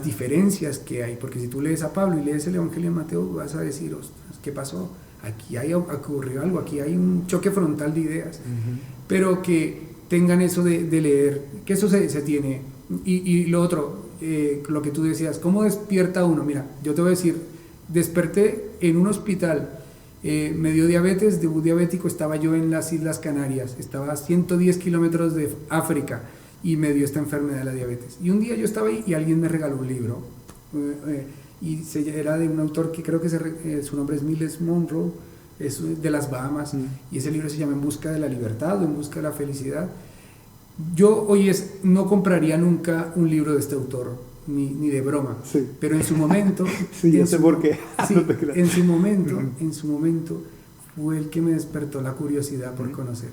diferencias que hay, porque si tú lees a Pablo y lees el Evangelio de Mateo, vas a decir, ostras, ¿qué pasó? Aquí ocurrió algo, aquí hay un choque frontal de ideas, pero que tengan eso de leer, que eso se tiene. Y lo otro, lo que tú decías, ¿cómo despierta uno? Mira, yo te voy a decir, desperté en un hospital, me dio diabetes, debut diabético, estaba yo en las Islas Canarias, estaba a 110 kilómetros de África, y me dio esta enfermedad de la diabetes. Y un día yo estaba ahí y alguien me regaló un libro, era de un autor que creo que su nombre es Miles Monroe, es de las Bahamas, y ese libro se llama En busca de la libertad o En busca de la felicidad. Yo hoy no compraría nunca un libro de este autor, ni de broma, sí. Pero en su momento... sí, ya sé por qué. Sí, en su momento fue el que me despertó la curiosidad por conocer.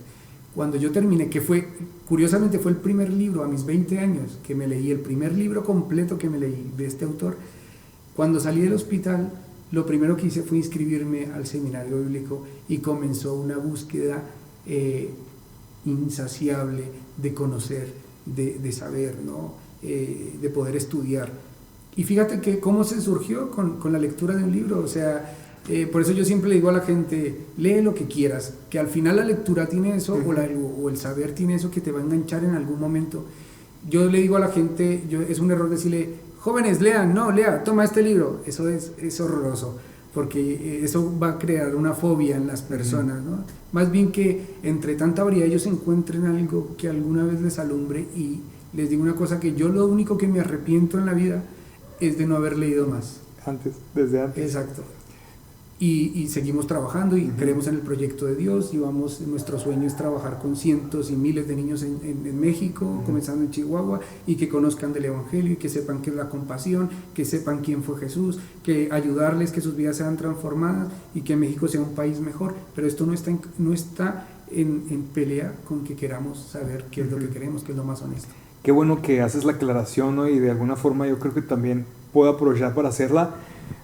Cuando yo terminé, curiosamente fue el primer libro a mis 20 años que me leí, el primer libro completo que me leí de este autor. Cuando salí del hospital, lo primero que hice fue inscribirme al seminario bíblico y comenzó una búsqueda insaciable de conocer, de saber, ¿no? De poder estudiar. Y fíjate que cómo se surgió con la lectura de un libro, o sea... por eso yo siempre le digo a la gente, lee lo que quieras, que al final la lectura tiene eso, o el saber tiene eso que te va a enganchar en algún momento. Yo le digo a la gente, es un error decirle, jóvenes, lean, no, lea, toma este libro. Eso es horroroso, porque eso va a crear una fobia en las personas, ¿no? Más bien que entre tanta variedad ellos encuentren algo que alguna vez les alumbre. Y les digo una cosa, que yo lo único que me arrepiento en la vida es de no haber leído más. Desde antes. Exacto. Y seguimos trabajando y creemos en el proyecto de Dios, y nuestro sueño es trabajar con cientos y miles de niños en México, comenzando en Chihuahua, y que conozcan del Evangelio y que sepan qué es la compasión, que sepan quién fue Jesús, que ayudarles, que sus vidas sean transformadas y que México sea un país mejor. Pero esto no está en pelea con que queramos saber qué es lo que queremos, qué es lo más honesto. Qué bueno que haces la aclaración, ¿no? Y de alguna forma yo creo que también puedo aprovechar para hacerla,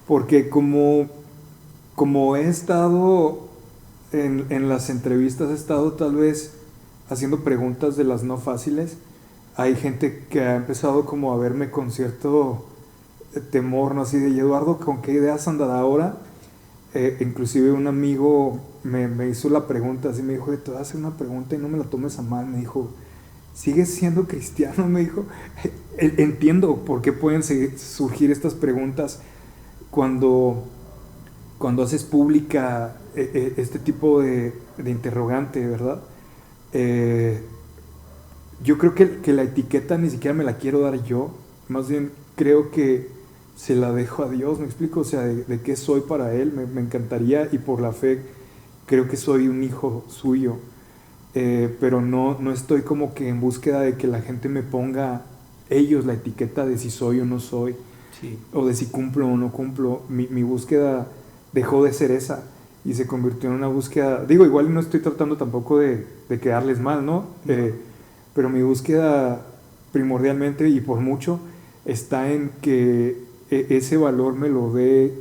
porque como he estado en las entrevistas, he estado tal vez haciendo preguntas de las no fáciles. Hay gente que ha empezado como a verme con cierto temor, ¿no? Así de, Eduardo, ¿con qué ideas andará ahora? Inclusive un amigo me hizo la pregunta, así me dijo, te voy a hacer una pregunta y no me la tomes a mal. Me dijo, ¿sigues siendo cristiano? Me dijo, entiendo por qué pueden surgir estas preguntas cuando haces pública este tipo de interrogante, ¿verdad? Yo creo que la etiqueta ni siquiera me la quiero dar yo, más bien creo que se la dejo a Dios, ¿me explico? O sea, de qué soy para Él, me encantaría, y por la fe creo que soy un hijo suyo, pero no estoy como que en búsqueda de que la gente me ponga ellos la etiqueta de si soy o no soy, sí, o de si cumplo o no cumplo. Mi búsqueda dejó de ser esa y se convirtió en una búsqueda, digo, igual no estoy tratando tampoco de quedarles mal, ¿no? Pero mi búsqueda primordialmente y por mucho está en que ese valor me lo dé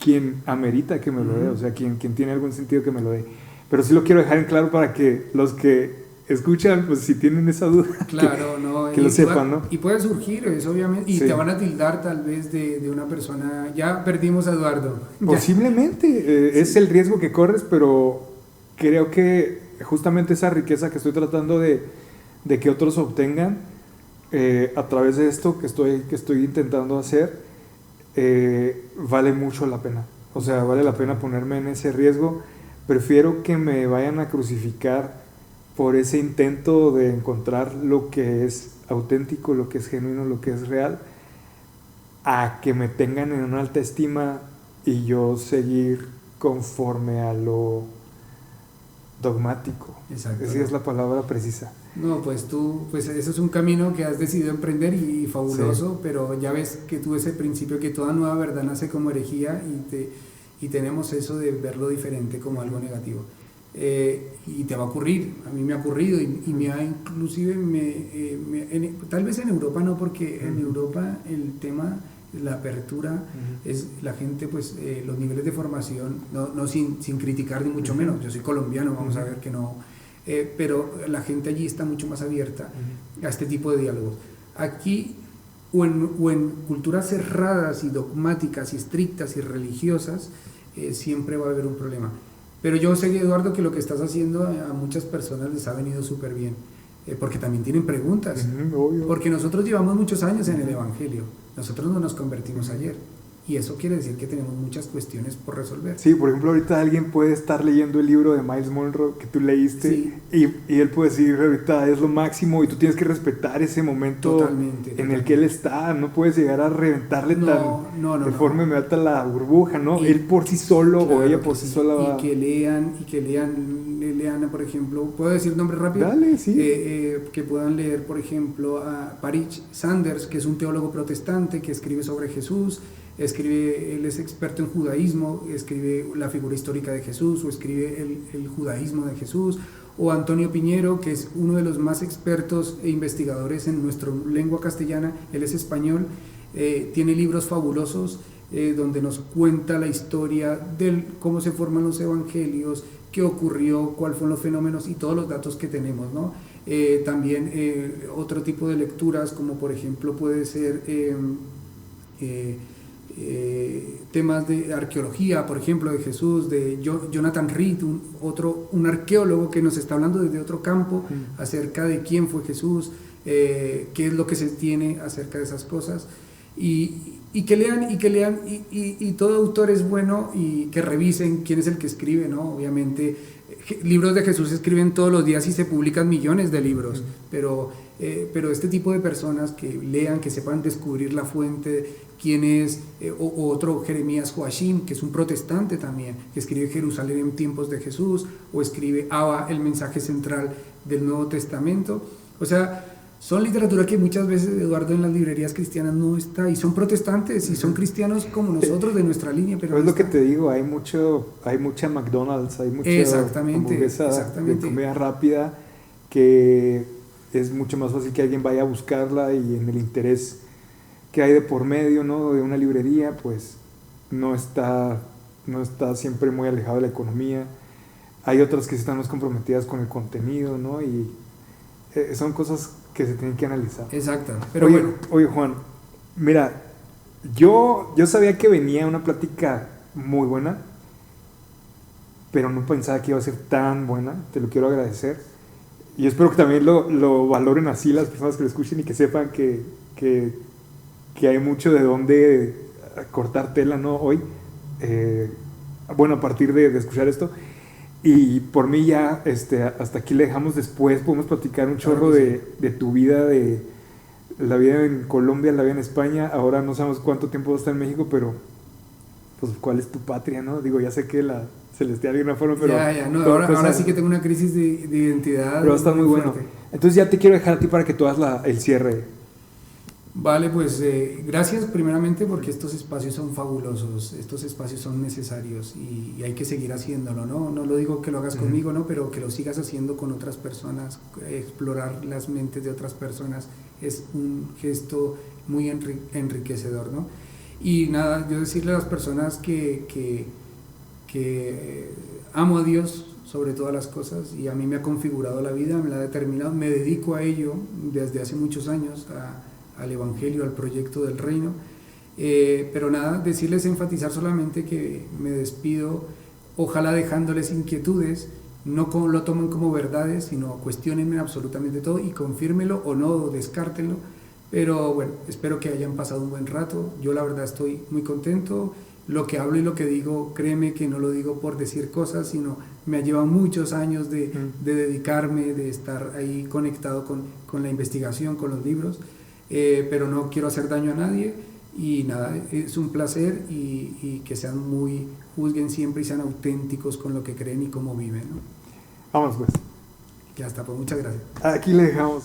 quien amerita que me lo dé, o sea, quien tiene algún sentido que me lo dé. Pero sí lo quiero dejar en claro para que los que escuchan, pues si tienen esa duda, claro, que lo sepan, ¿no? Y puede surgir eso, obviamente, y te van a tildar tal vez de una persona, ya perdimos a Eduardo. Posiblemente, es el riesgo que corres, pero creo que justamente esa riqueza que estoy tratando de que otros obtengan a través de esto que estoy intentando hacer, vale mucho la pena. O sea, vale la pena ponerme en ese riesgo. Prefiero que me vayan a crucificar por ese intento de encontrar lo que es auténtico, lo que es genuino, lo que es real, a que me tengan en una alta estima y yo seguir conforme a lo dogmático. Exacto. Esa es la palabra precisa. No, pues pues eso es un camino que has decidido emprender y fabuloso, sí. Pero ya ves que tú ese principio que toda nueva verdad nace como herejía y tenemos eso de verlo diferente como algo negativo. Y te va a ocurrir, a mí me ha ocurrido y me ha inclusive, tal vez en Europa no, porque en Europa el tema, la apertura, es la gente, pues los niveles de formación, no sin criticar ni mucho menos, yo soy colombiano, vamos a ver que no, pero la gente allí está mucho más abierta a este tipo de diálogos. Aquí o en culturas cerradas y dogmáticas y estrictas y religiosas, siempre va a haber un problema. Pero yo sé, Eduardo, que lo que estás haciendo a muchas personas les ha venido súper bien, porque también tienen preguntas, obvio. Porque nosotros llevamos muchos años en el Evangelio, nosotros no nos convertimos ayer, y eso quiere decir que tenemos muchas cuestiones por resolver. Sí, por ejemplo, ahorita alguien puede estar leyendo el libro de Miles Monroe que tú leíste, sí. y él puede decir, ahorita es lo máximo, y tú tienes que respetar ese momento totalmente. El que él está, no puedes llegar a reventarle de forma inmediata la burbuja, ¿no? Él por sí solo, claro, o ella por sí sola va... Y que lean, por ejemplo, ¿puedo decir nombre rápido? Dale, sí. Que puedan leer, por ejemplo, a Parich Sanders, que es un teólogo protestante que escribe sobre Jesús. Él es experto en judaísmo, escribe la figura histórica de Jesús, o escribe el judaísmo de Jesús, o Antonio Piñero, que es uno de los más expertos e investigadores en nuestra lengua castellana, él es español, tiene libros fabulosos donde nos cuenta la historia de cómo se forman los evangelios, qué ocurrió, cuáles fueron los fenómenos y todos los datos que tenemos, ¿no? También otro tipo de lecturas, como por ejemplo puede ser... temas de arqueología, por ejemplo, de Jesús, de Jonathan Reed, un arqueólogo que nos está hablando desde otro campo acerca de quién fue Jesús, qué es lo que se tiene acerca de esas cosas, y que lean, y todo autor es bueno, y que revisen quién es el que escribe, ¿no? Obviamente, libros de Jesús se escriben todos los días y se publican millones de libros, pero este tipo de personas que lean, que sepan descubrir la fuente, quién es, o otro Jeremías Joachim, que es un protestante también, que escribe Jerusalén en tiempos de Jesús, o escribe Abba, el mensaje central del Nuevo Testamento. O sea, son literatura que muchas veces, Eduardo, en las librerías cristianas no está, y son protestantes, y son cristianos como nosotros de nuestra línea, pero es lo que te digo, hay mucha McDonald's, hay mucha hamburguesa de comida rápida, que es mucho más fácil que alguien vaya a buscarla, y en el interés que hay de por medio, ¿no?, de una librería, pues no está siempre muy alejado de la economía. Hay otras que están más comprometidas con el contenido, ¿no? Y son cosas que se tienen que analizar. Exacto. Pero oye, Juan, mira, yo sabía que venía una plática muy buena, pero no pensaba que iba a ser tan buena. Te lo quiero agradecer. Y espero que también lo valoren así las personas que lo escuchen, y que sepan que hay mucho de dónde cortar tela, ¿no? Hoy, a partir de escuchar esto. Y por mí ya hasta aquí le dejamos. Después podemos platicar un chorro de tu vida, de la vida en Colombia, la vida en España. Ahora no sabemos cuánto tiempo vas a estar en México, pero pues cuál es tu patria, ¿no? Digo, ya sé que la celestial de alguna forma, pero... Ahora sí que tengo una crisis de identidad. Pero va a estar muy bueno. Entonces ya te quiero dejar a ti para que tú hagas el cierre. Vale, pues gracias primeramente, porque estos espacios son fabulosos, estos espacios son necesarios, y hay que seguir haciéndolo, ¿no? No lo digo que lo hagas conmigo, ¿no? Pero que lo sigas haciendo con otras personas. Explorar las mentes de otras personas es un gesto muy enriquecedor, ¿no? Y nada, yo decirle a las personas que amo a Dios, sobre todas las cosas, y a mí me ha configurado la vida, me la ha determinado, me dedico a ello desde hace muchos años, al Evangelio, al proyecto del reino. Pero nada, decirles, enfatizar solamente que me despido, ojalá dejándoles inquietudes, no lo tomen como verdades, sino cuestionenme absolutamente todo y confírmelo o no, descártenlo. Pero bueno, espero que hayan pasado un buen rato. Yo la verdad estoy muy contento. Lo que hablo y lo que digo, créeme que no lo digo por decir cosas, sino me ha llevado muchos años de dedicarme, de estar ahí conectado con la investigación, con los libros, pero no quiero hacer daño a nadie. Y nada, es un placer, y que juzguen siempre y sean auténticos con lo que creen y cómo viven, ¿no? Vamos pues. Ya está, pues muchas gracias. Aquí le dejamos.